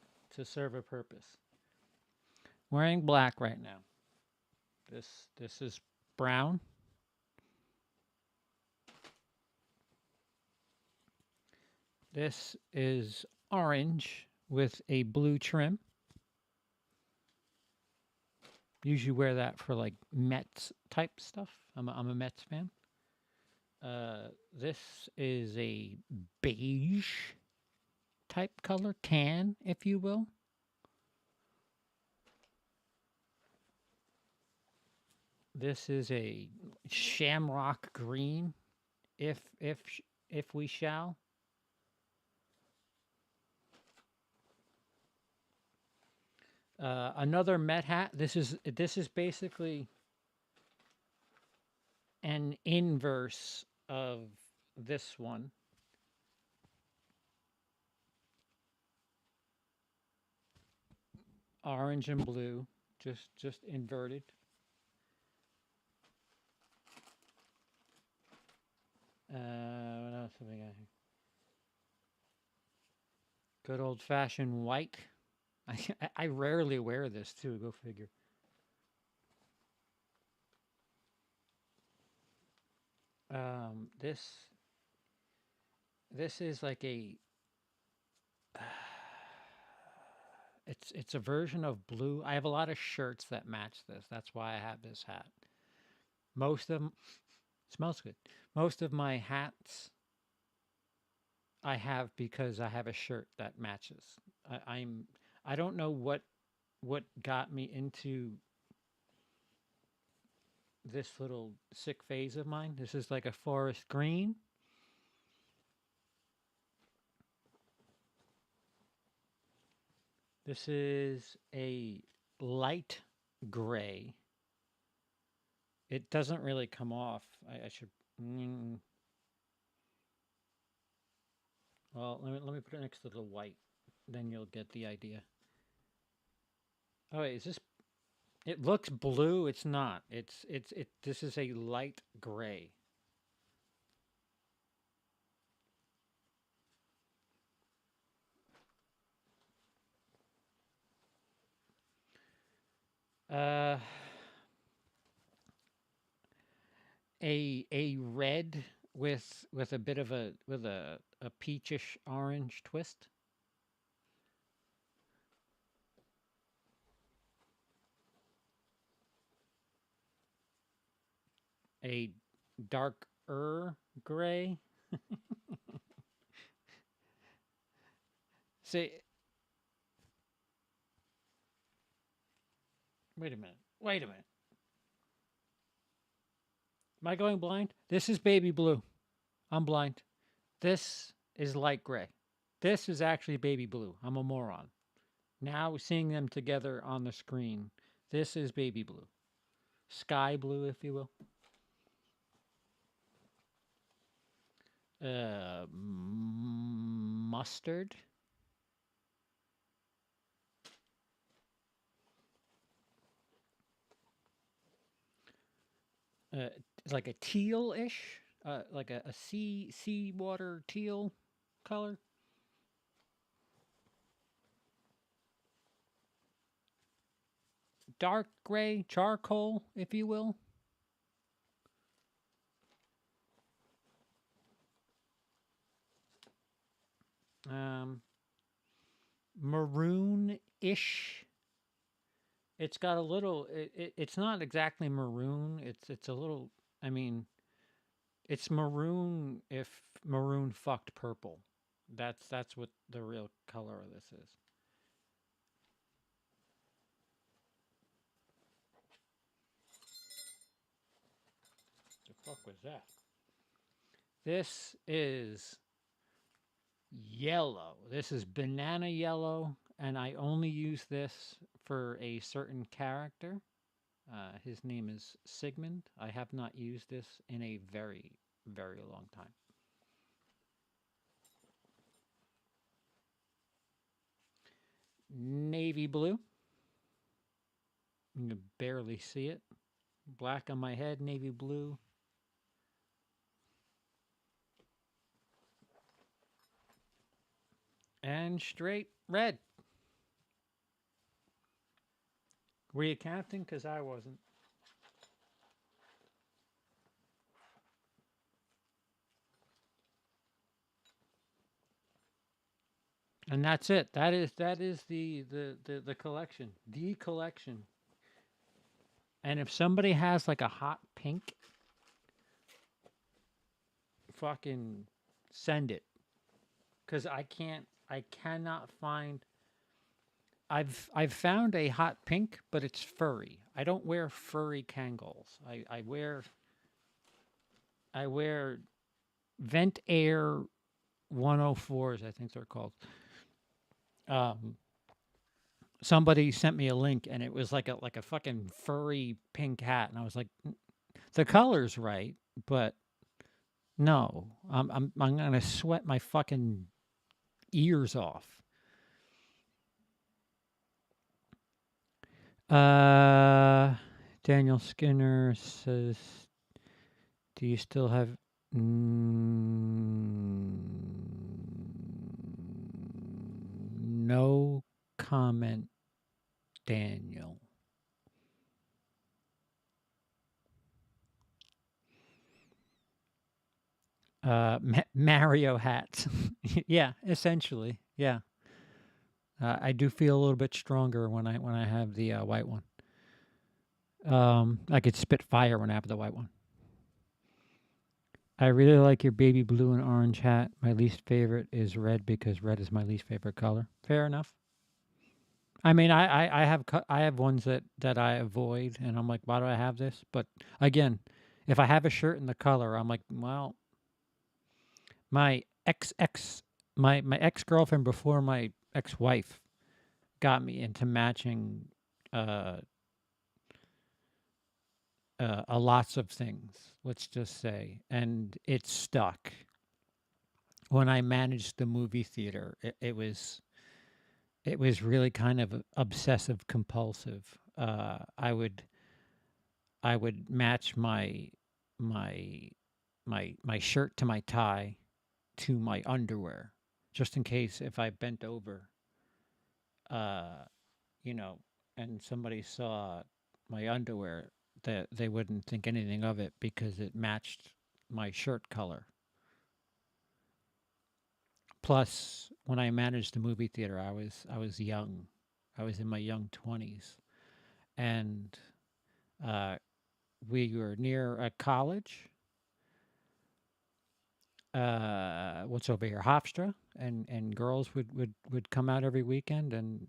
Speaker 4: serve a purpose. Wearing black right now. This is brown. This is orange with a blue trim. Usually wear that for like Mets type stuff. I'm a Mets fan. This is a beige type color, tan, if you will. This is a shamrock green, if we shall. Another Met hat. This is basically an inverse of this one. Orange and blue, just inverted. What else have we got here? Good old fashioned white. I rarely wear this too. Go figure. This is like a it's a version of blue. I have a lot of shirts that match this. That's why I have this hat. Most of them smells good. Most of my hats I have because I have a shirt that matches. I don't know what got me into this little sick phase of mine. This is like a forest green. This is a light gray. It doesn't really come off. I should. Well, let me put it next to the white. Then you'll get the idea. Oh wait, is this? It looks blue. It's not. It. This is a light gray. Uh, a red with a bit of a peachish orange twist. A darker gray. See, wait a minute. Wait a minute. Am I going blind? This is baby blue. I'm blind. This is light gray. This is actually baby blue. I'm a moron. Now seeing them together on the screen, this is baby blue. Sky blue, if you will. Mustard. It's like a teal-ish, like a sea water teal color. Dark gray, charcoal, if you will. Maroon-ish. It's got a little. It's not exactly maroon. It's a little. I mean, it's maroon if maroon fucked purple. That's what the real color of this is. The fuck was that? This is yellow. This is banana yellow, and I only use this for a certain character. His name is Sigmund. I have not used this in a very, very long time. Navy blue. You can barely see it. Black on my head, navy blue. And straight red. Were you counting? Because I wasn't. And that's it. That is the collection. The collection. And if somebody has like a hot pink, fucking send it. Cause I cannot find. I've found a hot pink, but it's furry. I don't wear furry Kangol. I wear Vent Air 104s, I think they're called. Somebody sent me a link, and it was like a fucking furry pink hat, and I was like, the color's right, but no, I'm gonna sweat my fucking ears off. Daniel Skinner says, "Do you still have?" No comment, Daniel. Mario hats. Yeah, essentially. Yeah. I do feel a little bit stronger when I have the white one. I could spit fire when I have the white one. I really like your baby blue and orange hat. My least favorite is red because red is my least favorite color. Fair enough. I mean, I have ones that I avoid, and I'm like, why do I have this? But again, if I have a shirt in the color, I'm like, well, my my ex girlfriend before my ex wife got me into matching lots of things. Let's just say, and it stuck. When I managed the movie theater, it was really kind of obsessive compulsive. I would match my my shirt to my tie to my underwear, just in case if I bent over, uh, you know, and somebody saw my underwear, that they wouldn't think anything of it because it matched my shirt color. Plus, when I managed the movie theater, I was young. I was in my young 20s, and we were near a college. What's over here, Hofstra, and girls would come out every weekend, and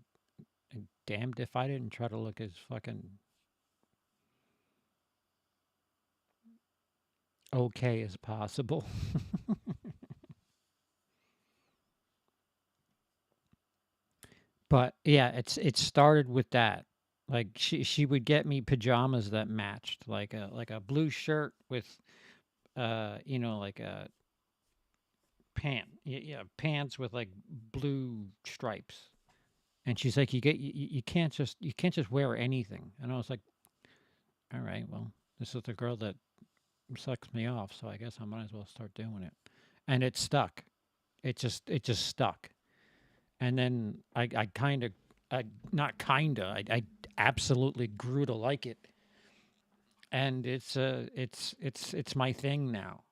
Speaker 4: damned if I didn't try to look as fucking okay as possible. But yeah, it started with that. Like she would get me pajamas that matched, like a blue shirt with like a pants with like blue stripes. And she's like, you can't just wear anything. And I was like, all right, well, this is the girl that sucks me off, so I guess I might as well start doing it. And it stuck. It just stuck. And then I kind of, not kinda, I absolutely grew to like it, and it's my thing now.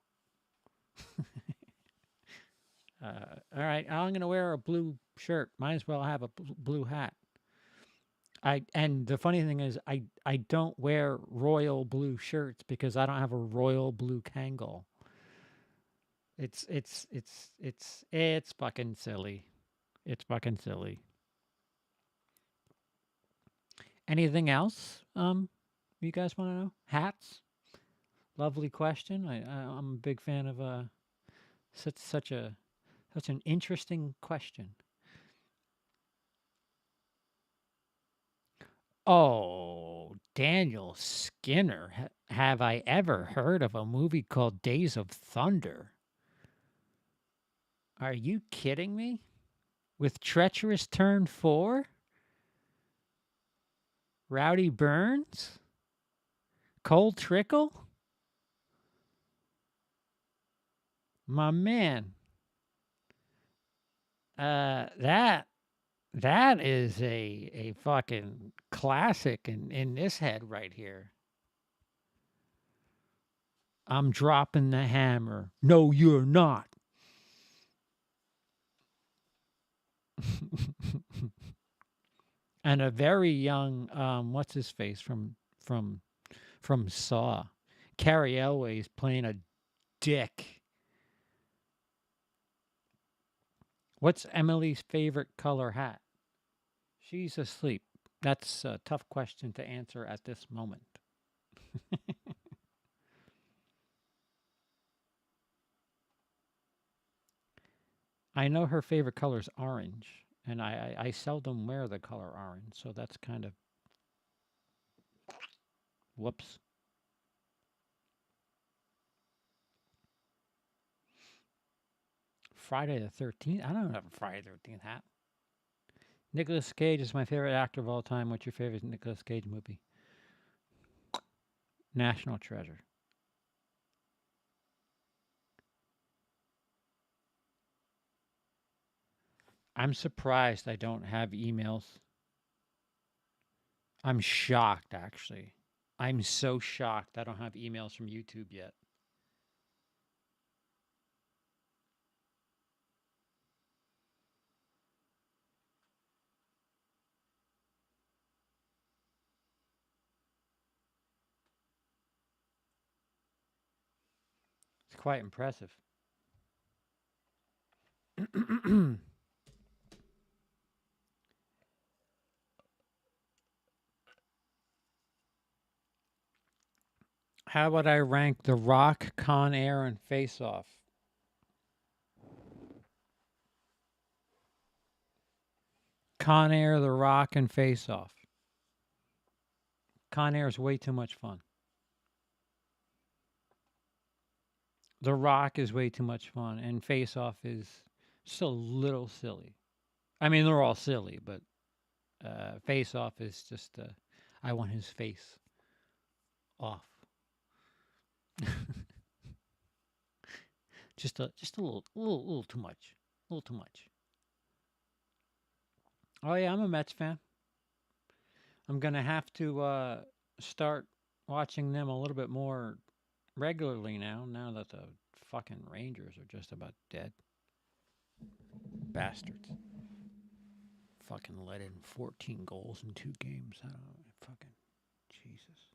Speaker 4: All right, I'm gonna wear a blue shirt. Might as well have a blue hat. And the funny thing is, I don't wear royal blue shirts because I don't have a royal blue Kangol. It's fucking silly. It's fucking silly. Anything else? You guys want to know? Hats? Lovely question. I'm a big fan of such an interesting question. Oh, Daniel Skinner. Have I ever heard of a movie called Days of Thunder? Are you kidding me? With Treacherous Turn 4? Rowdy Burns? Cold Trickle? My man. That is a fucking classic in this head right here. I'm dropping the hammer. No, you're not. And a very young what's his face from Saw. Carrie Elway's playing a dick. What's Emily's favorite color hat? She's asleep. That's a tough question to answer at this moment. I know her favorite color is orange, and I seldom wear the color orange, so that's kind of whoops. Friday the 13th? I don't have a Friday the 13th hat. Nicolas Cage is my favorite actor of all time. What's your favorite Nicolas Cage movie? National Treasure. I'm surprised I don't have emails. I'm shocked, actually. I'm so shocked I don't have emails from YouTube yet. It's quite impressive. How would I rank The Rock, Con Air, and Face Off? Con Air, The Rock, and Face Off. Con Air is way too much fun. The Rock is way too much fun, and Face Off is just a little silly. I mean, they're all silly, but Face Off is just I want his face off. just a little too much. A little too much. Oh yeah, I'm a Mets fan. I'm gonna have to start watching them a little bit more regularly now that the fucking Rangers are just about dead. Bastards. Fucking let in 14 goals in 2 games. I don't know. Fucking Jesus.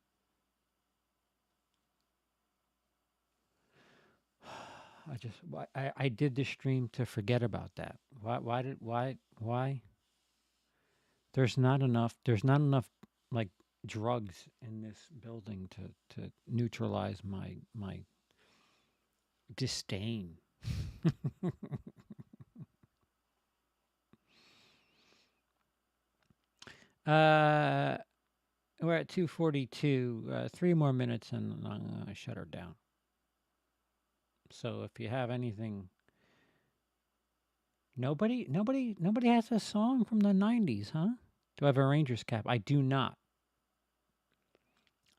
Speaker 4: I did the stream to forget about that. Why? There's not enough like drugs in this building to neutralize my disdain. uh, we're at 2:42. 3 more minutes, and I'm gonna shut her down. So if you have anything, nobody has a song from the 90s, huh? Do I have a Rangers cap? I do not.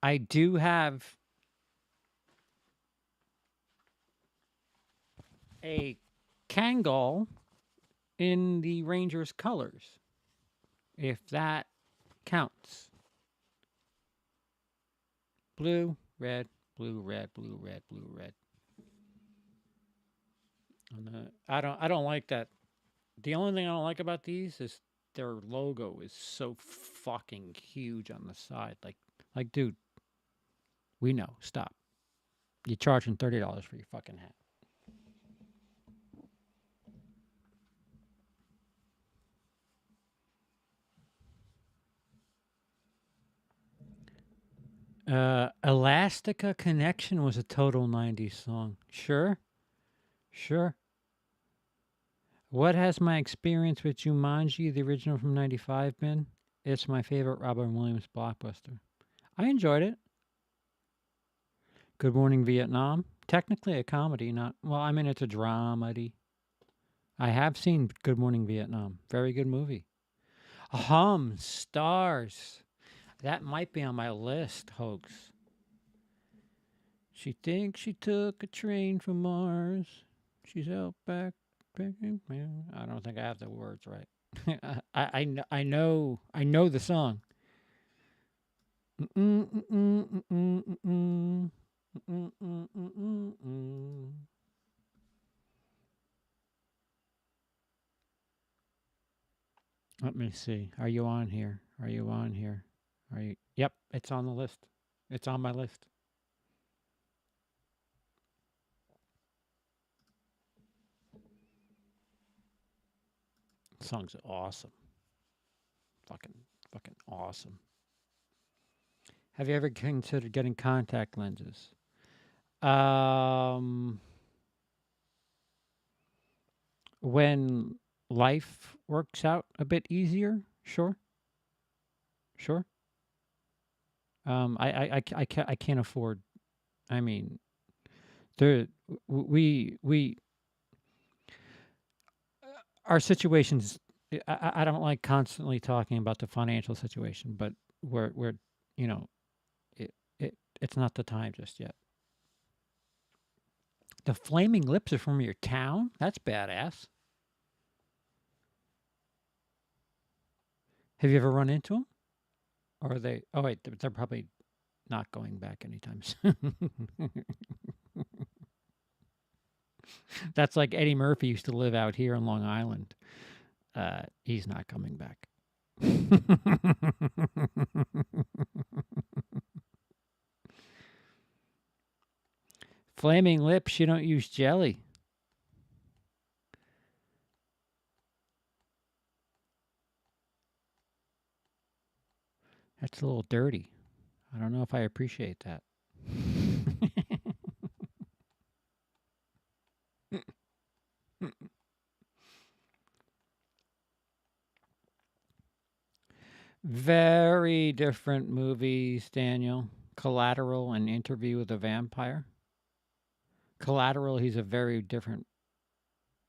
Speaker 4: I do have a Kangol in the Rangers colors, if that counts. Blue, red, blue, red, blue, red, blue, red. I don't like that. The only thing I don't like about these is their logo is so fucking huge on the side. Like, dude, we know. Stop. You're charging $30 for your fucking hat. Elastica Connection was a total 90s song. Sure. What has my experience with Jumanji, the original from 95, been? It's my favorite Robin Williams blockbuster. I enjoyed it. Good Morning Vietnam. Technically a comedy, not... Well, I mean, it's a dramedy. I have seen Good Morning Vietnam. Very good movie. Stars. That might be on my list, Hoax. She thinks she took a train from Mars. She's out back. I don't think I have the words right. I know the song. Let me see. Are you on here? Are you? Yep, it's on the list. It's on my list. The song's awesome. Fucking awesome. Have you ever considered getting contact lenses? When life works out a bit easier, sure. I can't afford. I mean, there we our situations. I don't like constantly talking about the financial situation, but we're you know it's not the time just yet. The flaming lips are from your town? That's badass. Have you ever run into them? Or are they... Oh, wait, they're probably not going back anytime soon. That's like Eddie Murphy used to live out here on Long Island. He's not coming back. Flaming lips, you don't use jelly. That's a little dirty. I don't know if I appreciate that. Very different movies, Daniel. Collateral and Interview with a Vampire. Collateral, he's a very different,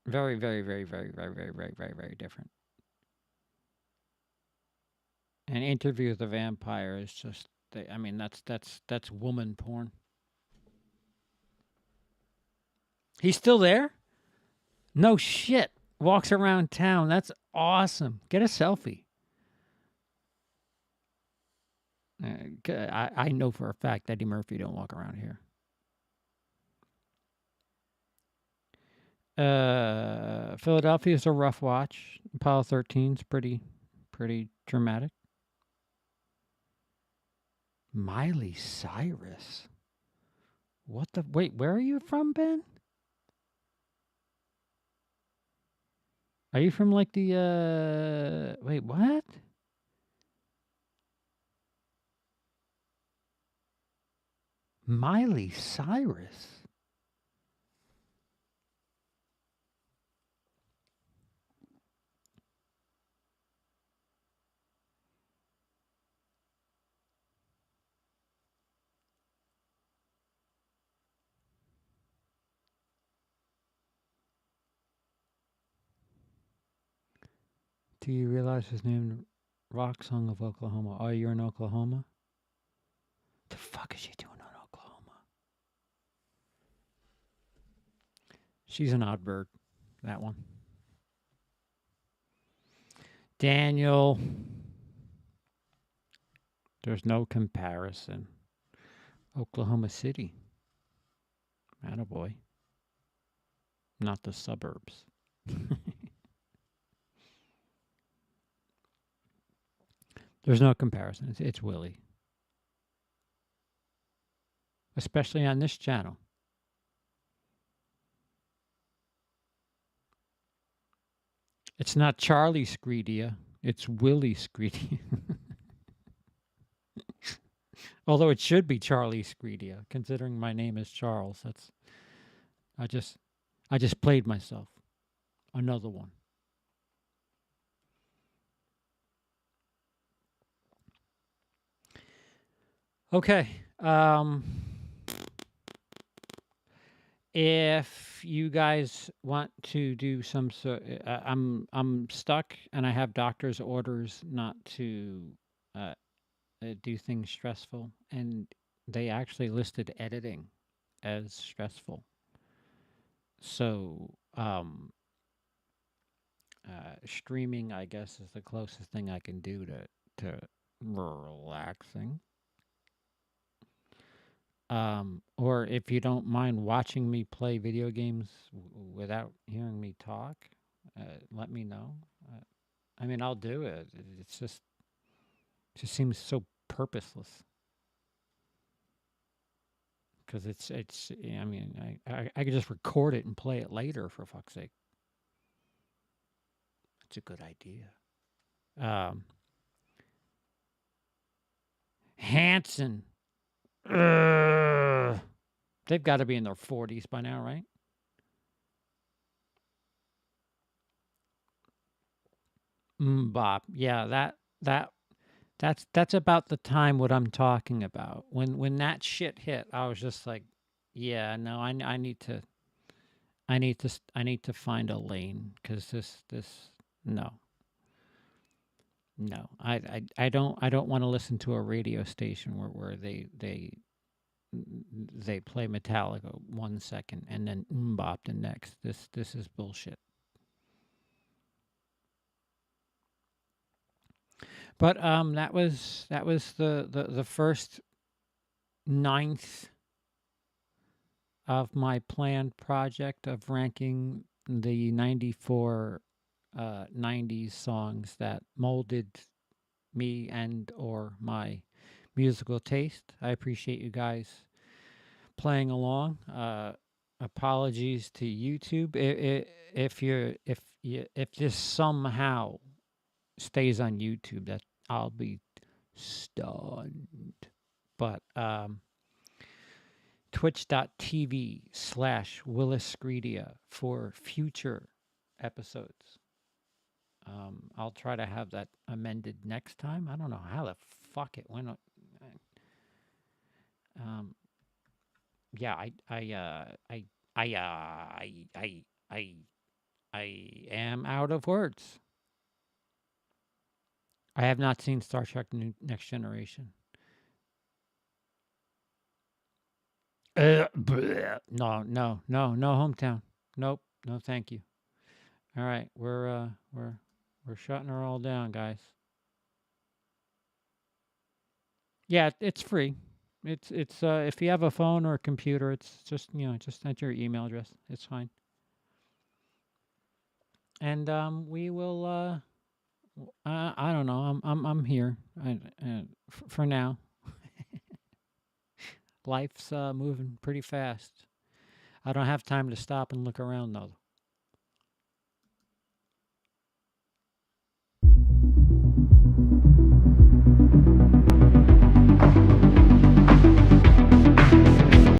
Speaker 4: very different. And Interview with a Vampire is just, I mean, that's woman porn. He's still there? No shit. Walks around town. That's awesome. Get a selfie. I know for a fact Eddie Murphy don't walk around here. Philadelphia's a rough watch. Apollo 13's pretty dramatic. Miley Cyrus. What the... Wait, where are you from, Ben? Are you from like the... Wait, what? Miley Cyrus. Do you realize his name? Rock Song of Oklahoma. Oh, you're in Oklahoma? The fuck is she doing in Oklahoma? She's an odd bird, that one. Daniel. There's no comparison. Oklahoma City. Attaboy. Not the suburbs. There's no comparison. It's Willie. Especially on this channel. It's not WILIscredia. It's WILIscredia. Although it should be WILIscredia, considering my name is Charles. I just played myself. Another one. Okay. If you guys want to do some I'm stuck and I have doctor's orders not to do things stressful, and they actually listed editing as stressful. So streaming, I guess, is the closest thing I can do to relaxing. Or if you don't mind watching me play video games without hearing me talk, let me know. I mean, I'll do it. It just seems so purposeless. Because I mean, I could just record it and play it later, for fuck's sake. It's a good idea. Hanson. They've got to be in their 40s by now, right? Bop. Yeah, that's about the time what I'm talking about. When that shit hit, I was just like, yeah, no, I need to find a lane, because this no. I don't want to listen to a radio station where they play Metallica 1 second and then bop the next. This is bullshit. But that was the first 9th of my planned project of ranking the 94 90s songs that molded me and or my musical taste. I appreciate you guys playing along. Apologies to YouTube if this somehow stays on YouTube, that I'll be stunned. But twitch.tv/WILIscredia for future episodes. I'll try to have that amended next time. I don't know how the fuck it went. Yeah, I am out of words. I have not seen Star Trek Next Generation. No, hometown. Nope, no, thank you. All right, we're shutting her all down, guys. Yeah, it's free. It's if you have a phone or a computer, it's just just enter your email address. It's fine. And we will. I don't know. I'm here. For now. Life's moving pretty fast. I don't have time to stop and look around though.